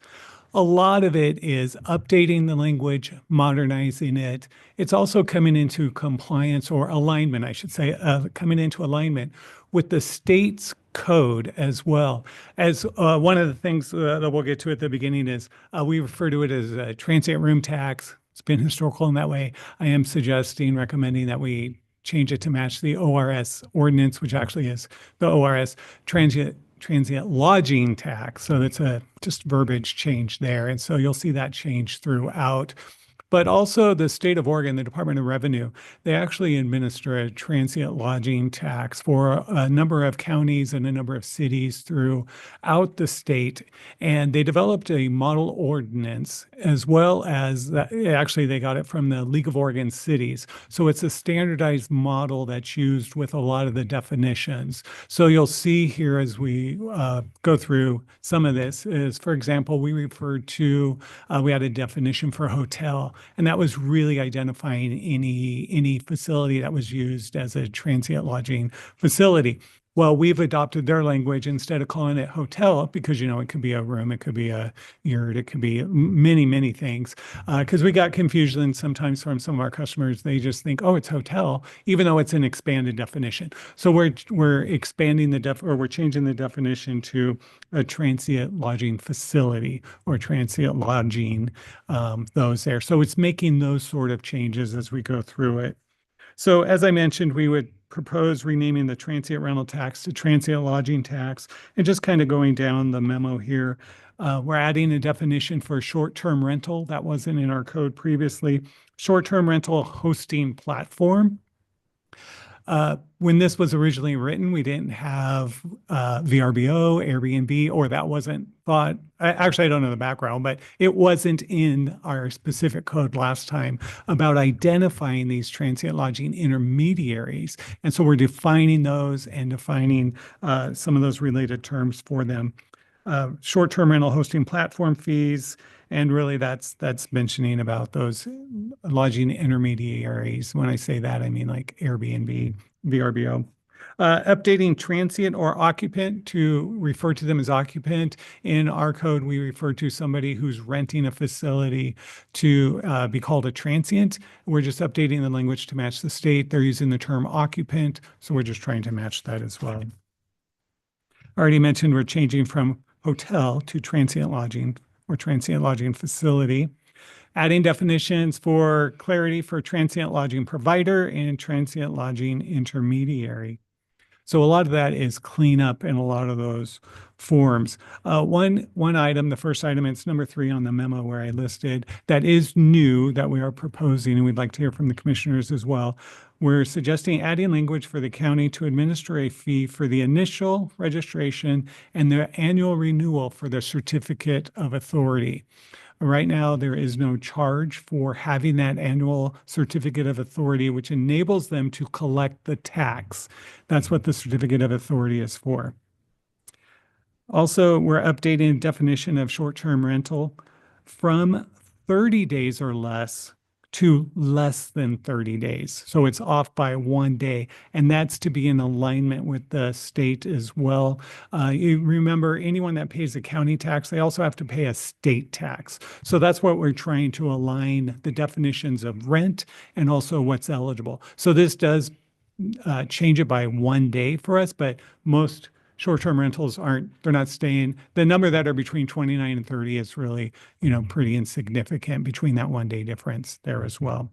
A lot of it is updating the language, modernizing it. It's also coming into compliance or alignment, I should say, coming into alignment with the state's code as well. As one of the things that we'll get to at the beginning is we refer to it as a transient room tax. It's been historical in that way. I am recommending that we change it to match the ORS ordinance, which actually is the ORS transient lodging tax. So that's a just verbiage change there. And so you'll see that change throughout. But also the state of Oregon, the Department of Revenue, they actually administer a transient lodging tax for a number of counties and a number of cities throughout the state. And they developed a model ordinance as well as that. Actually, they got it from the League of Oregon Cities. So it's a standardized model that's used with a lot of the definitions. So you'll see here as we go through some of this is, for example, we referred to, we had a definition for hotel. And that was really identifying any facility that was used as a transient lodging facility. Well, we've adopted their language instead of calling it hotel because, it could be a room, it could be a yurt, it could be many, many things. Because we got confusion sometimes from some of our customers. They just think, oh, it's hotel, even though it's an expanded definition. So we're expanding we're changing the definition to a transient lodging facility or transient lodging, those there. So it's making those sort of changes as we go through it. So as I mentioned, we would propose renaming the transient rental tax to transient lodging tax, and just kind of going down the memo here. We're adding a definition for short-term rental that wasn't in our code previously. Short-term rental hosting platform. When this was originally written, we didn't have VRBO, Airbnb, or that wasn't thought. Actually, I don't know the background, but it wasn't in our specific code last time about identifying these transient lodging intermediaries. And so we're defining those and defining some of those related terms for them. Short-term rental hosting platform fees. And really that's mentioning about those lodging intermediaries. When I say that, I mean like Airbnb, VRBO. Updating transient or occupant to refer to them as occupant. In our code, we refer to somebody who's renting a facility to be called a transient. We're just updating the language to match the state. They're using the term occupant, so we're just trying to match that as well. Already mentioned we're changing from hotel to transient lodging or transient lodging facility. Adding definitions for clarity for transient lodging provider and transient lodging intermediary. So a lot of that is cleanup in a lot of those forms. One item, the first item, it's number 3 on the memo where I listed, that is new that we are proposing, and we'd like to hear from the commissioners as well. We're suggesting adding language for the county to administer a fee for the initial registration and the annual renewal for the certificate of authority. Right now, there is no charge for having that annual certificate of authority, which enables them to collect the tax. That's what the certificate of authority is for. Also, we're updating the definition of short-term rental from 30 days or less to less than 30 days. So it's off by 1 day, and that's to be in alignment with the state as well. You remember, anyone that pays a county tax, they also have to pay a state tax. So that's what we're trying to align the definitions of rent and also what's eligible. So this does change it by 1 day for us, but most short-term rentals they're not staying. The number that are between 29 and 30 is really, pretty insignificant between that 1 day difference there as well.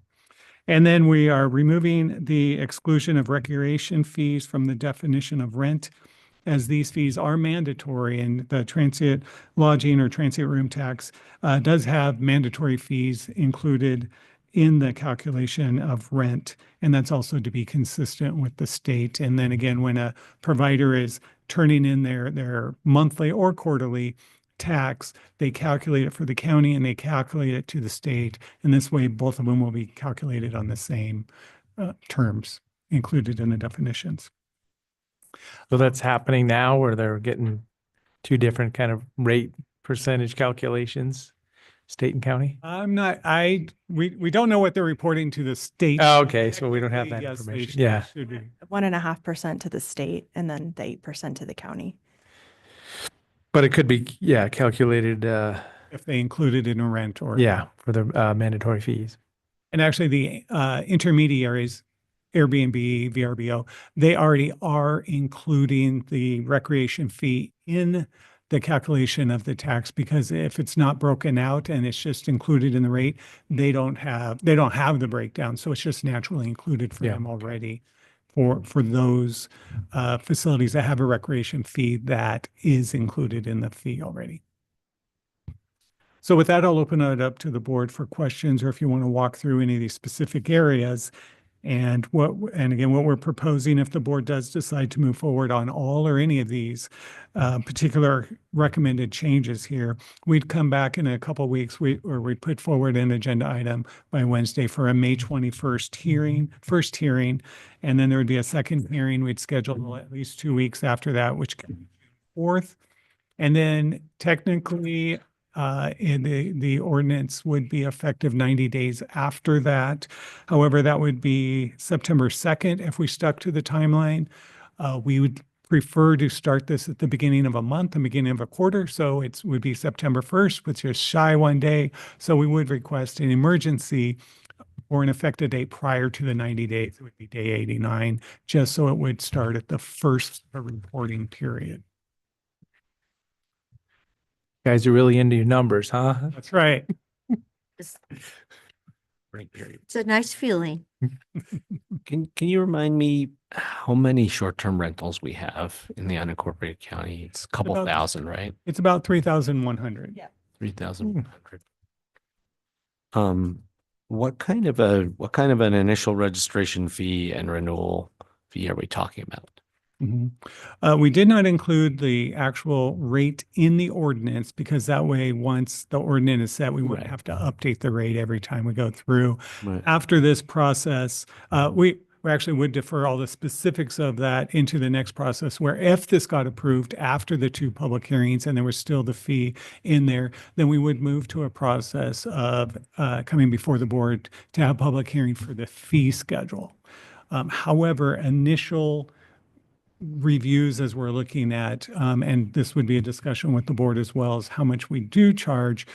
And then we are removing the exclusion of recreation fees from the definition of rent, as these fees are mandatory, and the transient lodging or transient room tax does have mandatory fees included in the calculation of rent. And that's also to be consistent with the state. And then again, when a provider is turning in their monthly or quarterly tax, they calculate it for the county and they calculate it to the state. And this way, both of them will be calculated on the same terms included in the definitions. So that's happening now, where they're getting 2 different kind of rate percentage calculations, state and county? We don't know what they're reporting to the state. Oh, okay, so we don't have that Yes, they information. should- Yeah. should be. 1.5% to the state and then the 8% to the county. But it could be, calculated, If they include it in a rent or. for the mandatory fees. And actually the intermediaries, Airbnb, VRBO, they already are including the recreation fee in the calculation of the tax, because if it's not broken out and it's just included in the rate, they don't have the breakdown. So it's just naturally included for them already for those facilities that have a recreation fee that is included in the fee already. So with that, I'll open it up to the board for questions, or if you want to walk through any of these specific areas. And again, what we're proposing, if the board does decide to move forward on all or any of these particular recommended changes here, we'd come back in a couple of weeks, we'd put forward an agenda item by Wednesday for a May 21st first hearing, and then there would be a second hearing. We'd schedule at least 2 weeks after that, which could be 4th. And then technically, and the ordinance would be effective 90 days after that. However, that would be September 2nd if we stuck to the timeline. We would prefer to start this at the beginning of a month and beginning of a quarter. So it would be September 1st, which is shy 1 day. So we would request an emergency or an effective date prior to the 90 days. It would be day 89, just so it would start at the first reporting period. Guys are really into your numbers, huh? That's right. It's a nice feeling. Can you remind me how many short-term rentals we have in the unincorporated county? It's a couple thousand, right? It's about 3,100. Yeah. 3,100. What kind of an initial registration fee and renewal fee are we talking about? We did not include the actual rate in the ordinance, because that way, once the ordinance is set, we wouldn't have to update the rate every time we go through. After this process, we actually would defer all the specifics of that into the next process, where if this got approved after the 2 public hearings and there was still the fee in there, then we would move to a process of coming before the board to have public hearing for the fee schedule. However, initial reviews as we're looking at, and this would be a discussion with the board as well, as how much we do charge.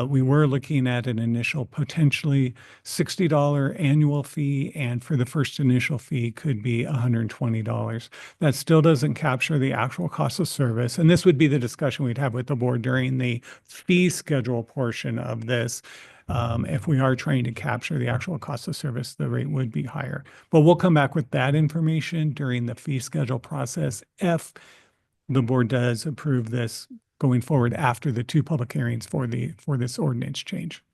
We were looking at an initial potentially $60 annual fee, and for the first initial fee could be $120. That still doesn't capture the actual cost of service. And this would be the discussion we'd have with the board during the fee schedule portion of this. If we are trying to capture the actual cost of service, the rate would be higher. But we'll come back with that information during the fee schedule process if the board does approve this going forward after the 2 public hearings for this ordinance change.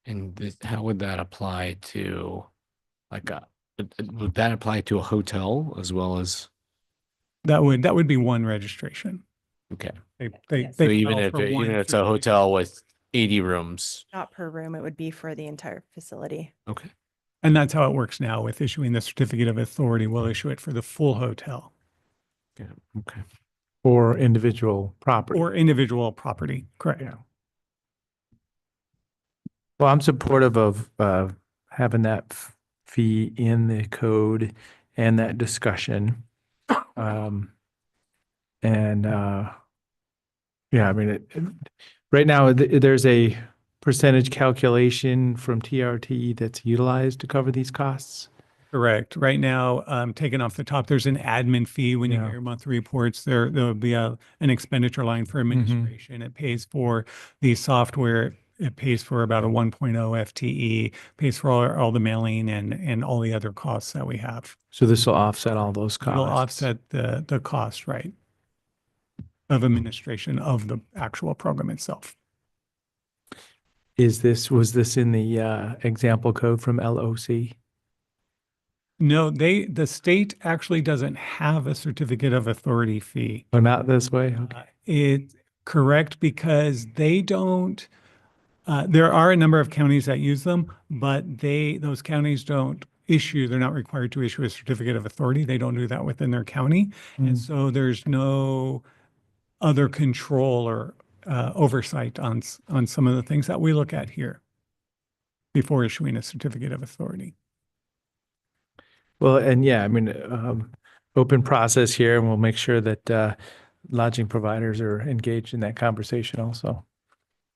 And how would that apply to would that apply to a hotel as well as? That would be one registration. Okay. So even if it's a hotel with 80 rooms. Not per room, it would be for the entire facility. Okay. And that's how it works now with issuing the certificate of authority. We'll issue it for the full hotel. Yeah. Okay. Or individual property. Or individual property, correct. Yeah. Well, I'm supportive of having that fee in the code and that discussion. Yeah, I mean, right now there's a percentage calculation from TRT that's utilized to cover these costs. Correct. Right now, taken off the top, there's an admin fee when you get your monthly reports. There'll be an expenditure line for administration. It pays for the software. It pays for about a 1.0 FTE, pays for all the mailing and all the other costs that we have. So this will offset all those costs. It'll offset the cost, right, of administration of the actual program itself. Was this in the example code from LOC? No, the state actually doesn't have a certificate of authority fee. Oh, not this way? Okay. It's correct because they don't, there are a number of counties that use them, but those counties don't they're not required to issue a certificate of authority. They don't do that within their county. And so there's no other control or oversight on some of the things that we look at here before issuing a certificate of authority. Well, and yeah, I mean, open process here, and we'll make sure that lodging providers are engaged in that conversation also.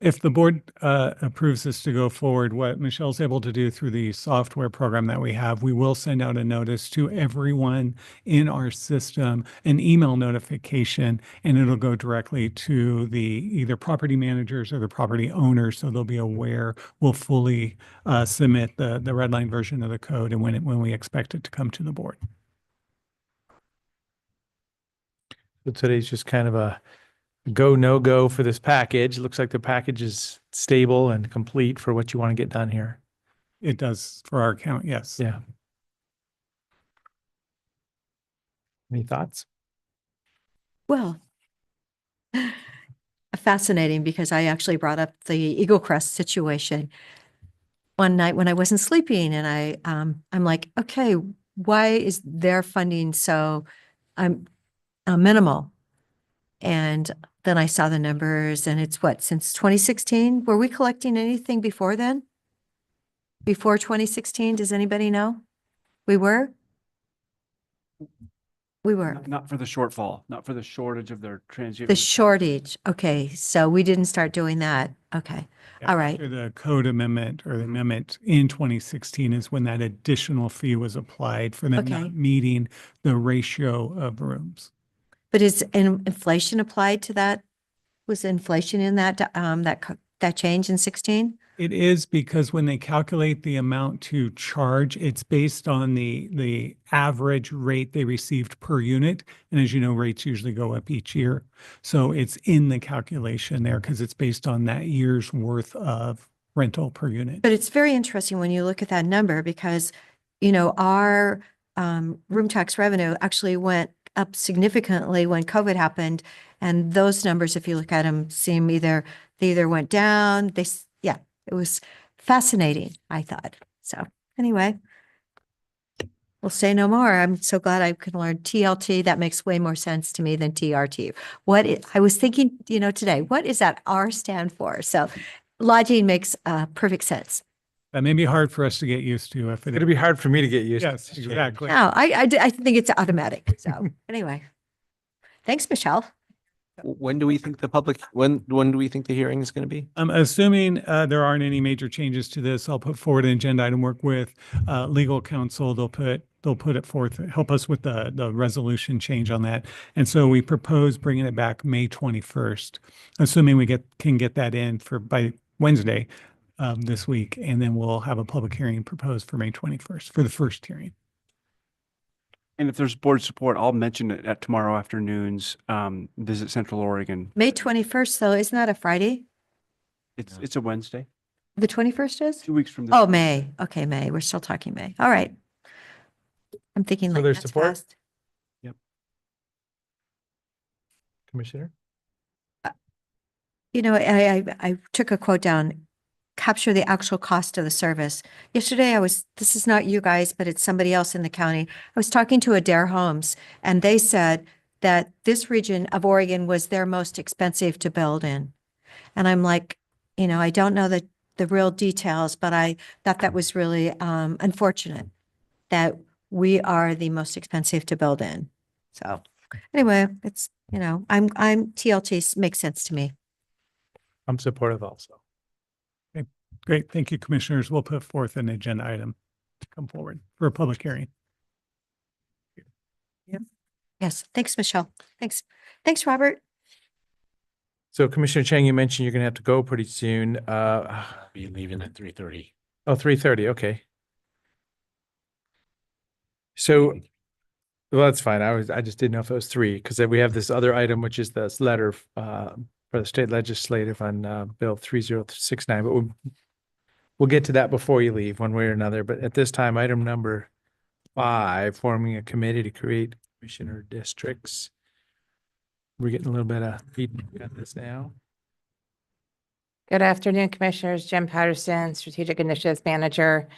If the board approves this to go forward, what Michelle's able to do through the software program that we have, we will send out a notice to everyone in our system, an email notification, and it'll go directly to the either property managers or the property owners, so they'll be aware. We'll fully submit the red line version of the code and when we expect it to come to the board. So today's just kind of a go, no go for this package. Looks like the package is stable and complete for what you want to get done here. It does for our account, yes. Yeah. Any thoughts? Well, fascinating because I actually brought up the Eagle Crest situation one night when I wasn't sleeping, and I'm like, okay, why is their funding so minimal? And then I saw the numbers, and it's since 2016? Were we collecting anything before then? Before 2016, does anybody know? We were? We were. Not for the shortfall, not for the shortage of their transient. The shortage. Okay, so we didn't start doing that. Okay, all right. After the code amendment or the amendment in 2016 is when that additional fee was applied for them not meeting the ratio of rooms. But is inflation applied to that? Was inflation in that change in 16? It is, because when they calculate the amount to charge, it's based on the average rate they received per unit. And as you know, rates usually go up each year. So it's in the calculation there because it's based on that year's worth of rental per unit. But it's very interesting when you look at that number because, our room tax revenue actually went up significantly when COVID happened. And those numbers, if you look at them, they either went down, it was fascinating, I thought. So anyway, we'll say no more. I'm so glad I could learn TLT. That makes way more sense to me than TRT. I was thinking, today, what does that R stand for? So lodging makes perfect sense. That may be hard for us to get used to if It's going to be hard for me to get used to. Yes, this change. exactly. No, I think it's automatic. So anyway, thanks, Michelle. When do we think when do we think the hearing is going to be? I'm assuming there aren't any major changes to this. I'll put forward an agenda item, work with legal counsel. They'll put it forth, help us with the resolution change on that. And so we propose bringing it back May 21st, assuming we can get that in by Wednesday this week. And then we'll have a public hearing proposed for May 21st for the first hearing. And if there's board support, I'll mention it at tomorrow afternoon's Visit Central Oregon. May 21st, though, isn't that a Friday? It's a Wednesday, The 21st is? 2 weeks from this. Oh, May. Okay, May. We're still talking May. All right. I'm thinking So like there's that's support? fast. Commissioner? You know, I took a quote down, capture the actual cost of the service. Yesterday this is not you guys, but it's somebody else in the county. I was talking to Adair Homes and they said that this region of Oregon was their most expensive to build in. And I'm like, you know, I don't know the real details, but I thought that was really unfortunate that we are the most expensive to build in. So anyway, it's, you know, I'm TLT makes sense to me. I'm supportive also. Great. Thank you, commissioners. We'll put forth an agenda item to come forward for a public hearing. Yes. Thanks, Michelle. Thanks. Thanks, Robert. So Commissioner Chang, you mentioned you're going to have to go pretty soon. Be leaving at 3:30. Oh, 3:30. Okay. So, well, that's fine. I just didn't know if it was 3 because then we have this other item, which is this letter for the state legislative on Bill 3069. But we'll get to that before you leave one way or another. But at this time, item number 5, forming a committee to create commissioner districts. We're getting a little bit of feedback on this now. Good afternoon, Commissioners. Jen Patterson, Strategic Initiatives Manager.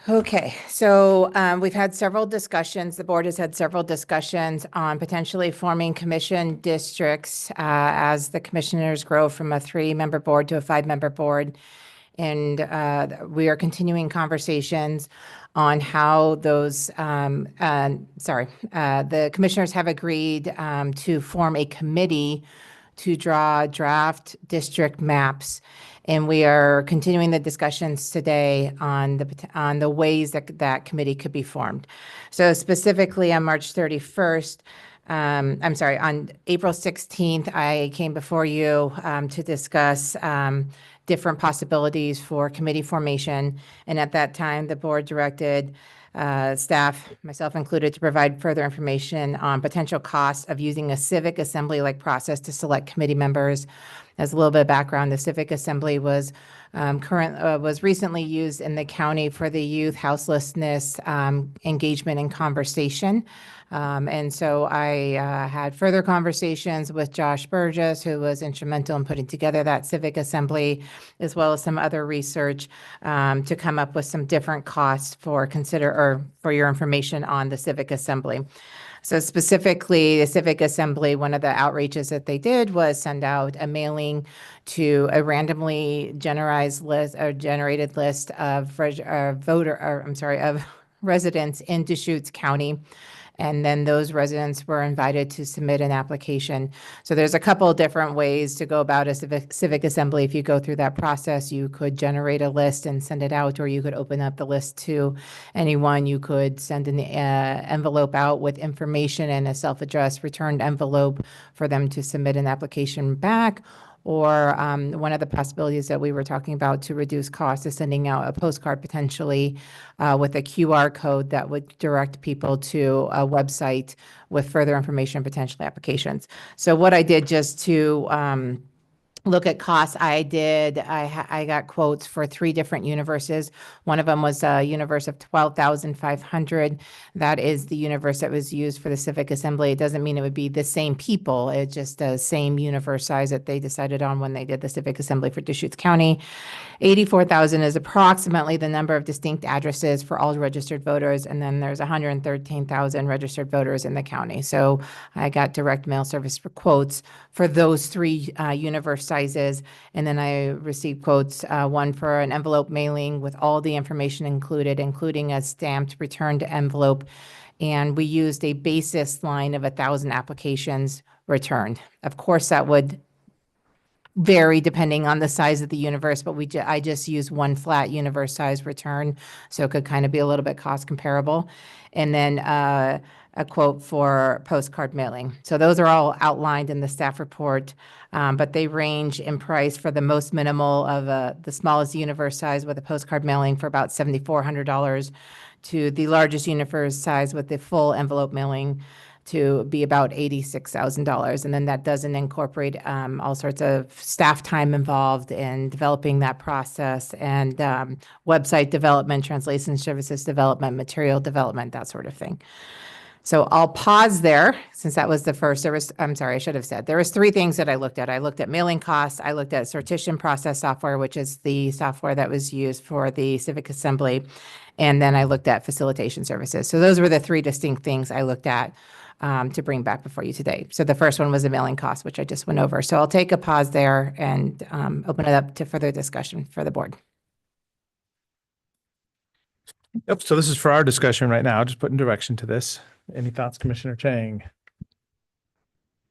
Okay, so we've had several discussions. The board has had several discussions on potentially forming commission districts as the commissioners grow from a 3-member board to a 5-member board. And we are continuing conversations on how those, the commissioners have agreed to form a committee to draw draft district maps. And we are continuing the discussions today on the ways that that committee could be formed. So specifically on March 31st, on April 16th, I came before you to discuss different possibilities for committee formation. And at that time, the board directed staff, myself included, to provide further information on potential costs of using a civic assembly-like process to select committee members. As a little bit of background, the civic assembly was recently used in the county for the youth houselessness engagement and conversation. And so I had further conversations with Josh Burgess, who was instrumental in putting together that civic assembly, as well as some other research to come up with some different costs for your information on the civic assembly. So specifically, the Civic Assembly, one of the outreaches that they did was send out a mailing to a randomly generated list of residents in Deschutes County. And then those residents were invited to submit an application. So there's a couple of different ways to go about a civic assembly. If you go through that process, you could generate a list and send it out, or you could open up the list to anyone. You could send an envelope out with information and a self-addressed returned envelope for them to submit an application back. Or one of the possibilities that we were talking about to reduce costs is sending out a postcard potentially with a QR code that would direct people to a website with further information, potentially applications. So what I did just to look at costs, I got quotes for 3 different universes. One of them was a universe of 12,500. That is the universe that was used for the Civic Assembly. It doesn't mean it would be the same people. It's just the same universe size that they decided on when they did the Civic Assembly for Deschutes County. 84,000 is approximately the number of distinct addresses for all registered voters. And then there's 113,000 registered voters in the county. So I got direct mail service for quotes for those 3 universe size sizes. And then I received quotes, one for an envelope mailing with all the information included, including a stamped returned envelope. And we used a basis line of 1,000 applications returned. Of course, that would vary depending on the size of the universe, but I just used one flat universe size return, so it could kind of be a little bit cost comparable. And then a quote for postcard mailing. So those are all outlined in the staff report, but they range in price for the most minimal of the smallest universe size with a postcard mailing for about $7,400 to the largest universe size with the full envelope mailing to be about $86,000. And then that doesn't incorporate all sorts of staff time involved in developing that process and website development, translation services development, material development, that sort of thing. So I'll pause there since that was the first service. I'm sorry, I should have said. There was 3 things that I looked at. I looked at mailing costs. I looked at sortition process software, which is the software that was used for the Civic Assembly. And then I looked at facilitation services. So those were the 3 distinct things I looked at to bring back before you today. So the first one was the mailing cost, which I just went over. So I'll take a pause there and open it up to further discussion for the board. Yep, so this is for our discussion right now, just putting direction to this. Any thoughts, Commissioner Chang?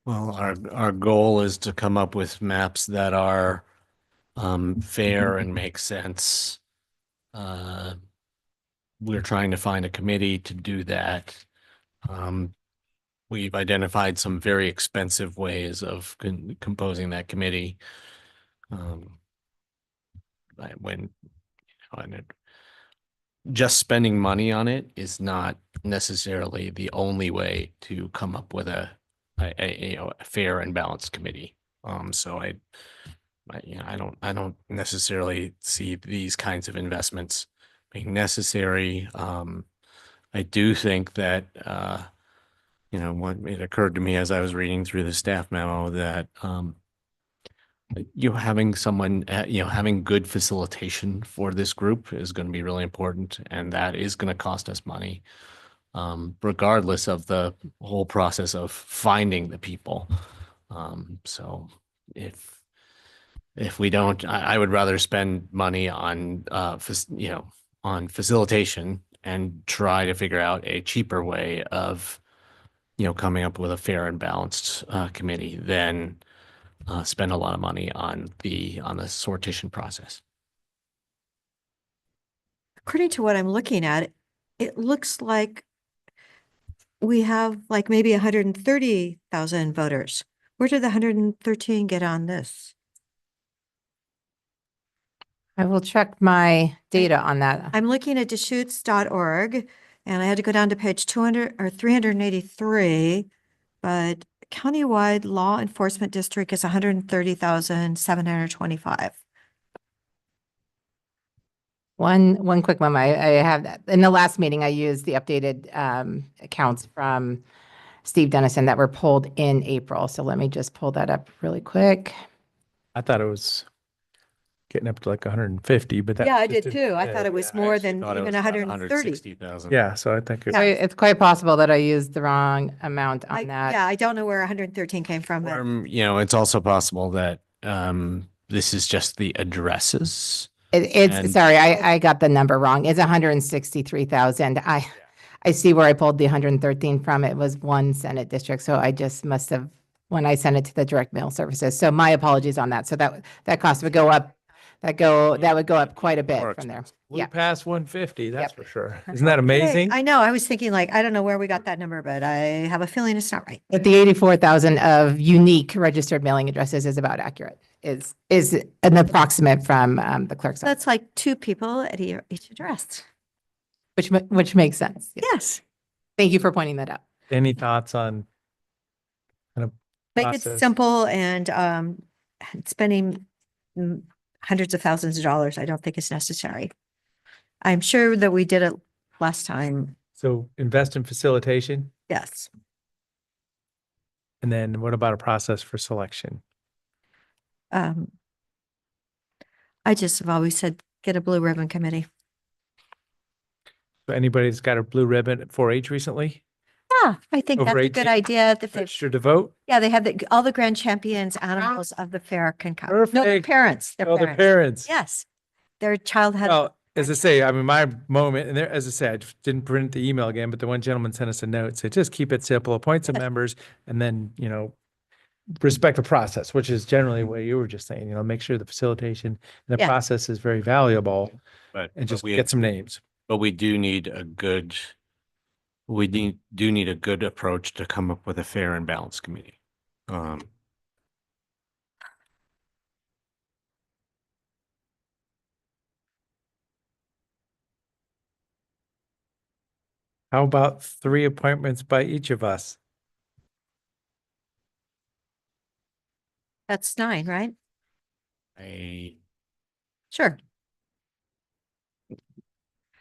Well, our goal is to come up with maps that are fair and make sense. We're trying to find a committee to do that. We've identified some very expensive ways of composing that committee. Just spending money on it is not necessarily the only way to come up with a fair and balanced committee. So I don't necessarily see these kinds of investments being necessary. I do think that it occurred to me as I was reading through the staff memo that having someone having good facilitation for this group is going to be really important, and that is going to cost us money, regardless of the whole process of finding the people. So if we don't, I would rather spend money on on facilitation and try to figure out a cheaper way of coming up with a fair and balanced committee than spend a lot of money on the sortition process. According to what I'm looking at, it looks like we have like maybe 130,000 voters. Where did the 113 get on this? I will check my data on that. I'm looking at Deschutes.org, and I had to go down to page 200 or 383, but countywide law enforcement district is 130,725. One quick moment. I have that. In the last meeting, I used the updated accounts from Steve Dennison that were pulled in April. So let me just pull that up really quick. I thought it was getting up to like 150, but that Yeah, I did too. I thought it was more than even 130. 160,000. Yeah, so I think So it's quite possible that I used the wrong amount on that. Yeah, I don't know where 113 came from. But It's also possible that this is just the addresses. It's sorry, I got the number wrong. It's 163,000. I see where I pulled the 113 from. It was one Senate district, so I just must have when I sent it to the direct mail services. So my apologies on that. So that cost would go up. That would go up quite a bit from there. we Yeah. passed 150, that's for sure. Isn't that amazing? I know. I was thinking like, I don't know where we got that number, but I have a feeling it's not right. But the 84,000 of unique registered mailing addresses is about accurate. Is an approximate from the clerk's office, That's like 2 people at each address. which makes sense. Yeah. Yes. Thank you for pointing that out. Any thoughts on kind of Make it process? simple and spending hundreds of thousands of dollars. I don't think it's necessary. I'm sure that we did it last time. So invest in facilitation, Yes. and then what about a process for selection? I just have always said, get a blue ribbon committee. So anybody that's got a blue ribbon at 4-H recently? Yeah, I think that's Over a good 18, idea. If they, register to vote. yeah, they have all the grand champions animals of the fair can come. No, the Perfect. parents, their Oh, the parents. parents. Yes. Their child had. Well, as I say, I mean, my moment, and there, as I say, I didn't print the email again, but the one gentleman sent us a note, said, just keep it simple, appoint some members, and then, respect the process, which is generally what you were just saying, make sure the facilitation and the Yeah. process is very valuable, and just get some names. But we do need a good, do need a good approach to come up with a fair and balanced committee. How about 3 appointments by each of us? That's 9, right? Sure.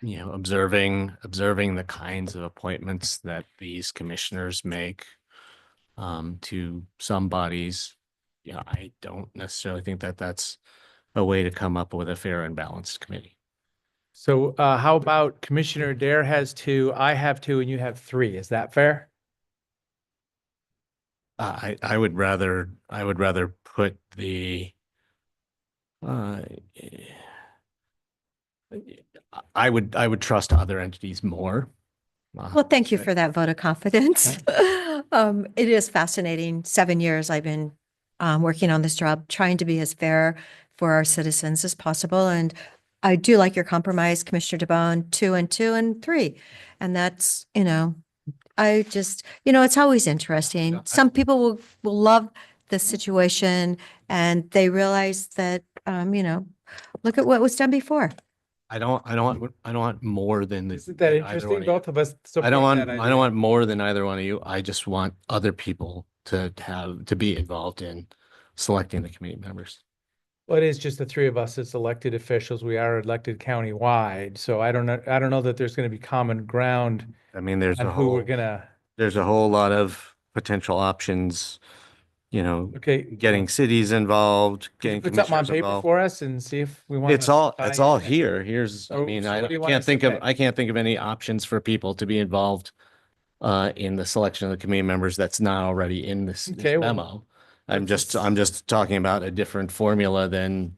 Observing the kinds of appointments that these commissioners make to some bodies. Yeah, I don't necessarily think that that's a way to come up with a fair and balanced committee. So how about Commissioner Dare has 2, I have 2, and you have 3. Is that fair? I would rather put the I would trust other entities more. Well, thank you for that vote of confidence. It is fascinating. 7 years I've been working on this job, trying to be as fair for our citizens as possible. And I do like your compromise, Commissioner DeBonne, 2 and 2 and 3. And that's, I just, it's always interesting. Some people will love the situation and they realize that, look at what was done before. I don't want more than the. Isn't that either interesting? one of you. Both of us. I don't support want, that I idea. don't want more than either one of you. I just want other people to be involved in selecting the committee members. Well, it is just the 3 of us as elected officials. We are elected countywide. So I don't know that there's going to be common ground I mean, there's on a who we're whole, gonna. there's a whole lot of potential options, Okay. getting cities involved, getting Put something on commissioners paper involved. for us and see if we want. It's all here. Here's, I Oh, mean, so I what do you want can't us to think of, pick? I can't think of any options for people to be involved in the selection of the committee members that's not already in this Okay, well, memo. I'm just talking about a different formula than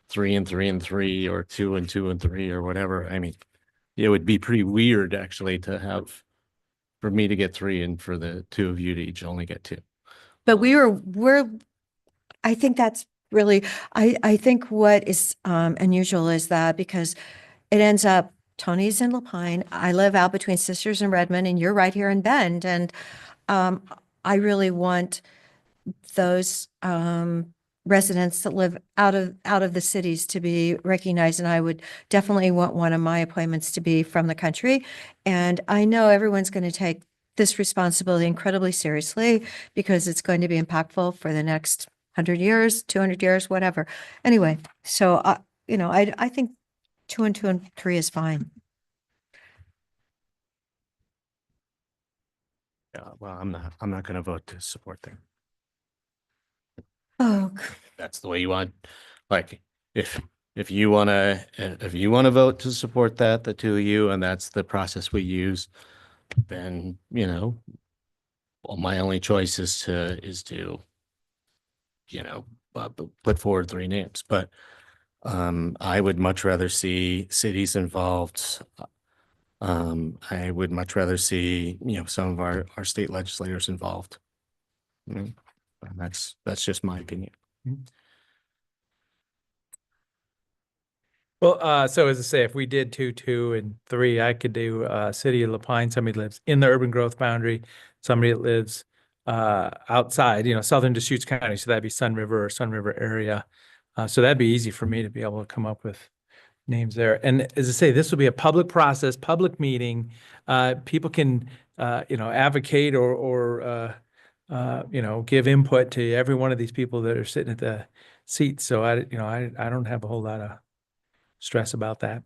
3 and 3 and 3 or 2 and 2 and 3 or whatever. I mean, it would be pretty weird actually for me to get 3 and for the 2 of you to each only get 2. But I think that's really, I think what is unusual is that because it ends up, Tony's in Lapine, I live out between Sisters and Redmond, and you're right here in Bend. And I really want those residents that live out of the cities to be recognized. And I would definitely want one of my appointments to be from the country. And I know everyone's going to take this responsibility incredibly seriously because it's going to be impactful for the next 100 years, 200 years, whatever. Anyway, so, I think 2 and 2 and 3 is fine. Yeah, well, I'm not going to vote to support them. Oh, That's the way you want, like, if you want to vote to support that, the 2 of you, and that's the process we use, then, well, my only choice is to put forward 3 names, but I would much rather see cities involved. I would much rather see, some of our state legislators involved. And that's just my opinion. Well, so as I say, if we did 2, 2 and 3, I could do City of Lapine, somebody that lives in the urban growth boundary, somebody that lives outside, southern Deschutes County. So that'd be Sun River or Sun River area. So that'd be easy for me to be able to come up with names there. And as I say, this will be a public process, public meeting. People can, advocate or give input to every one of these people that are sitting at the seat. So I don't have a whole lot of stress about that.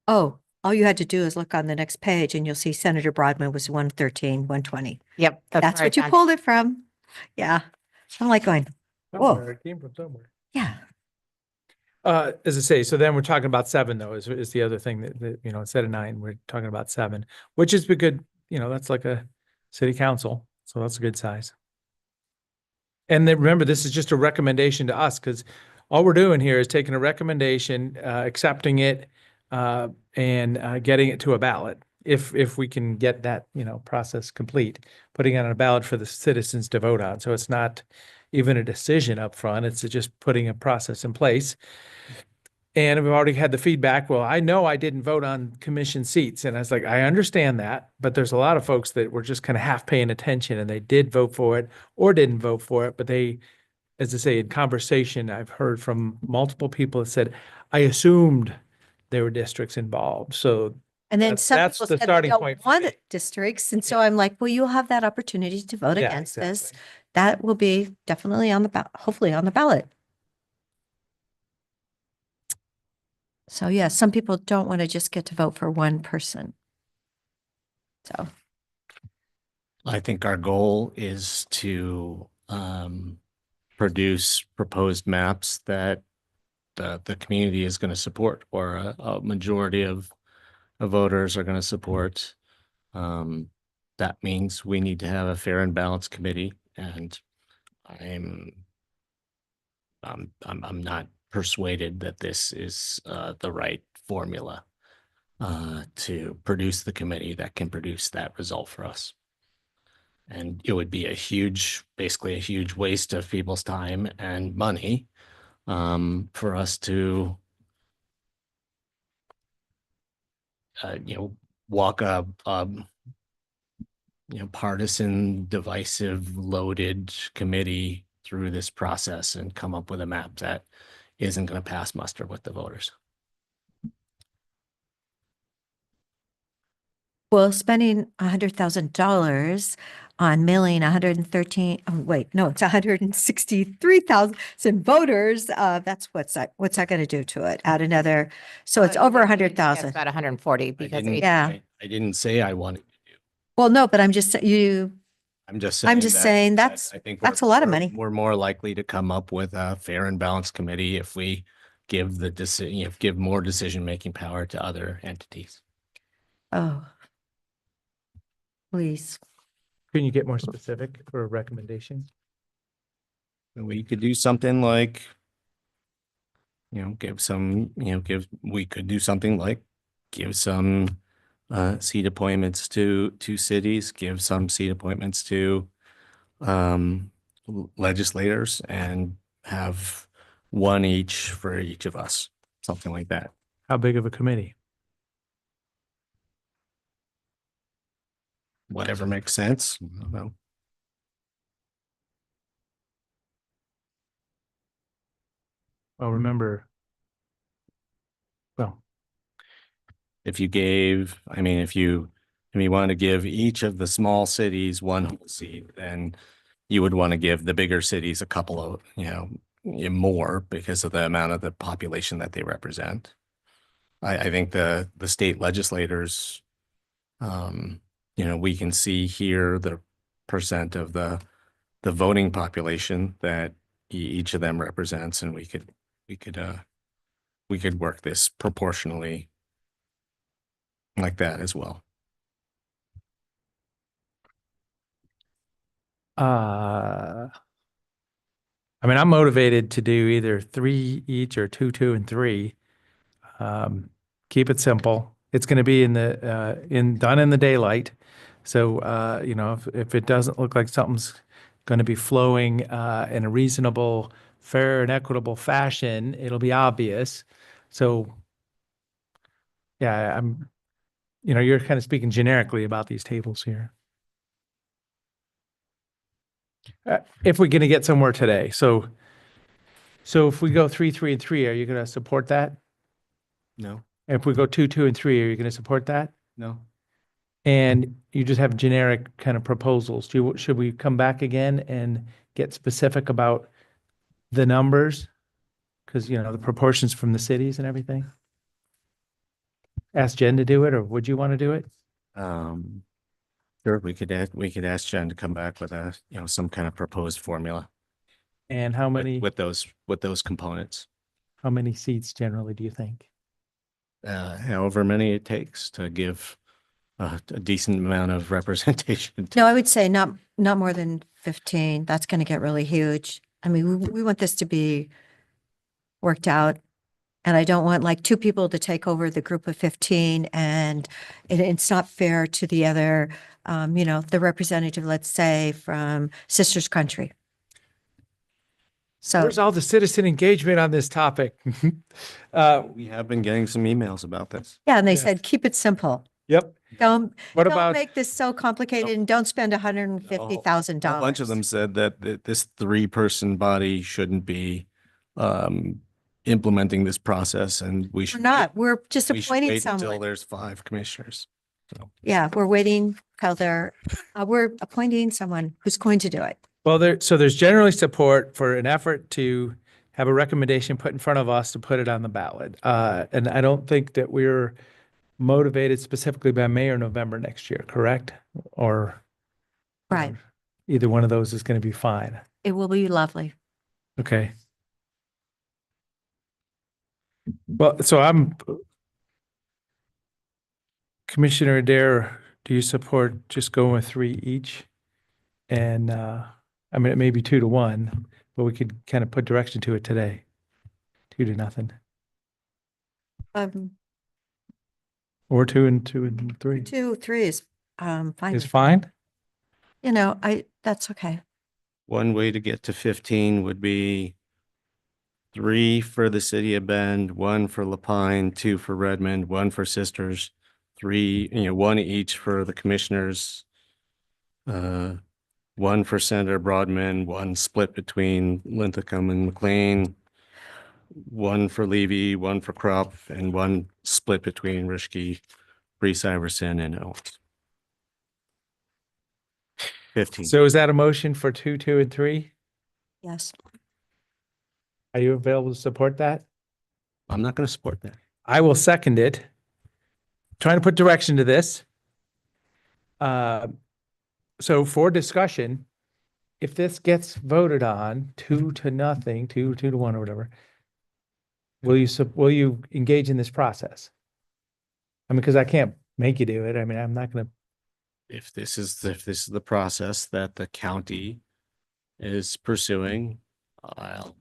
Oh, all you had to do is look on the next page and you'll see Senator Broadman was 113, 120. Yep. That's where I what you found pulled it from. Yeah. I'm like going, whoa, Somewhere, it came from somewhere. yeah. As I say, so then we're talking about 7 though, is the other thing that, you know, instead of 9, we're talking about 7, which is a good, you know, that's like a city council. So that's a good size. And then remember, this is just a recommendation to us because all we're doing here is taking a recommendation, accepting it, and getting it to a ballot. If we can get that, you know, process complete, putting it on a ballot for the citizens to vote on. So it's not even a decision up front. It's just putting a process in place. And we've already had the feedback. Well, I know I didn't vote on commission seats. And I was like, I understand that, but there's a lot of folks that were just kind of half paying attention and they did vote for it or didn't vote for it. But they, as I say, in conversation, I've heard from multiple people that said, I assumed there were districts involved. So And then that's- some that's people the said they starting don't point for want me. districts. And so I'm like, well, you'll have that opportunity to vote Yeah, against this. exactly. That will be definitely on the ballot, hopefully on the ballot. So yeah, some people don't want to just get to vote for one person. So, I think our goal is to produce proposed maps that the community is going to support, or a majority of voters are going to support. That means we need to have a fair and balanced committee, and I'm not persuaded that this is the right formula to produce the committee that can produce that result for us. And it would be basically a huge waste of people's time and money for us to, walk a partisan, divisive, loaded committee through this process and come up with a map that isn't going to pass muster with the voters. well, spending $100,000 on mailing 113, oh, wait, no, it's 163,000 voters. That's what's that going to do to it? Add another, so it's over It's 100,000. about 140 because Yeah. I didn't say I wanted. Well, no, but I'm just I'm just saying. I'm just saying that I think that's a lot of we're- money. We're more likely to come up with a fair and balanced committee if we give give more decision-making power to other entities. Oh. Please. Can you get more specific for a recommendation? We could do something like, we could do something like give some seat appointments to cities, give some seat appointments to legislators, and have one each for each of us, something like that. How big of a committee? Whatever makes sense. I don't know. Well, remember, well, If you want to give each of the small cities one whole seat, then you would want to give the bigger cities a couple of, more because of the amount of the population that they represent. I think the state legislators, we can see here the percent of the voting population that each of them represents, and we could work this proportionally like that as well. I mean, I'm motivated to do either 3 each or 2, 2, and 3. Keep it simple. It's going to be done in the daylight. So, if it doesn't look like something's going to be flowing in a reasonable, fair, and equitable fashion, it'll be obvious. So, yeah, you're kind of speaking generically about these tables here. If we're going to get somewhere today. So if we go 3, 3, and 3, are you going to support that? No. If we go 2, 2, and 3, are you going to support that? No. And you just have generic kind of proposals. Should we come back again and get specific about the numbers? Because, the proportions from the cities and everything. Ask Jen to do it, or would you want to do it? Sure, we could ask Jen to come back with some kind of proposed formula. And how many? With those components. How many seats generally do you think? However many it takes to give a decent amount of representation. No, I would say not more than 15. That's going to get really huge. I mean, we want this to be worked out. And I don't want like two people to take over the group of 15 and it's not fair to the other, the representative, let's say from Sisters Country. So Where's all the citizen engagement on this topic? We have been getting some emails about this. yeah, and they Yes. said, keep it simple. Yep. Don't What make this so complicated and don't spend $150,000. A bunch of them said that this 3-person body shouldn't be implementing this process, and we We're should not, we're just we should appointing wait until someone. there's 5 commissioners. Yeah, we're waiting till we're appointing someone who's going to do it. Well, there's generally support for an effort to have a recommendation put in front of us to put it on the ballot. And I don't think that we're motivated specifically by May or November next year, correct? Or Right. either one of those is going to be fine. It will be lovely. Okay. Well, so Commissioner Adair, do you support just going with 3 each? And, I mean, it may be 2-1, but we could kind of put direction to it today. 2-0. Or 2 and 3 2, 3 is fine. is with- fine. That's okay. One way to get to 15 would be 3 for the city of Bend, 1 for Lapine, 2 for Redmond, 1 for Sisters, 3, 1 each for the commissioners. 1 for Senator Broadman, 1 split between Linthicum and McLean, 1 for Levy, 1 for Krupp, and 1 split between Rischke, Reese Iverson, and Owens. 15. So is that a motion for 2, 2, and 3? Yes. Are you available to support that? I'm not going to support that. I will second it. Trying to put direction to this. So for discussion, if this gets voted on 2-0, 2-1 or whatever, will you engage in this process? I mean, because I can't make you do it. I mean, I'm not going to. If this is the process that the county is pursuing, I'll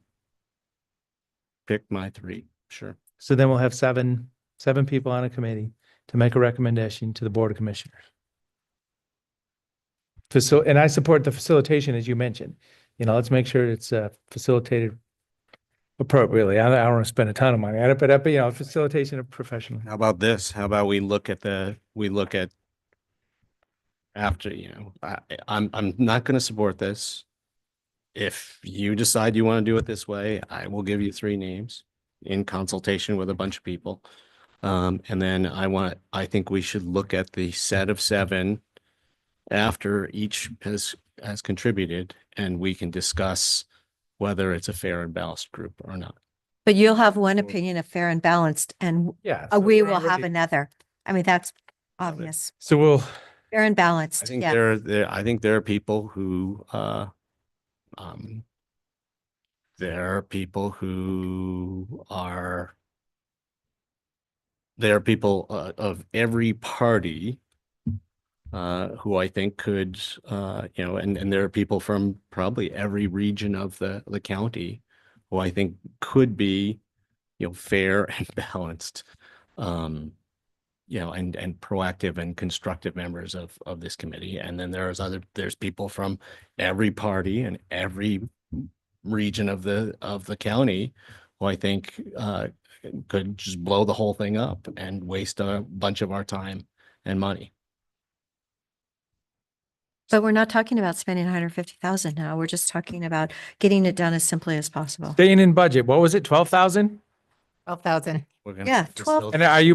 pick my 3. Sure. So then we'll have seven people on a committee to make a recommendation to the Board of Commissioners. And I support the facilitation, as you mentioned. Let's make sure it's facilitated appropriately. I don't want to spend a ton of money on it, but facilitation of professional. How about this? How about we look at after, I'm not going to support this. If you decide you want to do it this way, I will give you 3 names in consultation with a bunch of people. And then I think we should look at the set of 7 after each has contributed, and we can discuss whether it's a fair and balanced group or not. But you'll have one opinion of fair and balanced and Yeah. we will have another. I mean, that's obvious. So we'll. Fair and I balanced. think Yeah. I think there are people who there are people of every party who I think could and there are people from probably every region of the county who I think could be fair and balanced and proactive and constructive members of this committee. And then there's people from every party and every region of the county who I think could just blow the whole thing up and waste a bunch of our time and money. But we're not talking about spending 150,000 now. We're just talking about getting it done as simply as possible. Staying in budget. What was it? 12,000? 12,000. Yeah, 12. And are you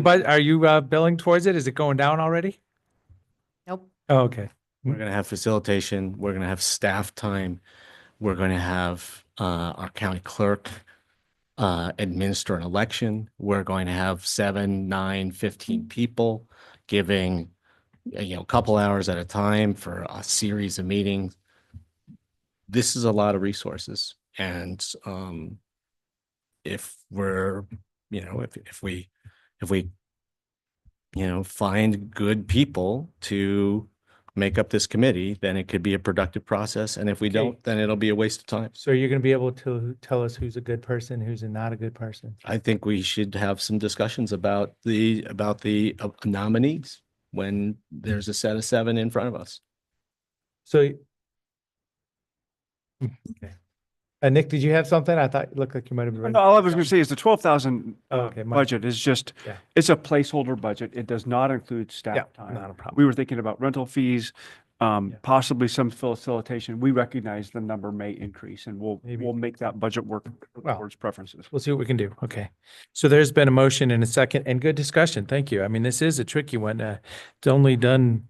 billing towards it? Is it going down already? Nope. Oh, okay. We're going to have facilitation. We're going to have staff time. We're going to have our county clerk administer an election. We're going to have 7, 9, 15 people giving a couple hours at a time for a series of meetings. This is a lot of resources, and if we're, if we, find good people to make up this committee, then it could be a productive process. And if we Okay. don't, then it'll be a waste of time. So you're going to be able to tell us who's a good person, who's not a good person? I think we should have some discussions about the nominees when there's a set of 7 in front of us. So, okay. Nick, did you have something? I thought it looked like you might have been. No, all I was going to say is the 12,000 Okay, budget is just, Yeah. it's a placeholder budget. It does not include staff time. Not a problem. We were thinking about rental fees, possibly some facilitation. We recognize the number may increase and we'll make that budget work Well, towards preferences. We'll see what we can do. Okay. So there's been a motion and a second and good discussion. Thank you. I mean, this is a tricky one. It's only done,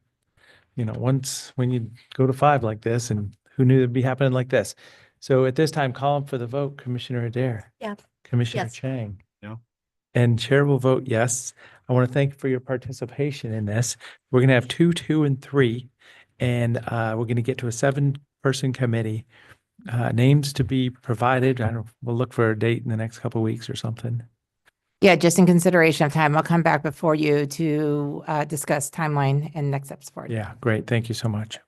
once when you go to 5 like this, and who knew it'd be happening like this. So at this time, call for the vote, Commissioner Adair. Yeah. Commissioner Yes. Chang. No. And Chair will vote yes. I want to thank you for your participation in this. We're going to have 2, 2, and 3, and we're going to get to a 7-person committee. Names to be provided. I don't, we'll look for a date in the next couple of weeks or something. Yeah, just in consideration of time, I'll come back before you to discuss timeline and next steps forward. Yeah, great. Thank you so much.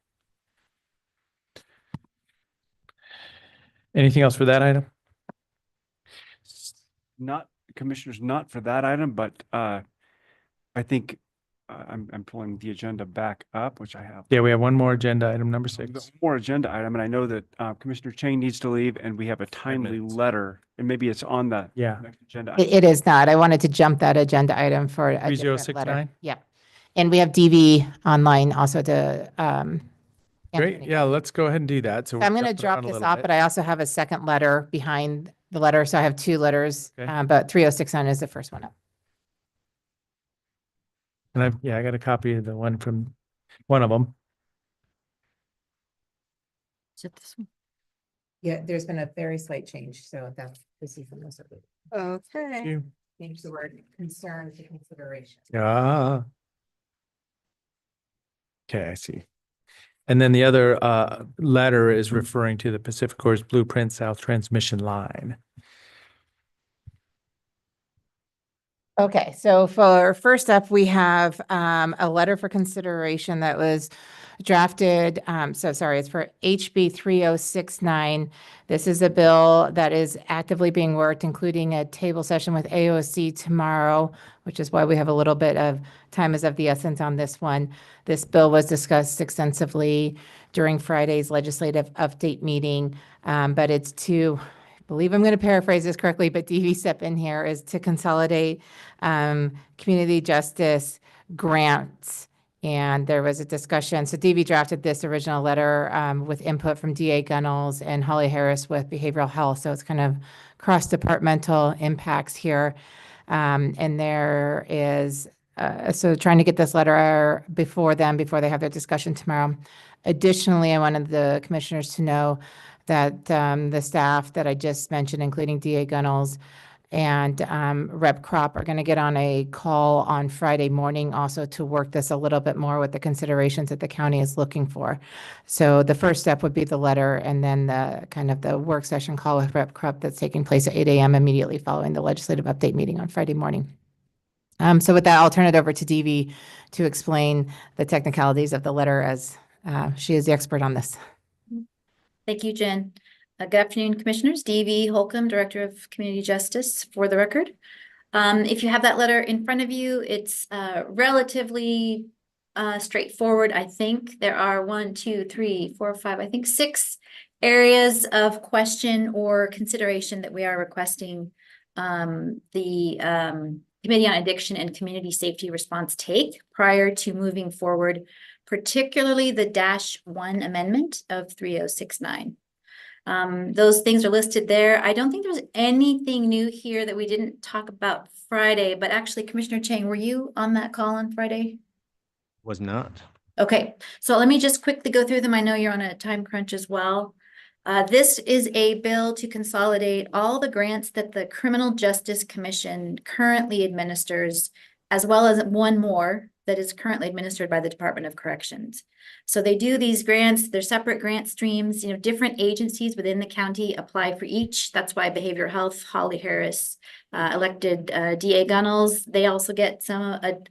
Anything else for that item? Not, Commissioners, not for that item, but I think I'm pulling the agenda back up, which I have. Yeah, we have one more agenda item, number One 6. more agenda item, and I know that Commissioner Chang needs to leave, and we have a timely letter, and maybe it's on the Yeah. next agenda. It is not. I wanted to jump that agenda item for a different 3069? letter. Yeah. And we have DV online also to, Great. Yeah, let's go ahead and do that. So I'm going to drop this off, but I also have a second letter behind the letter. So I have 2 letters, Okay. but 3069 is the first one up. And I got a copy of the one from one of them. Is it this one? Yeah, there's been a very slight change. So this is the most of it. Okay. Change the word concern to consideration. Ah. Okay, I see. And then the other letter is referring to the Pacific Course Blueprint South Transmission Line. Okay, so for first up, we have a letter for consideration that was drafted. So sorry, it's for HB 3069. This is a bill that is actively being worked, including a table session with AOC tomorrow, which is why we have a little bit of time is of the essence on this one. This bill was discussed extensively during Friday's legislative update meeting, but it's to, I believe I'm going to paraphrase this correctly, but DV step in here is to consolidate community justice grants. And there was a discussion. So DV drafted this original letter with input from DA Gunnels and Holly Harris with behavioral health. So it's kind of cross-departmental impacts here. And there is, so trying to get this letter before they have their discussion tomorrow. Additionally, I wanted the commissioners to know that the staff that I just mentioned, including DA Gunnels and Rep Crop, are going to get on a call on Friday morning also to work this a little bit more with the considerations that the county is looking for. So the first step would be the letter, and then the kind of the work session call with Rep Crop that's taking place at 8 a.m. immediately following the legislative update meeting on Friday morning. So with that, I'll turn it over to DV to explain the technicalities of the letter, as she is the expert on this. Thank you, Jen. Good afternoon, Commissioners. DV Holcomb, Director of Community Justice, for the record. If you have that letter in front of you, it's relatively straightforward. I think there are 6 areas of question or consideration that we are requesting the Committee on Addiction and Community Safety response take prior to moving forward, particularly the -1 amendment of 3069. Those things are listed there. I don't think there's anything new here that we didn't talk about Friday, but actually, Commissioner Chang, were you on that call on Friday? Was not. Okay, so let me just quickly go through them. I know you're on a time crunch as well. This is a bill to consolidate all the grants that the Criminal Justice Commission currently administers, as well as one more that is currently administered by the Department of Corrections. So they do these grants, they're separate grant streams, different agencies within the county apply for each. That's why Behavioral Health, Holly Harris, elected DA Gunnels, they also get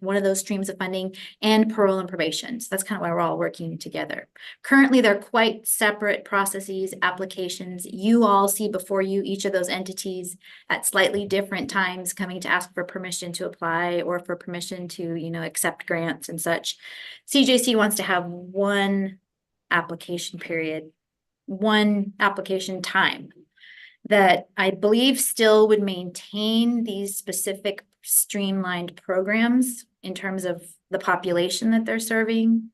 one of those streams of funding, and parole and probation. So that's kind of why we're all working together. Currently, they're quite separate processes, applications. You all see before you each of those entities at slightly different times coming to ask for permission to apply or for permission to, accept grants and such. CJC wants to have one application period, one application time that I believe still would maintain these specific streamlined programs in terms of the population that they're serving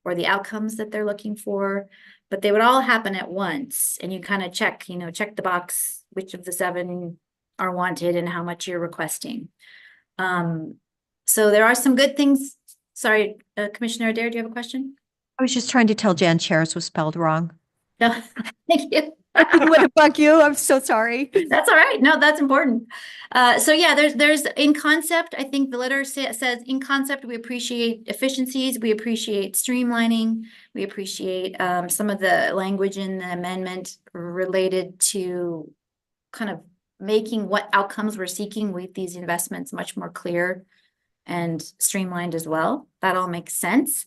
or the outcomes that they're looking for, but they would all happen at once. And you kind of check the box, which of the 7 are wanted and how much you're requesting. So there are some good things. Sorry, Commissioner Adair, do you have a question? I was just trying to tell Jan Chairs was spelled wrong. No, thank you. I didn't want to bug you. I'm so sorry. That's all right. No, that's important. So yeah, there's in concept, I think the letter says in concept, we appreciate efficiencies. We appreciate streamlining. We appreciate some of the language in the amendment related to kind of making what outcomes we're seeking with these investments much more clear and streamlined as well. That all makes sense.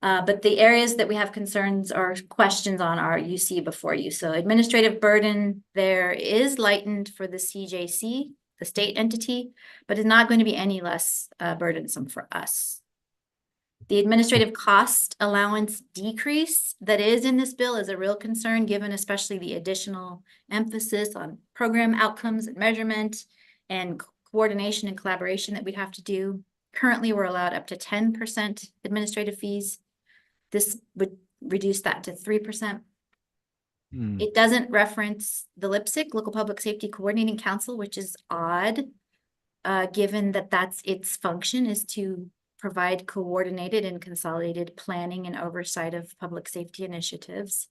But the areas that we have concerns or questions on are you see before you. So administrative burden there is lightened for the CJC, the state entity, but is not going to be any less burdensome for us. The administrative cost allowance decrease that is in this bill is a real concern, given especially the additional emphasis on program outcomes and measurement and coordination and collaboration that we'd have to do. Currently, we're allowed up to 10% administrative fees. This would reduce that to 3%. It doesn't reference the LPSC, Local Public Safety Coordinating Council, which is odd, given that that's its function is to provide coordinated and consolidated planning and oversight of public safety initiatives.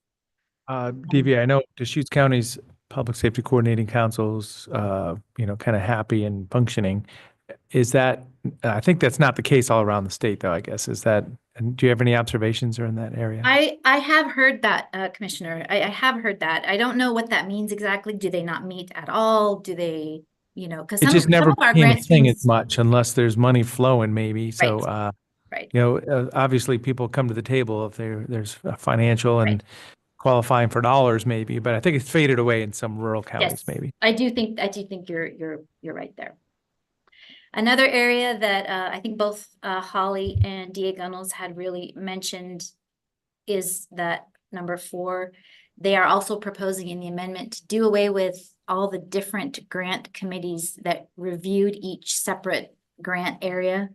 DV, I know Deschutes County's Public Safety Coordinating Council's, kind of happy and functioning. Is that, I think that's not the case all around the state, though, I guess. Is that, and do you have any observations or in that area? I have heard that, Commissioner. I have heard that. I don't know what that means exactly. Do they not meet at all? Do they, because It just never of our became a grant thing streams- as much unless there's money flowing, maybe. So, Right. Obviously people come to the table if there's a financial and qualifying for dollars, maybe. But I think it's faded away in some rural counties, Yes, maybe. I do think you're right there. Another area that I think both Holly and DA Gunnels had really mentioned is that number 4. They are also proposing in the amendment to do away with all the different grant committees that reviewed each separate grant area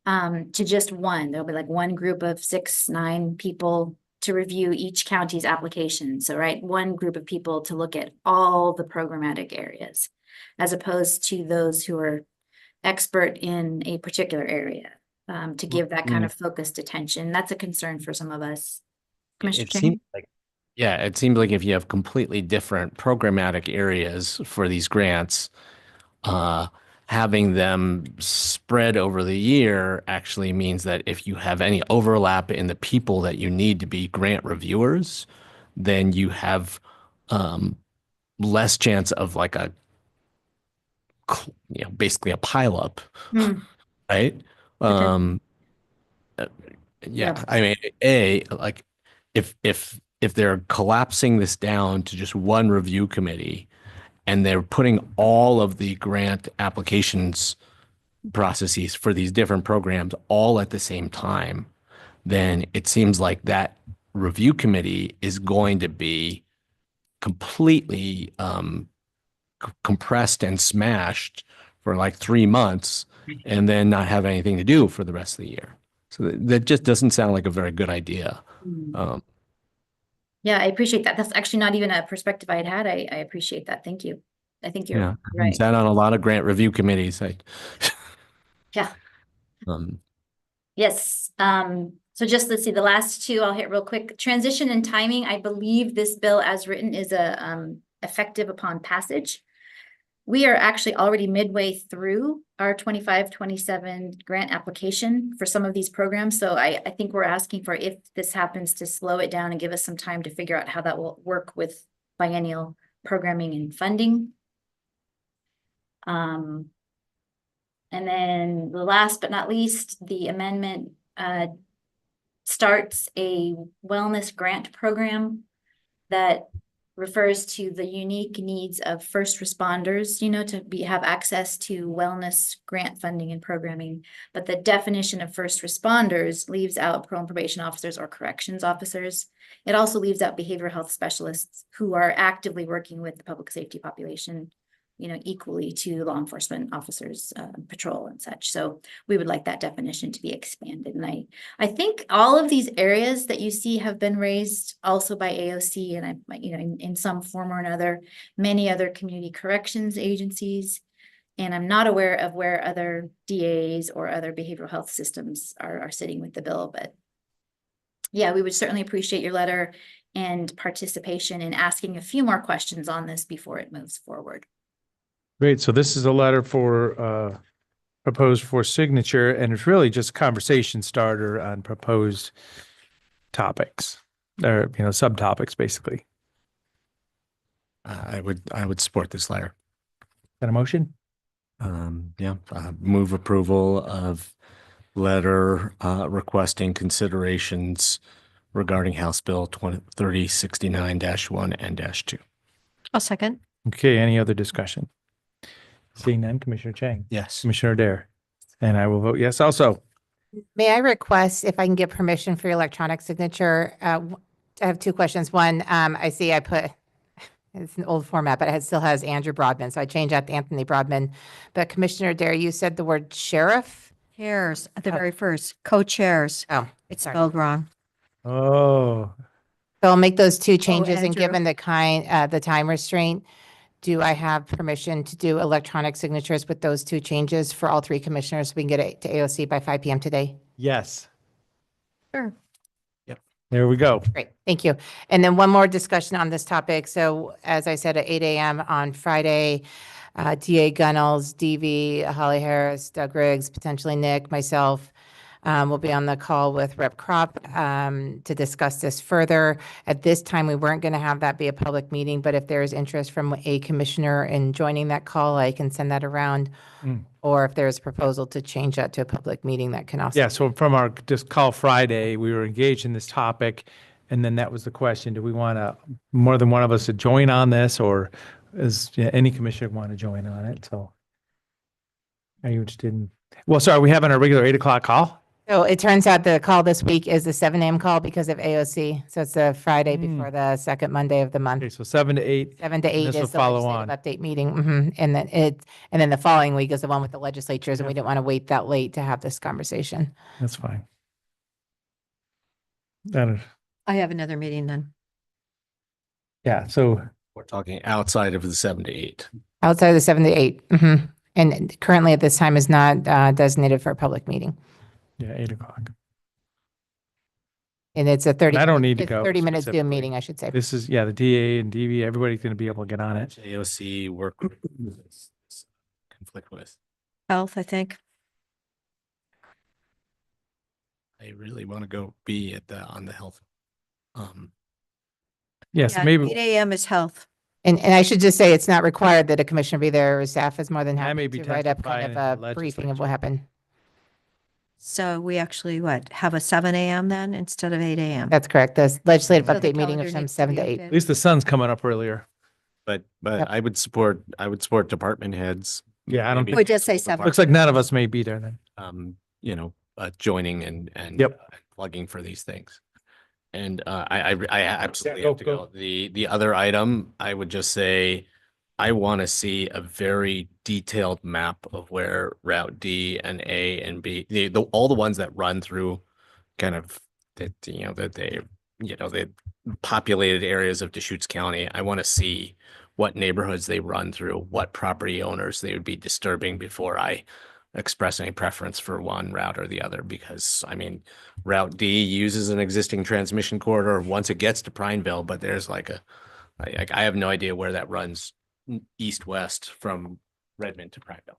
to just one. There'll be like one group of 6-9 people to review each county's application. So, one group of people to look at all the programmatic areas, as opposed to those who are expert in a particular area, to give that kind of focused attention. That's a concern for some of us. Commissioner Cheney? It seems like if you have completely different programmatic areas for these grants, having them spread over the year actually means that if you have any overlap in the people that you need to be grant reviewers, then you have less chance of like basically a pileup, right? I mean, if they're collapsing this down to just one review committee and they're putting all of the grant applications processes for these different programs all at the same time, then it seems like that review committee is going to be completely compressed and smashed for like 3 months and then not have anything to do for the rest of the year. So that just doesn't sound like a very good idea. Yeah, I appreciate that. That's actually not even a perspective I had. I appreciate that. Thank you. I think you're right. Sat on a lot of grant review committees. Yeah. Yes. So just let's see, the last 2 I'll hit real quick. Transition and timing. I believe this bill as written is effective upon passage. We are actually already midway through our 25-27 grant application for some of these programs. So I think we're asking for, if this happens, to slow it down and give us some time to figure out how that will work with biennial programming and funding. And then the last but not least, the amendment starts a wellness grant program that refers to the unique needs of first responders, to have access to wellness grant funding and programming. But the definition of first responders leaves out parole and probation officers or corrections officers. It also leaves out behavioral health specialists who are actively working with the public safety population, equally to law enforcement officers, patrol and such. So we would like that definition to be expanded. And I think all of these areas that you see have been raised also by AOC and in some form or another, many other community corrections agencies. And I'm not aware of where other DAs or other behavioral health systems are sitting with the bill, but yeah, we would certainly appreciate your letter and participation in asking a few more questions on this before it moves forward. Great. So this is a letter for, proposed for signature, and it's really just a conversation starter on proposed topics or, subtopics, basically. I would support this letter. Got a motion? Move approval of letter requesting considerations regarding House Bill 3069-1 and -2. I'll second. Okay, any other discussion? Seeing none, Commissioner Chang. Yes. Commissioner Dare. And I will vote yes also. May I request if I can get permission for your electronic signature? I have two questions. One, I see I put, it's an old format, but it still has Andrew Broadman. So I changed that to Anthony Broadman. But Commissioner Dare, you said the word sheriff? Chairs at the very first, co-chairs. Oh, It's sorry. spelled wrong. Oh, So I'll make those two changes, and Andrew. given the the time restraint, do I have permission to do electronic signatures with those two changes for all three commissioners? So we can get it to AOC by 5 p.m. today? yes. Sure. There we go. Great, thank you. And then one more discussion on this topic. So as I said, at 8 a.m. on Friday, DA Gunnels, DV, Holly Harris, Doug Riggs, potentially Nick, myself, will be on the call with Rep. Crop to discuss this further. At this time, we weren't going to have that be a public meeting, but if there is interest from a commissioner in joining that call, I can send that around. Or if there's a proposal to change that to a public meeting, that can also. Yeah, so from our just call Friday, we were engaged in this topic, and then that was the question, do we want more than one of us to join on this, or is any commissioner want to join on it? So are you interested in, well, sorry, we having our regular 8 o'clock call? So it turns out the call this week is the 7 a.m. call because of AOC. So it's the Friday before the second Monday of the month. Okay, so 7 to 8. 7 to 8 this will is the follow legislative on. update meeting. And then the following week is the one with the legislatures, and we didn't want to wait that late to have this conversation. That's fine. I have another meeting then. Yeah, so We're talking outside of the 7 to 8. Outside of the 7 to 8. And currently at this time is not designated for a public meeting. yeah, 8 o'clock. And it's a 30. I don't need to it's go 30 minutes Zoom specifically. meeting, I should say. This is, the DA and DV, everybody's going to be able to get on it. AOC work conflict with. Health, I think. I really want to go be on the health. Yes, Yeah, maybe 8 a.m. is health. And I should just say, it's not required that a commissioner be there, or staff is more than I may happy be to write up kind testifying of in a the briefing of what happened. So we actually, have a 7 a.m. then instead of 8 a.m.? That's correct. The legislative So the update meeting calendar is from needs to 7 be to 8. updated. at least the sun's coming up earlier. But Yep. I would support department heads. Yeah, I don't maybe think, We just say 7. looks like none of us may be there then. Joining and Yep. plugging for these things. And I absolutely Yeah, have to go. go. The other item, I would just say, I want to see a very detailed map of where Route D and A and B, all the ones that run through kind of the populated areas of Deschutes County. I want to see what neighborhoods they run through, what property owners they would be disturbing before I express any preference for one route or the other, because Route D uses an existing transmission corridor once it gets to Prineville, but there's I have no idea where that runs east-west from Redmond to Prineville.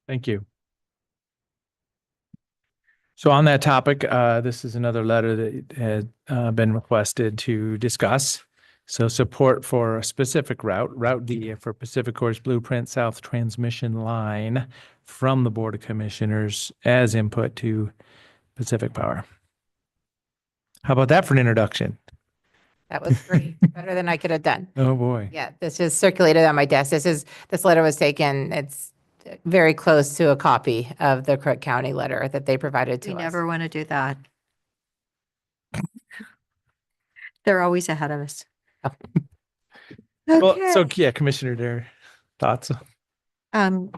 Thank you. So on that topic, this is another letter that had been requested to discuss. So support for a specific route, Route D for Pacific Coast Blueprint South Transmission Line from the Board of Commissioners as input to Pacific Power. How about that for an introduction? That was great, better than I could have done. Oh, boy. Yeah, this is circulated on my desk. This letter was taken, it's very close to a copy of the Crook County letter that they provided to We us. never want to do that. They're always ahead of us. Well, so Okay. yeah, Commissioner Dare, thoughts? Um,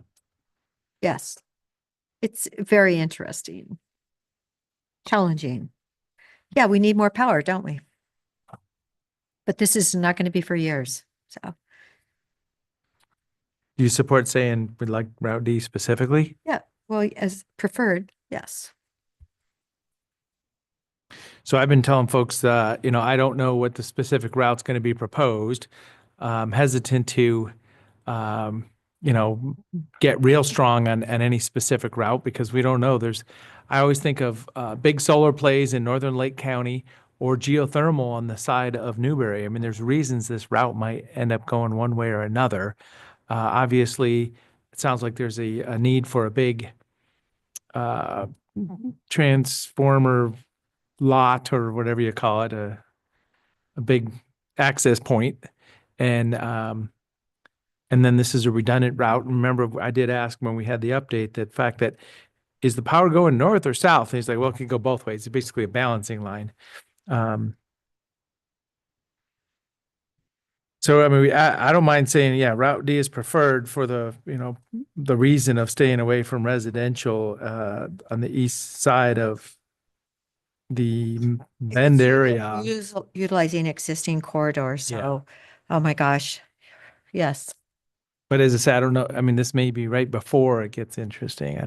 yes, it's very interesting. Challenging. Yeah, we need more power, don't we? But this is not going to be for years, so, Do you support saying we'd like Route D specifically? yeah, well, as preferred, yes. So I've been telling folks, I don't know what the specific route's going to be proposed. Hesitant to, get real strong on any specific route because we don't know. I always think of big solar plays in northern Lake County or geothermal on the side of Newberry. I mean, there's reasons this route might end up going one way or another. Obviously, it sounds like there's a need for a big transformer lot or whatever you call it, a big access point. And then this is a redundant route. Remember, I did ask when we had the update that fact that is the power going north or south? And he's like, well, it can go both ways. It's basically a balancing line. So, I mean, I don't mind saying, yeah, Route D is preferred for the reason of staying away from residential on the east side of the Bend area. Utilizing existing corridors, Yeah. so, oh my gosh, yes. But as I said, I don't know. I mean, this may be right before it gets interesting.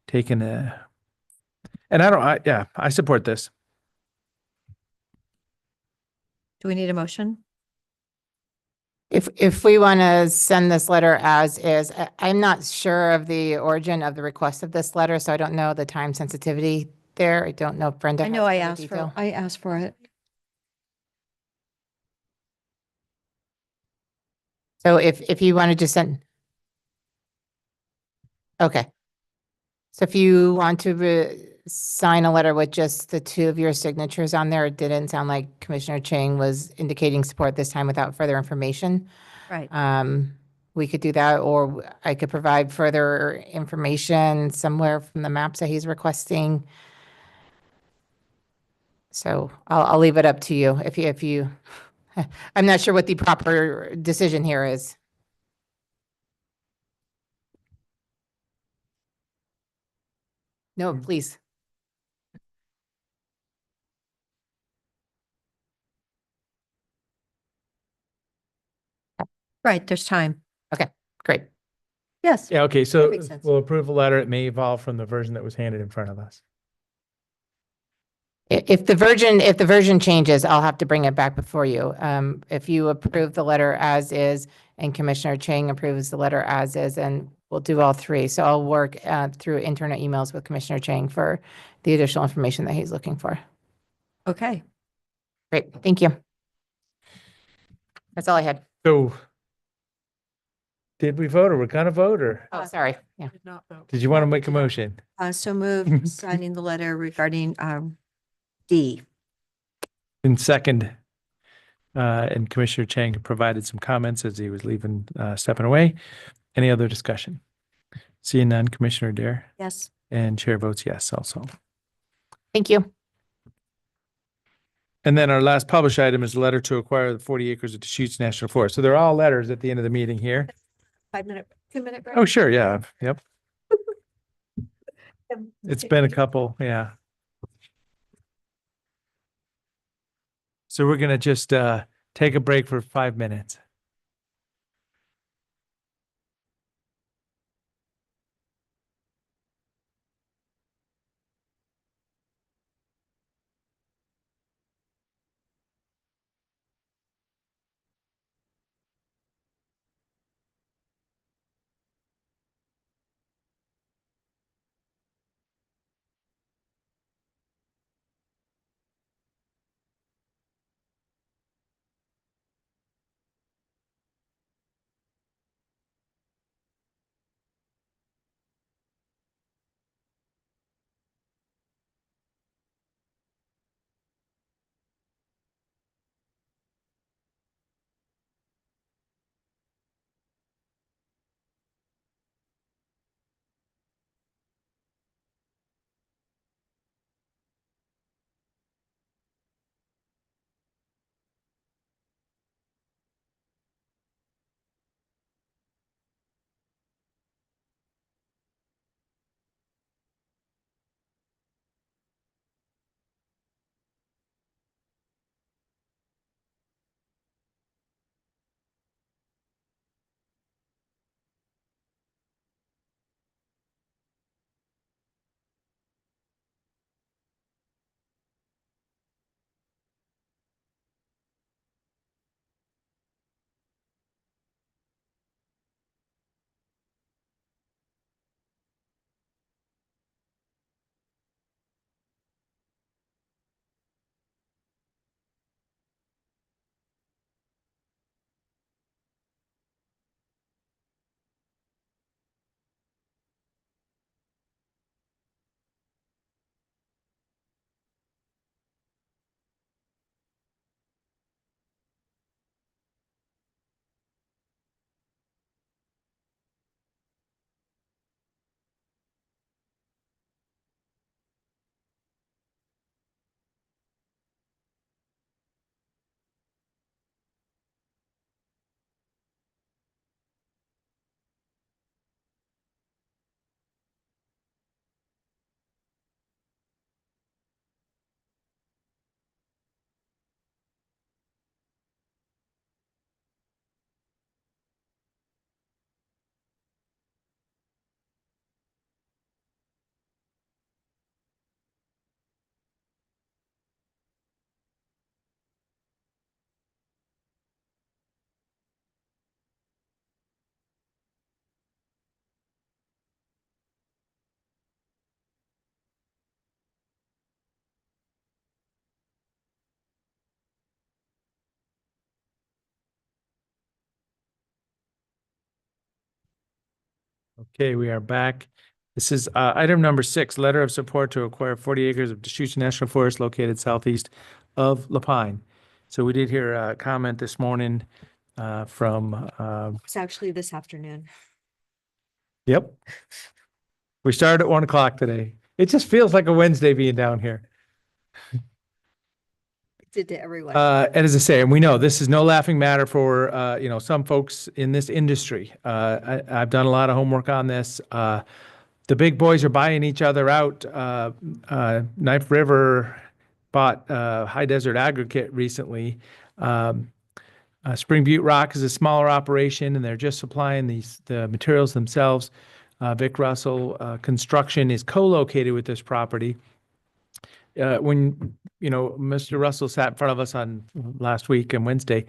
Taking and I support this. Do we need a motion? If we want to send this letter as is, I'm not sure of the origin of the request of this letter, so I don't know the time sensitivity there. I don't know if Brenda. I know has I further asked detail. I asked for it. So if you wanted to send. Okay. So if you want to sign a letter with just the two of your signatures on there, it didn't sound like Commissioner Chang was indicating support this time without further information. Right. We could do that, or I could provide further information somewhere from the maps that he's requesting. So I'll leave it up to you if you, I'm not sure what the proper decision here is. No, please. Right, there's time. Okay, great. Yes. Yeah, okay, so makes sense. we'll approve a letter. It may evolve from the version that was handed in front of us. If the version changes, I'll have to bring it back before you. If you approve the letter as is and Commissioner Chang approves the letter as is, and we'll do all three. So I'll work through internal emails with Commissioner Chang for the additional information that he's looking for. Okay. Great, thank you. That's all I had. So did we vote or we're gonna vote or Oh, sorry. Yeah. did you want to make a motion? So move signing the letter regarding D. In second, and Commissioner Chang provided some comments as he was leaving, stepping away. Any other discussion? Seeing none, Commissioner Dare Yes. and Chair votes yes also. Thank you. And then our last published item is a letter to acquire the 40 acres of Deschutes National Forest. So they're all letters at the end of the meeting here. 2-minute break. Oh, sure, yeah, yep. It's been a couple, yeah. So we're gonna just take a break for 5 minutes. Okay, we are back. This is item number 6, letter of support to acquire 40 acres of Deschutes National Forest located southeast of Lapine. So we did hear a comment this morning from, It's actually this afternoon. yep. We started at 1 o'clock today. It just feels like a Wednesday being down here. Did to everyone. And as I say, and we know this is no laughing matter for, some folks in this industry. I've done a lot of homework on this. The big boys are buying each other out. Knife River bought High Desert Aggregate recently. Spring Butte Rock is a smaller operation, and they're just supplying the materials themselves. Vic Russell Construction is co-located with this property. When Mr. Russell sat in front of us on last week and Wednesday,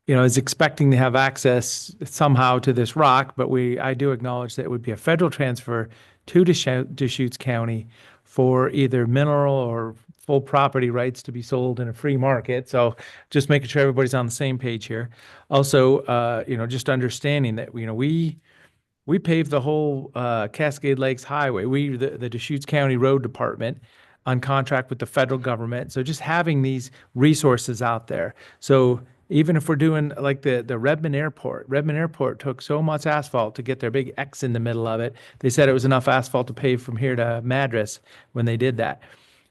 is expecting to have access somehow to this rock, but I do acknowledge that it would be a federal transfer to Deschutes County for either mineral or full property rights to be sold in a free market. So just making sure everybody's on the same page here. Also, just understanding that, we paved the whole Cascade Lakes Highway. The Deschutes County Road Department, on contract with the federal government. So just having these resources out there. So even if we're doing like the Redmond Airport took so much asphalt to get their big X in the middle of it. They said it was enough asphalt to pave from here to Madras when they did that.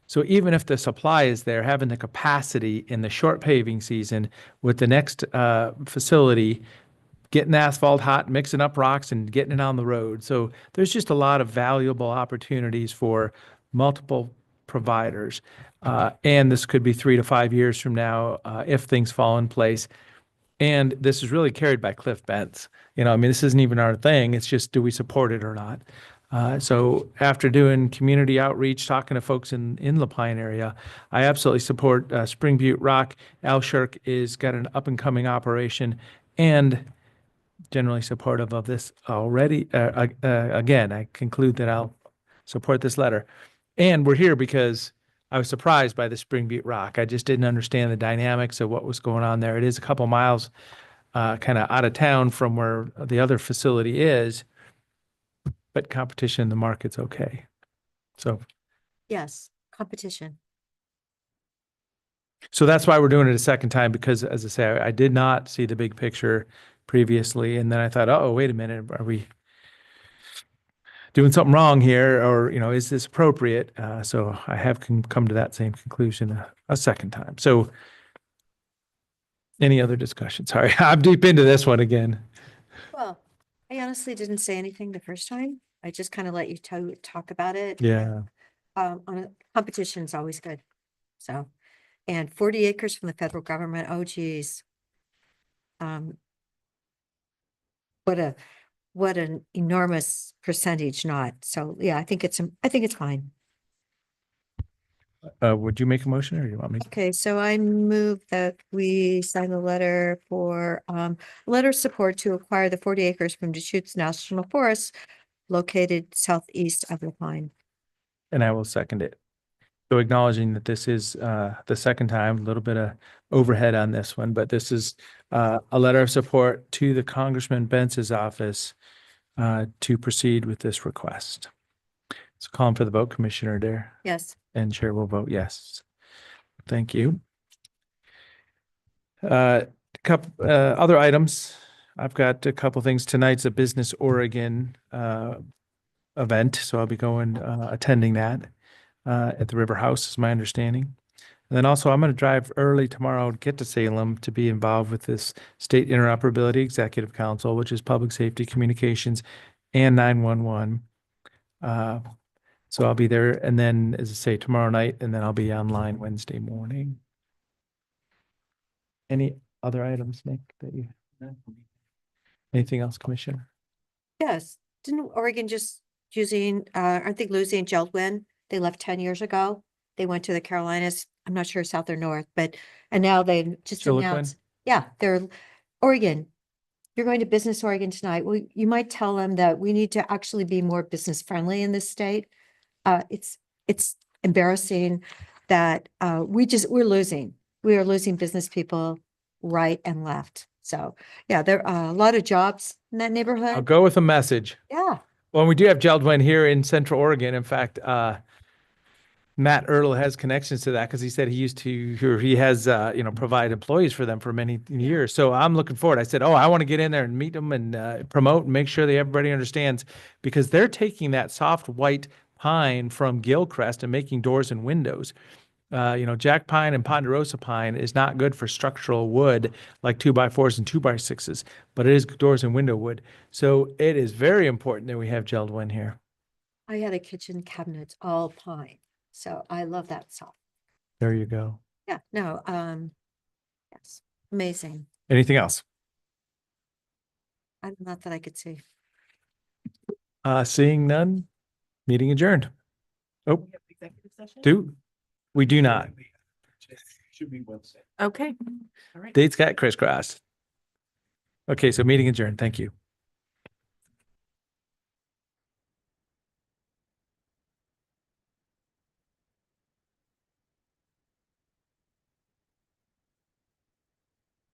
So even if the supply is there, having the capacity in the short paving season with the next facility, getting the asphalt hot, mixing up rocks and getting it on the road. So there's just a lot of valuable opportunities for multiple providers. And this could be 3 to 5 years from now if things fall in place. And this is really carried by Cliff Bentz. This isn't even our thing. It's just, do we support it or not? So after doing community outreach, talking to folks in Lapine area, I absolutely support Spring Butte Rock. Al Shirk is got an up and coming operation and generally supportive of this already. Again, I conclude that I'll support this letter. And we're here because I was surprised by the Spring Butte Rock. I just didn't understand the dynamics of what was going on there. It is a couple miles kind of out of town from where the other facility is, but competition in the market's okay. So Yes, competition. So that's why we're doing it a second time, because as I say, I did not see the big picture previously. And then I thought, oh, wait a minute, are we doing something wrong here? Or, is this appropriate? So I have come to that same conclusion a second time. So any other discussion? Sorry, I'm deep into this one again. Well, I honestly didn't say anything the first time. I just kind of let you talk about it. Yeah. Competition is always good. So, and 40 acres from the federal government. Oh, geez. What an enormous percentage not. So yeah, I think it's fine. Would you make a motion or you want me? Okay, so I move that we sign the letter for letter of support to acquire the 40 acres from Deschutes National Forest located southeast of Lapine. And I will second it. So acknowledging that this is the second time, a little bit of overhead on this one, but this is a letter of support to the Congressman Bentz's office to proceed with this request. So calling for the vote, Commissioner Adair. Yes. And Chair will vote yes. Thank you. Couple other items. I've got a couple things. Tonight's a Business Oregon event, so I'll be going attending that at the River House, is my understanding. And then also I'm going to drive early tomorrow to get to Salem to be involved with this State Interoperability Executive Council, which is public safety, communications, and 911. So I'll be there, and then, as I say, tomorrow night, and then I'll be online Wednesday morning. Any other items, Nick, that you? Anything else, Commissioner? Yes. Didn't Oregon just aren't they losing Geldwin? They left 10 years ago. They went to the Carolinas. I'm not sure south or north, and now they just announced. Yeah, they're Oregon. You're going to Business Oregon tonight. Well, you might tell them that we need to actually be more business friendly in this state. It's embarrassing that we're losing. We are losing business people right and left. So, yeah, there are a lot of jobs in that I'll neighborhood. go with a message. Yeah. Well, we do have JELD-WEN here in Central Oregon. In fact, Matt Earl has connections to that because he said he used to, or he has, provide employees for them for many years. So I'm looking forward. I said, oh, I want to get in there and meet them and promote and make sure that everybody understands, because they're taking that soft white pine from Gilcrest and making doors and windows. Jack pine and ponderosa pine is not good for structural wood like 2x4s and 2x6s, but it is doors and window wood. So it is very important that we have JELD-WEN here. I had a kitchen cabinet all pine, so I love that salt. There you go. Yeah, no, yes, amazing. Anything else? Not that I could see. Seeing none, meeting adjourned. Oh, we do not. Should be Wednesday. Okay. Dates got crisscrossed. Okay, so meeting adjourned. Thank you.